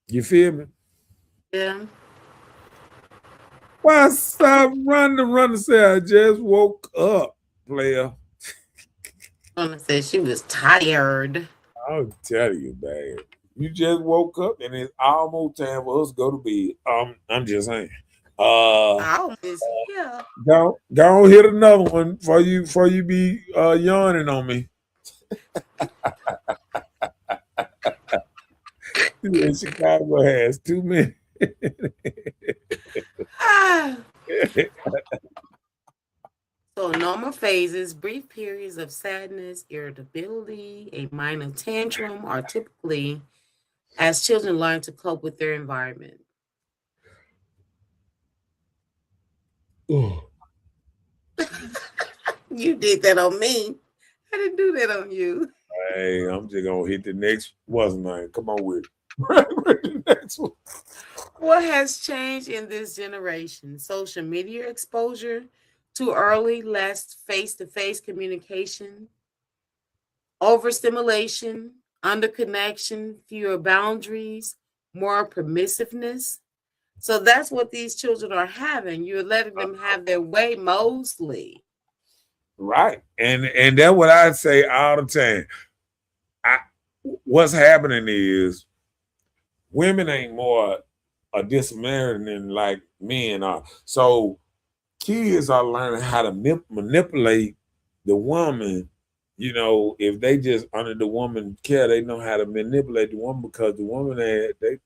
You feel me? Yeah. Why stop running? Say I just woke up, player. Donna said she was tired. I'll tell you, man. You just woke up and it's almost time for us to go to bed. I'm just saying. Yeah. Go hit another one before you be yawning on me. Chicago has 2 minutes. So normal phases, brief periods of sadness, irritability, a minor tantrum are typically as children learn to cope with their environment. You did that on me. I didn't do that on you. Hey, I'm just gonna hit the next name. Come on with it. The next one. What has changed in this generation? Social media exposure, too early, less face-to-face communication, overstimulation, underconnection, fewer boundaries, more permissiveness. So that's what these children are having. You're letting them have their way mostly. Right. And that's what I say all the time. What's happening is women ain't more a disciplinarian than like men are. So kids are learning how to manipulate the woman. You know, if they just under the woman care, they know how to manipulate the woman, because the woman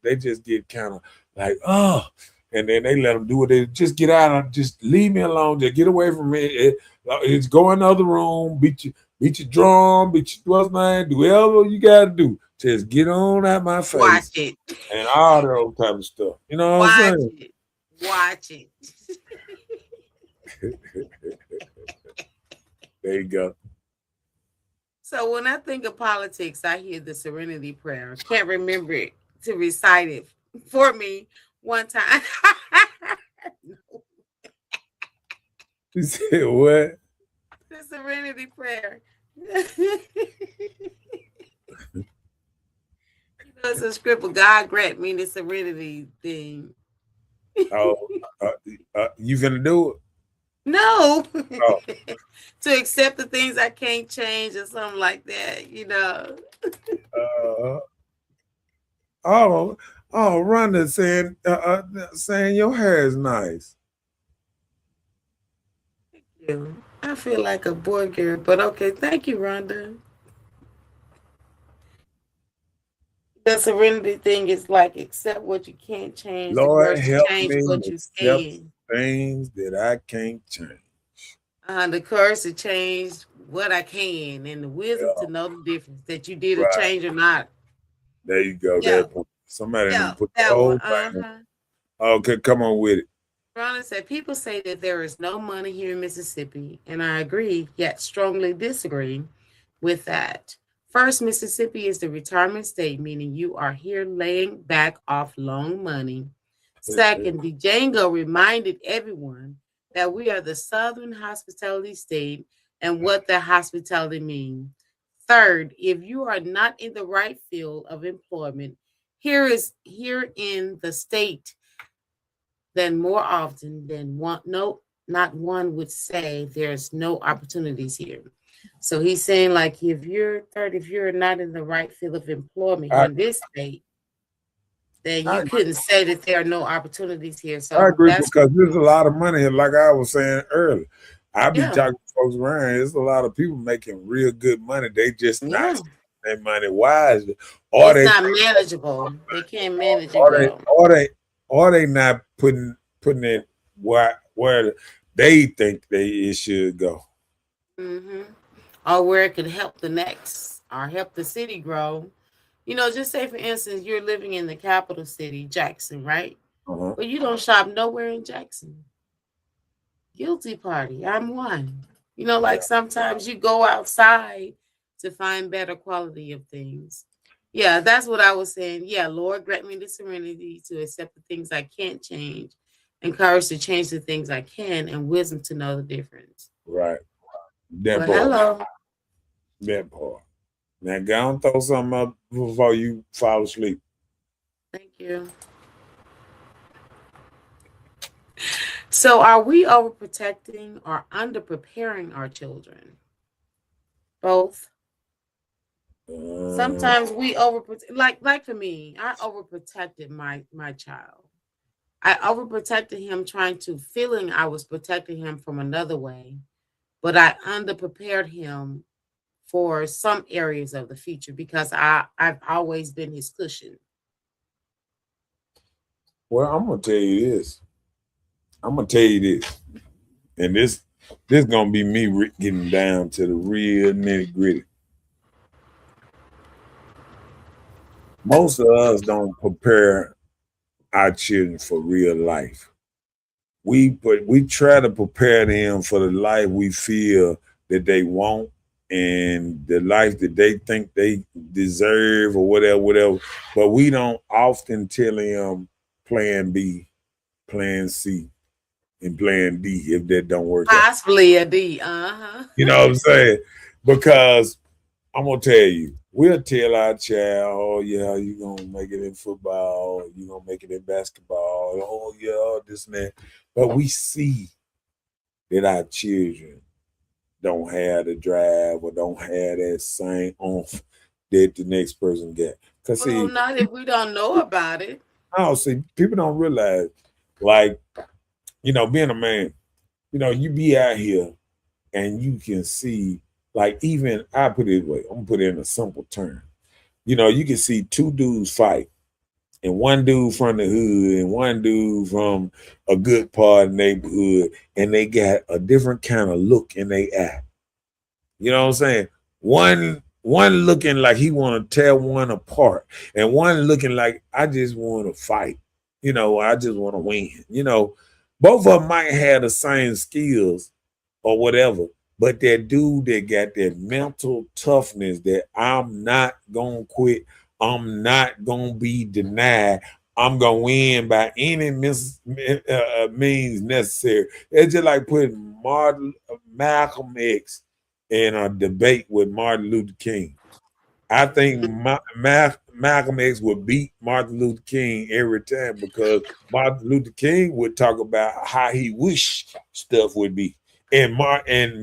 they just get kind of like, oh, and then they let them do it. They just get out and just leave me alone. Just get away from me. It's go in the other room, beat your drum, beat your what's name, do whatever you gotta do. Just get on out my face. Watch it. And all that old type of stuff. You know what I'm saying? Watch it. There you go. So when I think of politics, I hear the Serenity Prayer. I can't remember it to recite it for me one time. You said what? The Serenity Prayer. It's a script of God grant me the serenity thing. Oh, You finna do it? No. Oh. To accept the things I can't change or something like that, you know. Uh, oh, Rhonda saying your hair is nice. Thank you. I feel like a boy girl, but okay. Thank you, Rhonda. The serenity thing is like accept what you can't change, the Lord, courage to help change me what you accept can. things that I can't change. The courage to change what I can, and the wisdom Yeah, to know the difference that you did a right. change or not. There you go. Yeah, Somebody done yeah, put the that one. whole thing. Okay, come on with it. Rhonda said, people say that there is no money here in Mississippi, and I agree, yet strongly disagree with that. First, Mississippi is the retirement state, meaning you are here laying back off long money. Second, Django reminded everyone that we are the Southern hospitality state and what that hospitality means. Third, if you are not in the right field of employment, here in the state, then more often than one, no, not one would say there's no opportunities here. So he's saying, like, if you're not in the right field of employment here I, in this state, then I you couldn't say that there are no opportunities here. I So agree that's because there's a lot of money here, like I was saying earlier. I be yeah, talking to folks around. There's a lot of people making real good money. They just not yeah. spending their money wisely, or It's they not manageable. They can't manage it or they well. or they or they not putting it where they think it should go. Hmm. Or where it could help the next or help the city grow. You know, just say for instance, you're living in the capital city, Jackson, right? Uh-huh. But you don't shop nowhere in Jackson. Guilty party. I'm one. You know, Yeah. like sometimes you go outside to find better quality of things. Yeah, that's what I was saying. Yeah, Lord, grant me the serenity to accept the things I can't change, and courage to change the things I can, and wisdom to know the difference. Right. That Well, part. hello. That part. Now go and throw something up before you fall asleep. Thank you. So, are we overprotecting or underpreparing our children? Both. Uh, Sometimes we overprotect. Like for me, I overprotected my child. I overprotected him, trying to feeling I was protecting him from another way, but I underprepared him for some areas of the future because I've always been his cushion. well, I'm gonna tell you this. I'm gonna tell you this, and this gonna be me getting down to the real nitty gritty. Most of us don't prepare our children for real life. We try to prepare them for the life we feel that they want and the life that they think they deserve or whatever. But we don't often tell them plan B, plan C, and plan D if that don't work out. Possibly a D. Uh-huh. You know what I'm saying? Because I'm gonna tell you, we'll tell our child, oh yeah, you gonna make it in football, you gonna make it in basketball, oh yeah, this and that. But we see that our children don't have the drive or don't have that same oomph that the next person get. Cause Well, see, not if we don't know about it. I see people don't realize, like, being a man, you be out here and you can see, like, even I put it this way, I'm gonna put it in a simple term. You can see two dudes fight, and one dude from the hood and one dude from a good part of the neighborhood, and they got a different kind of look in their eye. You know what I'm saying? One looking like he want to tear one apart, and one looking like I just want to fight. I just want to win. Both of them might have the same skills or whatever, but that dude that got that mental toughness that I'm not gonna quit, I'm not gonna be denied, I'm gonna win by any means necessary. It's just like putting Malcolm X in a debate with Martin Luther King. I think Malcolm X would beat Martin Luther King every time because Martin Luther King would talk about how he wished stuff would be. And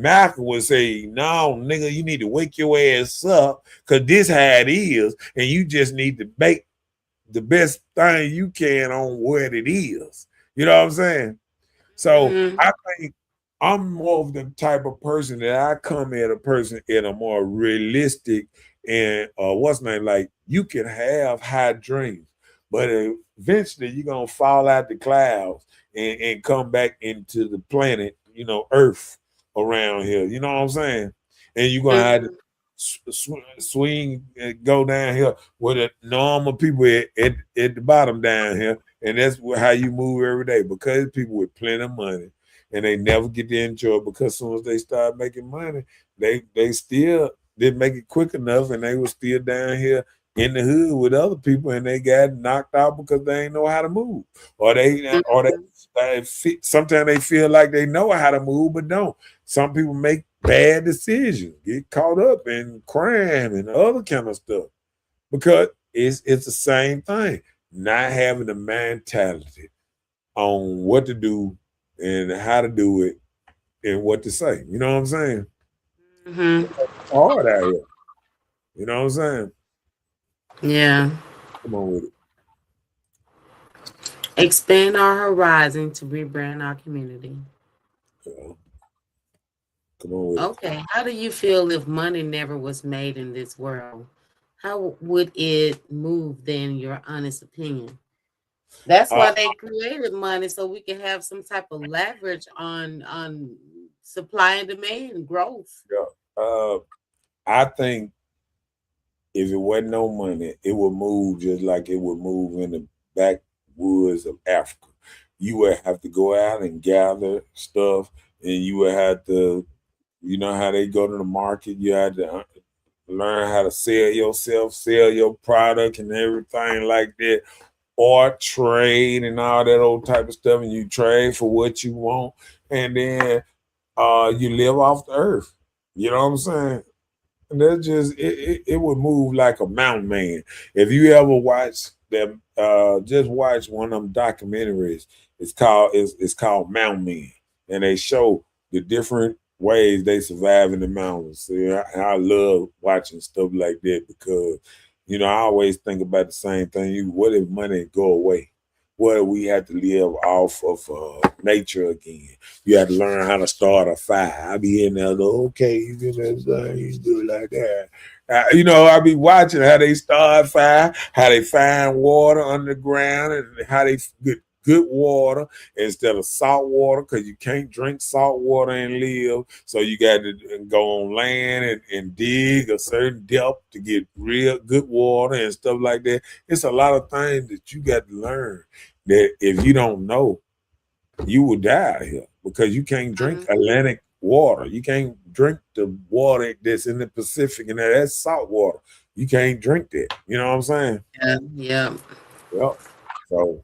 Malcolm would say, no, nigga, you need to wake your ass up because this how it is. And you just need to make the best thing you can on what it is. You know what I'm saying? So I think I'm more of the type of person that I come at a person in a more realistic and what's name, like you can have high dreams, but eventually you're gonna fall out the clouds and come back into the planet, you know, Earth around here. You know what I'm saying? And you're gonna have to swing and go down here with the normal people at the bottom down here. And that's how you move every day because people with plenty of money and they never get to enjoy it because as soon as they start making money, they still didn't make it quick enough and they were still down here in the hood with other people and they got knocked out because they ain't know how to move. Or sometimes they feel like they know how to move, but don't. Some people make bad decisions, get caught up in crime and other kind of stuff because it's the same thing. Not having the mentality on what to do and how to do it and what to say. You know what I'm saying? It's hard out here. You know what I'm saying? Yeah. Come on with it. Expand our horizon to rebrand our community. Come on with it. Okay. How do you feel if money never was made in this world? How would it move then, your honest opinion? That's why they created money, so we can have some type of leverage on supply and demand growth. Yeah. I think if it wasn't no money, it would move just like it would move in the backwoods of Africa. You would have to go out and gather stuff, and you would have to, you know how they go to the market. You had to learn how to sell yourself, sell your product, and everything like that. Or trade and all that old type of stuff, and you trade for what you want, and then you live off the earth. You know what I'm saying? And that's just it would move like a mountain man. If you ever watch them, just watch one of them documentaries. It's called Mountain Men, and they show the different ways they survive in the mountains. So, I love watching stuff like that because you know, I always think about the same thing. What if money go away? What if we had to live off of nature again? You had to learn how to start a fire. I be in there, okay, you do that, you do it like that. You know, I be watching how they start fire, how they find water underground, and how they get good water instead of salt water because you can't drink salt water and live. So you got to go on land and dig a certain depth to get real good water and stuff like that. It's a lot of things that you got to learn that if you don't know, you will die out here because you can't drink Atlantic water. You can't drink the water that's in the Pacific and that's salt water. You can't drink that. You know what I'm saying? Yeah. Yep. So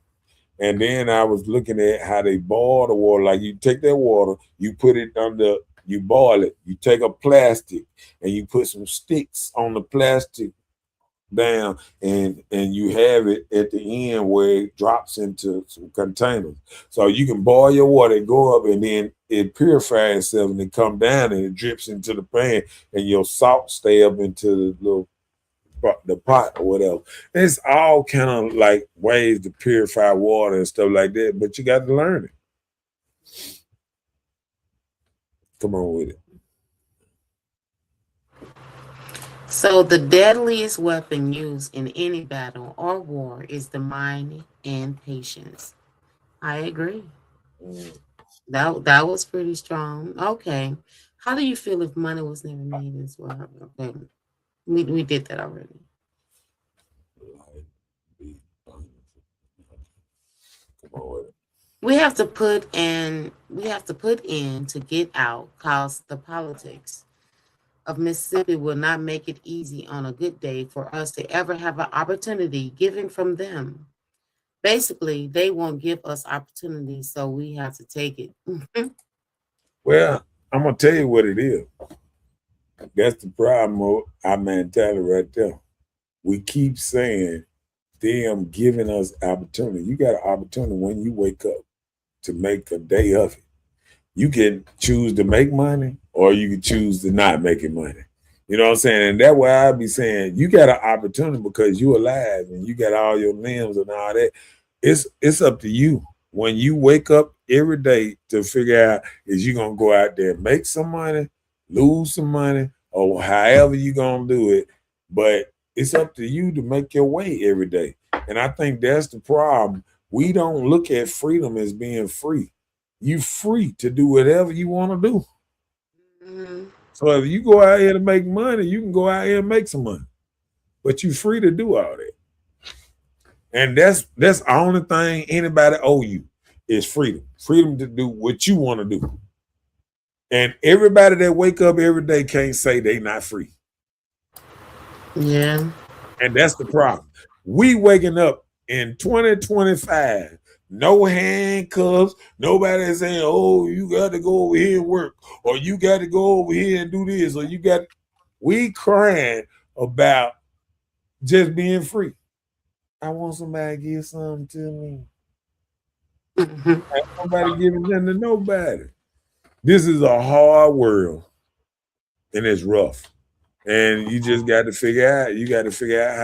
and then I was looking at how they boil the water. Like you take that water, you put it under, you boil it. You take a plastic and you put some sticks on the plastic down, and you have it at the end where it drops into some containers. So you can boil your water, go up, and then it purifies itself, and it come down and it drips into the pan, and your salt stay up into the pot or whatever. It's all kind of like ways to purify water and stuff like that, but you got to learn it. Come on with it. So the deadliest weapon used in any battle or war is the mind and patience. I agree. That was pretty strong. Okay. How do you feel if money was never made as well? Okay. We did that already. We have to put in to get out cause the politics of Mississippi will not make it easy on a good day for us to ever have an opportunity given from them. Basically, they won't give us opportunities, so we have to take it. Well, I'm gonna tell you what it is. That's the problem with our mentality right there. we keep saying them giving us opportunity. You got an opportunity when you wake up to make a day of it. You can choose to make money or you can choose to not make it money. You know what I'm saying? And that's why I be saying you got an opportunity because you alive and you got all your limbs and all that. It's up to you. When you wake up every day to figure out is you gonna go out there and make some money, lose some money, or however you gonna do it. But it's up to you to make your way every day. And I think that's the problem. We don't look at freedom as being free. You free to do whatever you want to do. Mhm. So if you go out here to make money, you can go out here and make some money. But you free to do all that. And that's the only thing anybody owe you is freedom. Freedom to do what you want to do. And everybody that wake up every day can't say they not free. Yeah. And that's the problem. We waking up in 2025, no handcuffs, nobody saying, oh, you got to go over here and work, or you got to go over here and do this, or you got we crying about just being free. I want somebody to give something to me. Mhm. Ain't nobody giving nothing to nobody. This is a hard world, and it's rough. And you just got to figure out. You got to figure out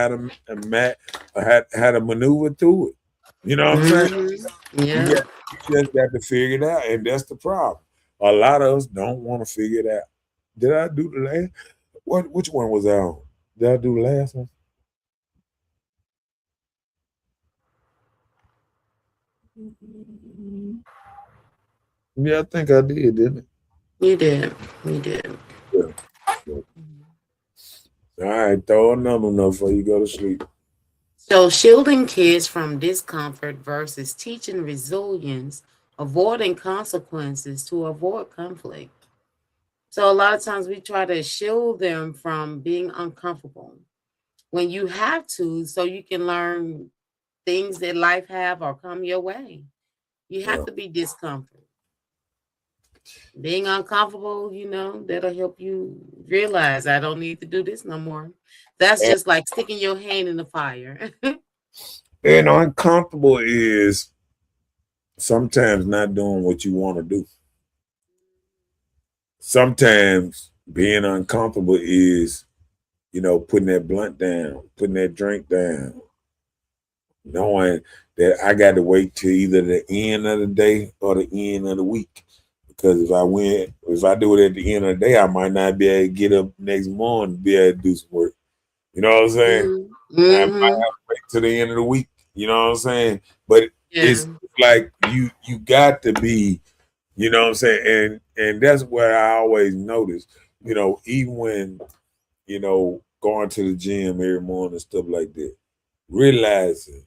how to maneuver through it. You know what I'm saying? Mhm. You Yeah. just got to figure it out, and that's the problem. A lot of us don't want to figure it out. Did I do the last? Which one was I on? Did I do the last one? Yeah, I think I did, didn't it? You did. You did. Yeah. All right, throw another one up before you go to sleep. So, shielding kids from discomfort versus teaching resilience, avoiding consequences to avoid conflict. So, a lot of times we try to shield them from being uncomfortable when you have to, so you can learn things that life have or come your way. You have Yeah. to be discomfort. Being uncomfortable, that'll help you realize I don't need to do this no more. That's And, just like sticking your hand in the fire. and uncomfortable is sometimes not doing what you want to do. Sometimes being uncomfortable is, putting that blunt down, putting that drink down, knowing that I got to wait till either the end of the day or the end of the week. Because if I do it at the end of the day, I might not be able to get up next morning to be able to do some work. You know what I'm saying? I might have Mm-hmm. to wait till the end of the week. You know what I'm saying? But Yeah. it's like you got to be, you know what I'm saying? And that's where I always notice, even when, going to the gym every morning and stuff like that, realizing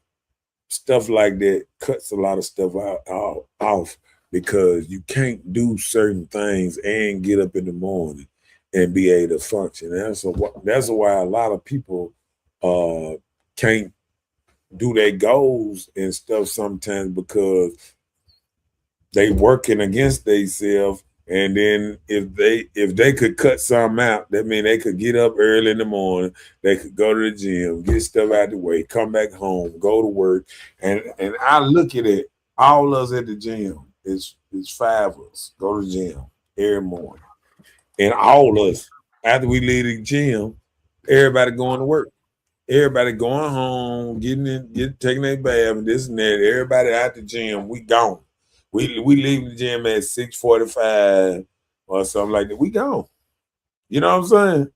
stuff like that cuts a lot of stuff off because you can't do certain things and get up in the morning and be able to function. And that's why a lot of people can't do their goals and stuff sometimes because they working against themselves. And then if they could cut something out, that means they could get up early in the morning, they could go to the gym, get stuff out the way, come back home, go to work. And I look at it, all of us at the gym, it's 5 of us, go to the gym every morning. And all of us, after we leave the gym, everybody going to work. Everybody going home, taking their bath and this and that. Everybody at the gym, we gone. We leave the gym at 6:45 or something like that. We gone. You know what I'm saying?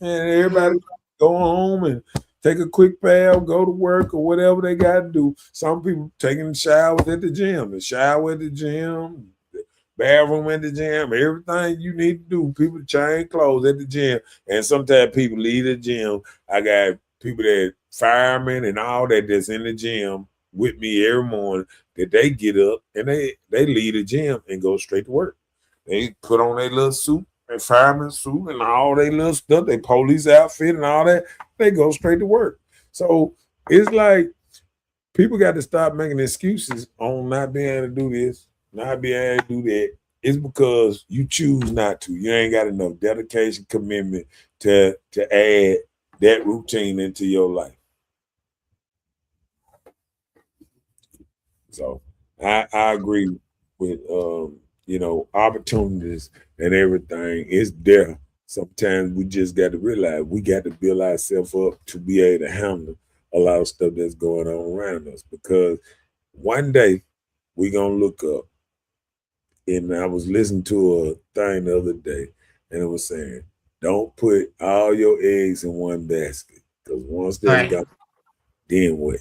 And everybody Mhm. go home and take a quick bath, go to work or whatever they got to do. Some people taking showers at the gym, the shower at the gym, the bathroom at the gym, everything you need to do. People change clothes at the gym. And sometimes people leave the gym. I got people that firemen and all that's in the gym with me every morning that they get up and they leave the gym and go straight to work. They put on their little suit, their fireman suit, and all their little stuff, their police outfit and all that. They go straight to work. So it's like people got to stop making excuses on not being able to do this, not being able to do that. It's because you choose not to. You ain't got enough dedication, commitment to add that routine into your life. So I agree with opportunities and everything is there. Sometimes we just got to realize we got to build ourselves up to be able to handle a lot of stuff that's going on around us, because one day we're gonna look up. And I was listening to a thing the other day, and it was saying, don't put all your eggs in one basket, because once that's Right. gone, then what?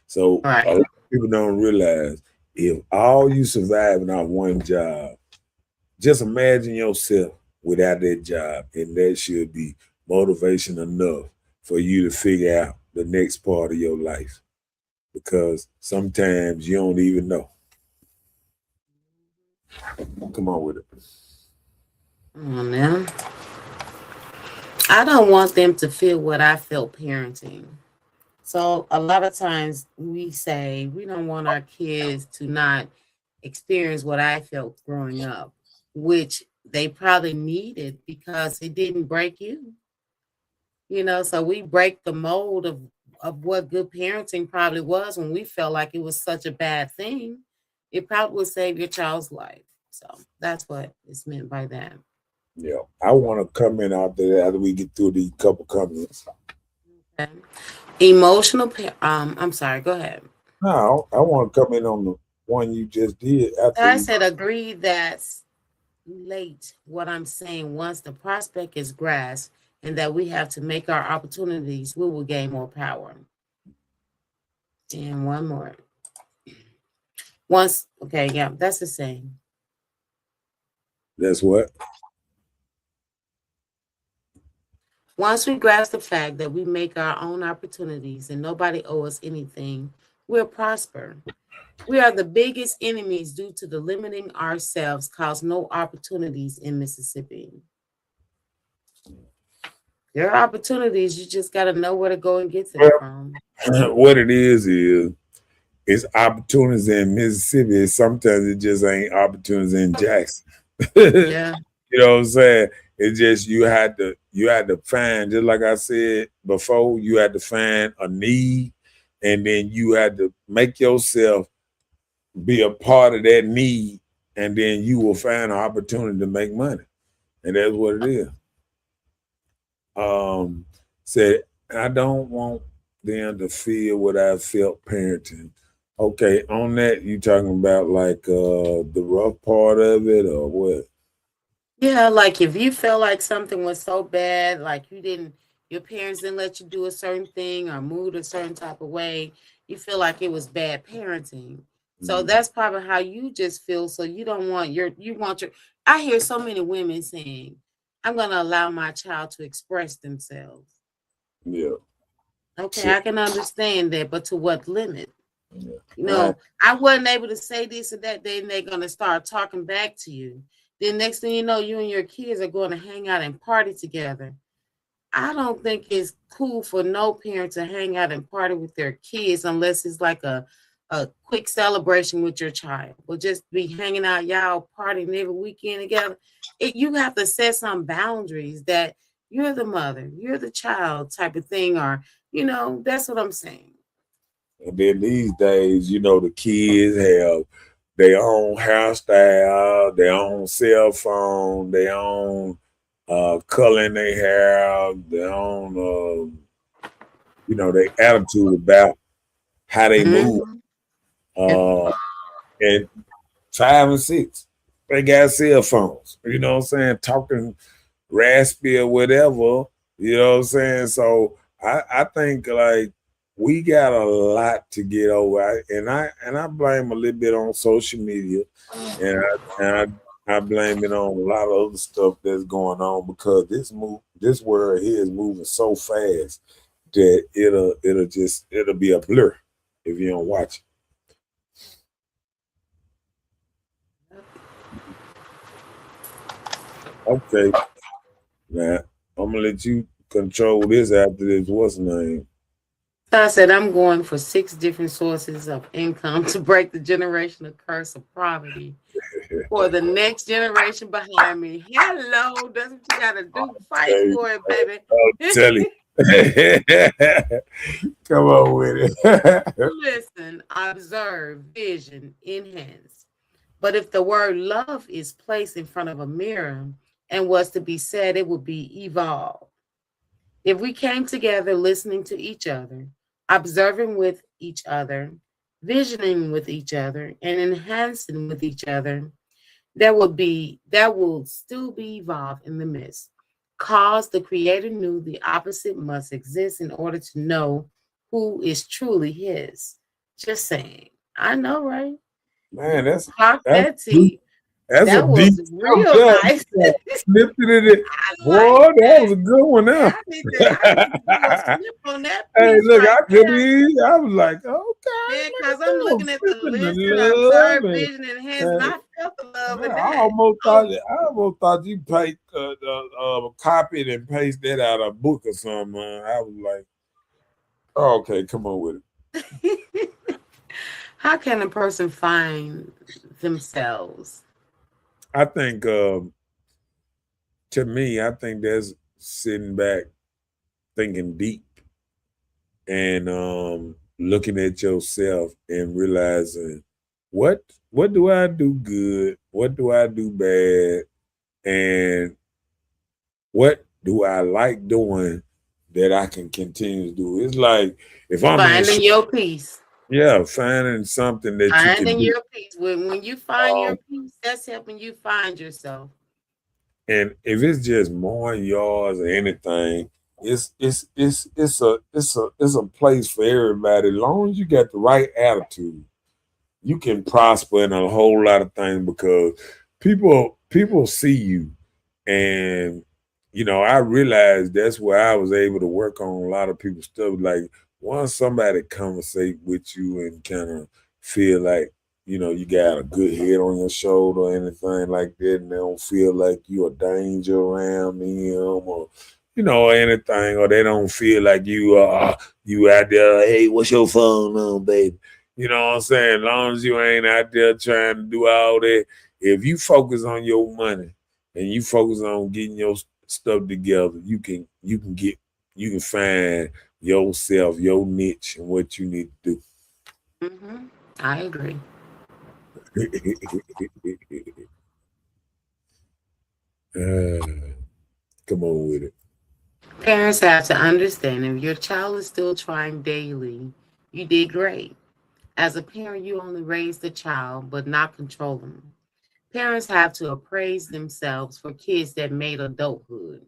So a Right. lot of people don't realize if all you surviving off one job, just imagine yourself without that job, and that should be motivation enough for you to figure out the next part of your life, because sometimes you don't even know. Come on with it. Come on now. I don't want them to feel what I felt parenting. So a lot of times we say we don't want our kids to not experience what I felt growing up, which they probably needed because it didn't break you. So we break the mold of what good parenting probably was when we felt like it was such a bad thing. It probably would save your child's life. So that's what is meant by that. Yeah, I want to come in after we get through these couple comments. Okay. Emotional. I'm sorry. Go ahead. No, I want to come in on the one you just did after I you. said agree that's late. What I'm saying, once the prospect is grasped and that we have to make our opportunities, we will gain more power. And one more. Okay, yeah, that's the same. That's what. Once we grasp the fact that we make our own opportunities and nobody owes us anything, we'll prosper. We are the biggest enemies due to the limiting ourselves cause no opportunities in Mississippi. There are opportunities, you just got to know where to go and get them from. What it is it's opportunities in Mississippi. Sometimes it just ain't opportunities in Jackson. Yeah. You know what I'm saying? It's just you had to find, just like I said before, you had to find a need, and then you had to make yourself be a part of that need, and then you will find an opportunity to make money. And that's what it is. Said, I don't want them to feel what I felt parenting. Okay, on that, you talking about like the rough part of it or what? Yeah, like if you felt like something was so bad, like your parents didn't let you do a certain thing or move a certain type of way, you feel like it was bad parenting. So that's probably how you just feel. So you don't want I hear so many women saying, I'm going to allow my child to express themselves. Yeah. Okay, I can understand that, but to what limit? Yeah. I wasn't able to say this or that, then they're going to start talking back to you. Then next thing you know, you and your kids are going to hang out and party together. I don't think it's cool for no parent to hang out and party with their kids unless it's like a quick celebration with your child. Or just be hanging out, y'all partying every weekend together. You have to set some boundaries that you're the mother, you're the child type of thing, or that's what I'm saying. And then these days, the kids have their own hairstyle, their own cell phone, their own coloring their hair, their own, their attitude about how they move. And 5 and 6, they got cell phones, you know what I'm saying, talking raspy or whatever, you know what I'm saying? So I think like we got a lot to get over, and I blame a little bit on social media, and I blame it on a lot of other stuff that's going on, because this world here is moving so fast that it'll be a blur if you don't watch it. Okay, now I'm gonna let you control this after this. What's the name? I said I'm going for 6 different sources of income to break the generational curse of poverty for the next generation behind me. Hello, that's what you gotta do. Fight for it, baby. I'm telling you, Come on with it. Listen, observe, vision, enhance. But if the word love is placed in front of a mirror and was to be said, it would be evolve. If we came together listening to each other, observing with each other, visioning with each other, and enhancing with each other, that will still be evolved in the midst. Cause the creator knew the opposite must exist in order to know who is truly his. Just saying. I know, right? Man, Talk that's that deep. tea. That's a That deep was stuff real there. nice. Snipped it in it. I Boy, like that that. was a good one now. I need to do a snip on that Hey, piece look, right I couldn't there. even. I was like, okay, Man, look because at I'm them looking at the flipping the list and love, observe, vision, and hands, and and I felt the love man, in I that. almost Oh, thought you copied and pasted that out of a book or something. I was like, oh, okay, come on with it. how can a person find themselves? I think, to me, I think that's sitting back, thinking deep, and looking at yourself and realizing what do I do good, what do I do bad, and what do I like doing that I can continue to do. It's like if I'm in Finding your peace. yeah, finding something that you can Finding do. your peace. When you find your Um, peace, that's helping you find yourself. and if it's just mowing yards or anything, it's a place for everybody. As long as you got the right attitude, you can prosper in a whole lot of things because people see you. And I realized that's where I was able to work on a lot of people's stuff. Like once somebody conversate with you and kind of feel like you got a good head on your shoulder or anything like that, and they don't feel like you a danger around them or anything, or they don't feel like you out there. Hey, what's your phone on, baby? You know what I'm saying? As long as you ain't out there trying to do all that, if you focus on your money and you focus on getting your stuff together, you can find yourself, your niche, and what you need to Hmm. I agree. do. Come on with it. Parents have to understand if your child is still trying daily, you did great. As a parent, you only raise the child, but not control them. Parents have to appraise themselves for kids that made adulthood.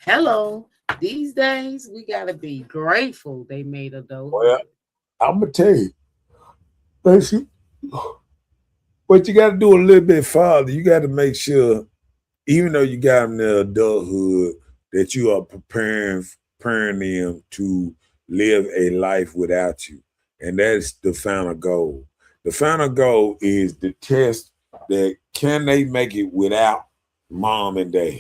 Hello, these days we got to be grateful they made Well, adulthood. I'm gonna tell you, Lacey, but you got to do a little bit farther. You got to make sure, even though you got them in adulthood, that you are preparing them to live a life without you, and that's the final goal. The final goal is the test that can they make it without mom and dad.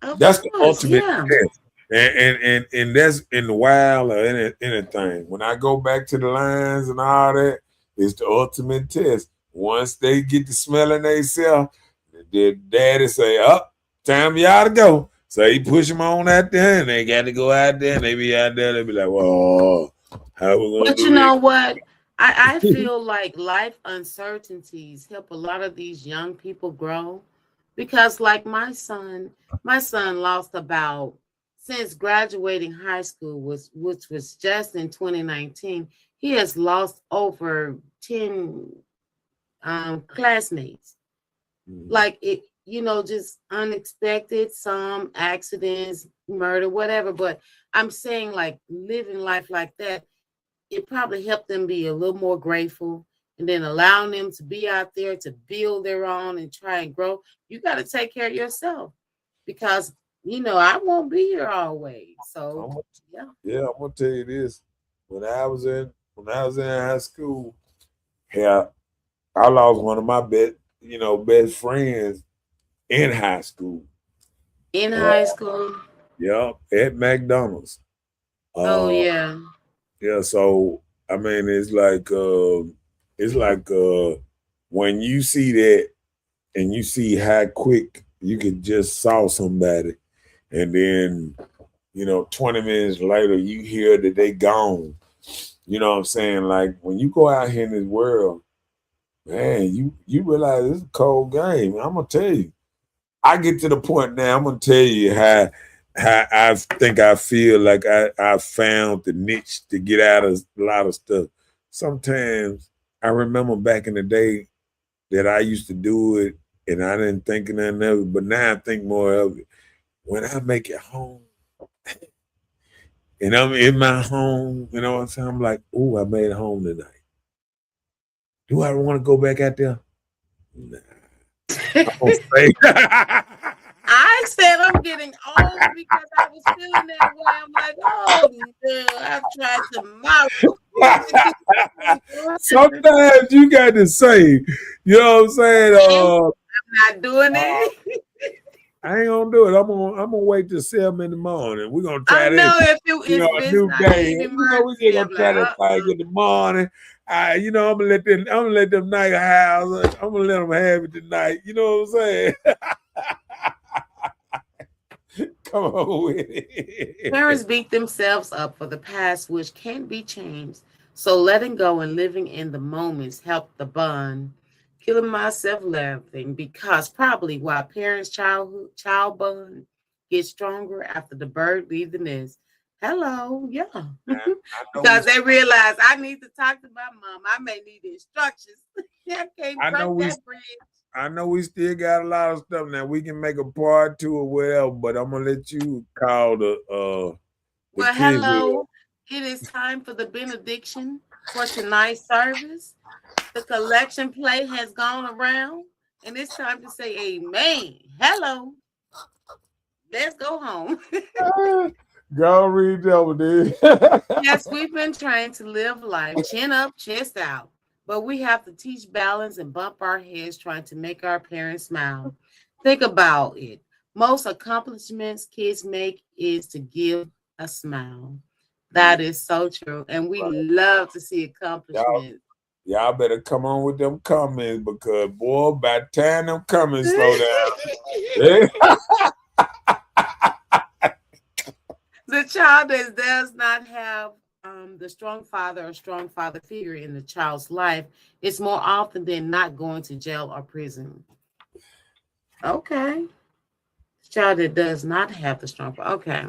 Of That's the course, ultimate yeah. test. And that's in the wild or anything. When I go back to the lines and all that, it's the ultimate test. Once they get to smelling themselves, their daddy say, "Up, time for y'all to go." So he push them on out there, and they got to go out there. And they be out there. They be like, "Well, how we gonna But you do know this?" what? I feel like life uncertainties help a lot of these young people grow because, like my son lost about since graduating high school, which was just in 2019, he has lost over 10 classmates. Like it, just unexpected, some accidents, murder, whatever. But I'm saying, like, living life like that, it probably helped them be a little more grateful and then allowing them to be out there to build their own and try and grow. You got to take care of yourself because I won't be here always. So I'm yeah. Yeah, I'm gonna tell you this. When I was in high school, yeah, I lost one of my best friends in high school. In Uh, high school. yeah, at McDonald's. Oh Uh, yeah. yeah, so I mean, it's like when you see that and you see how quick you can just saw somebody, and then 20 minutes later, you hear that they gone. You know what I'm saying? Like when you go out here in this world, man, you realize it's a cold game. I'm gonna tell you. I get to the point now. I'm gonna tell you how I think I feel like I found the niche to get out of a lot of stuff. Sometimes I remember back in the day that I used to do it and I didn't think of nothing of it, but now I think more of it. When I make it home and I'm in my home, you know what I'm saying? I'm like, oh, I made it home tonight. Do I want to go back out there? Nah. I said I'm getting old because I was feeling that way. I'm like, oh, no, I've tried tomorrow. Sometimes you got to say, you know what I'm saying? I'm not doing it. I ain't gonna do it. I'm gonna wait till 7 in the morning. We're gonna try I know if it's a new day. even We just gonna try that thing in the morning. I'm gonna let them night house. I'm gonna let them have it tonight. You know what I'm saying? Come on with it. Parents beat themselves up for the past, which can't be changed. So letting go and living in the moments help the bond. Killing myself laughing because probably while parents' child bond gets stronger after the bird leaves the nest. Hello, yeah. Because they realize I need to talk to my mom. I may need instructions. I can't break that bridge. I know we still got a lot of stuff now. We can make a part 2 or whatever, but I'm gonna let you call the well, hello. It is time for the benediction for tonight's service. The collection plate has gone around, and it's time to say amen. Hello. Let's go home. Go read over there. Yes, we've been trying to live life chin up, chest out. But we have to teach balance and bump our heads trying to make our parents smile. Think about it. Most accomplishments kids make is to give a smile. That is so true. And we love to see accomplishments. Y'all better come on with them comments because, boy, by the time them comments slow down. The child that does not have the strong father or strong father figure in the child's life is more often than not going to jail or prison. Okay. The child that does not have the strong father. Okay.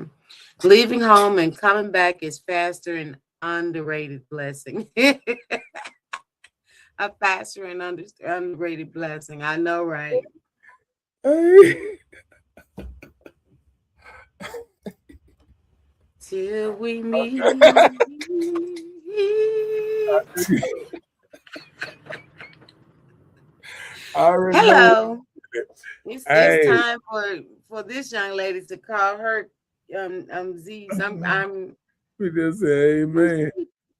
Leaving home and coming back is faster and underrated blessing. A faster and underrated blessing. I know, right? Till we meet. Hello. It's time for this young lady to call her Z. We just say amen.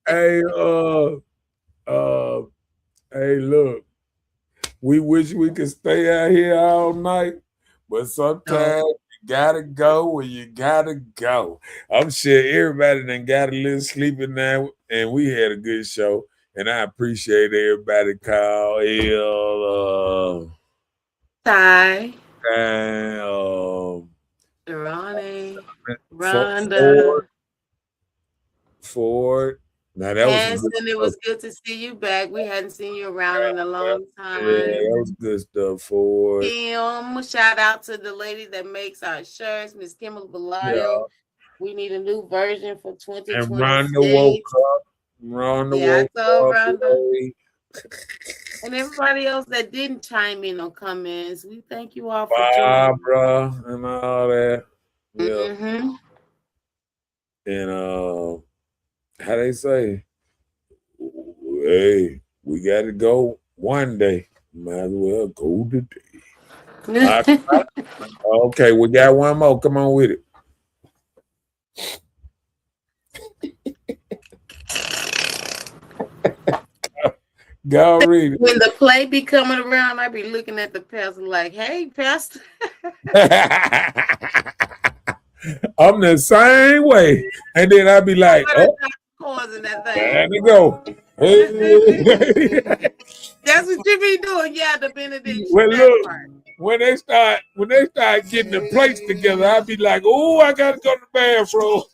Hey, hey, look. We wish we could stay out here all night, but sometimes you gotta go when you gotta go. I'm sure everybody done got a little sleepy now, and we had a good show. And I appreciate everybody call Ty, and Ronnie, Rhonda, Ford. Now that Hanson, it was good to see you back. We hadn't seen you around in a long time. Yeah, that was good stuff, Ford. Kim, shout out to the lady that makes our shirts, Miss Kimberly Bellagio. Yeah. We need a new version for 2026. And Rhonda woke up. Rhonda. And everybody else that didn't chime in on comments, we thank you all for Barbara and all that. Yeah. Mm-hmm. And how they say, hey, we got to go one day. Might as well go today. Okay, we got one more. Come on with it. Go read it. When the play be coming around, I be looking at the pastor like, hey, pastor. I'm the same way. And then I be like, oh, there we go. That's what you be doing. Yeah, the benediction. Well, look, when they start getting the plates together, I'd be like, oh, I gotta go to the bathroom.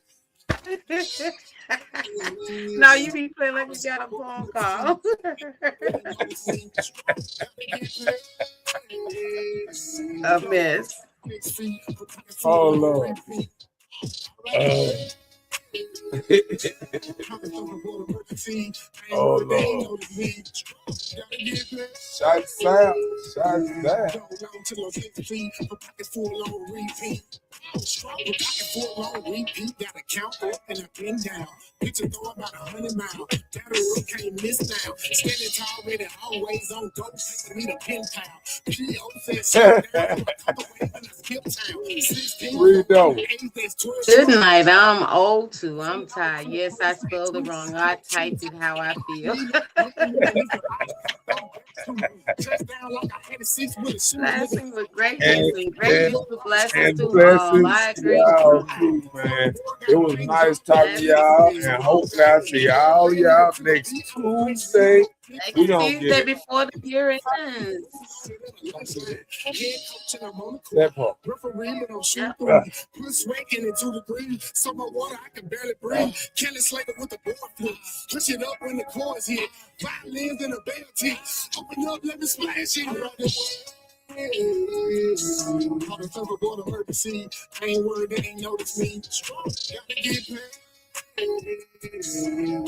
No, you be playing like we got a phone call. A mess. Oh Lord. Oh Lord. Shots out. Shots out. Gotta count up and I've been down. Picture throw about 100 miles. That road can't miss now. Standing tall, ready, always on go. Taking me to pin pal. P.O. said, shut down. Skip town. 16. Read those. Good night. I'm old too. I'm tired. Yes, I spelled it wrong. I typed it how I feel. Blessing with greatness and greatness with blessings to all. I agree. Too, man. It was nice talking to y'all, and hopefully I see all y'all next Tuesday. Next We don't Tuesday get it. before the year ends. That part. Some water I can barely breathe. Kelly Slater with the board flip. Push it up when the chords hit. Violins in a bell tip. Open up, let me splash it. Call the thunderbolt emergency. I ain't worried, they ain't notice me. Gotta get paid.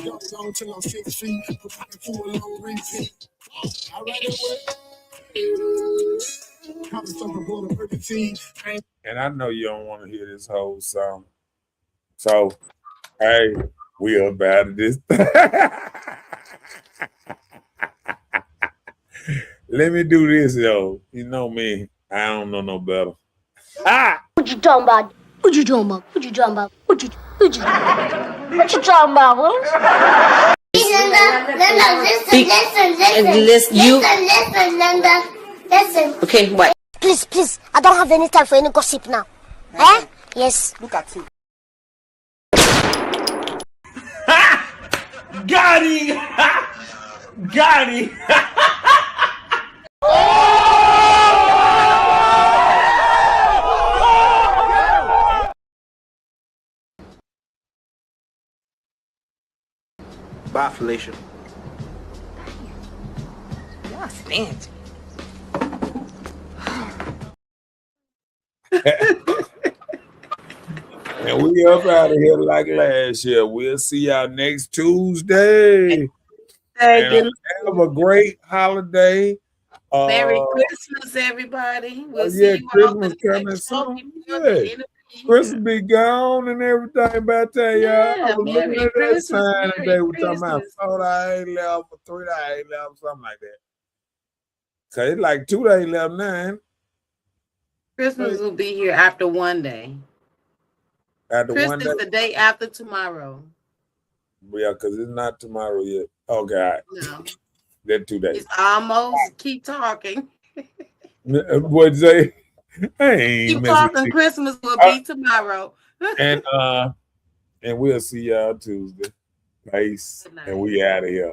Goes on till I'm 6 feet. Pocket full on repeat. I write it away. Call the thunderbolt emergency. And I know you don't want to hear this whole song. So, hey, we are bad at this. Let me do this, yo. You know me. I don't know no better. Ah! What you talking about? What you talking about? What you talking about? What you talking about? Listen, Linda. Listen. Okay, what? Please. I don't have any time for any gossip now. Eh? Yes. Look at you. Got him! Got him! Bye, Felicia. Y'all stand. And we up out of here like last year. We'll see y'all next Tuesday. And have a great holiday. Merry Christmas, everybody. We'll see yeah, you Christmas all coming soon. Yeah. Christmas be gone and everything by the time y'all. I was looking Merry at that Christmas, sign Merry today. We talking about Christmas. 4 days left or 3 days left, something like that. Cause it's like 2 days left now. Christmas will be here after one day. After one Christmas day. the day after tomorrow. Yeah, because it's not tomorrow yet. Okay, all right. No. Then 2 days. It's almost. Keep talking. What'd you say? I ain't Keep messing talking. with Christmas will be tomorrow. you. And we'll see y'all Tuesday. Peace. Good night. And we out of here.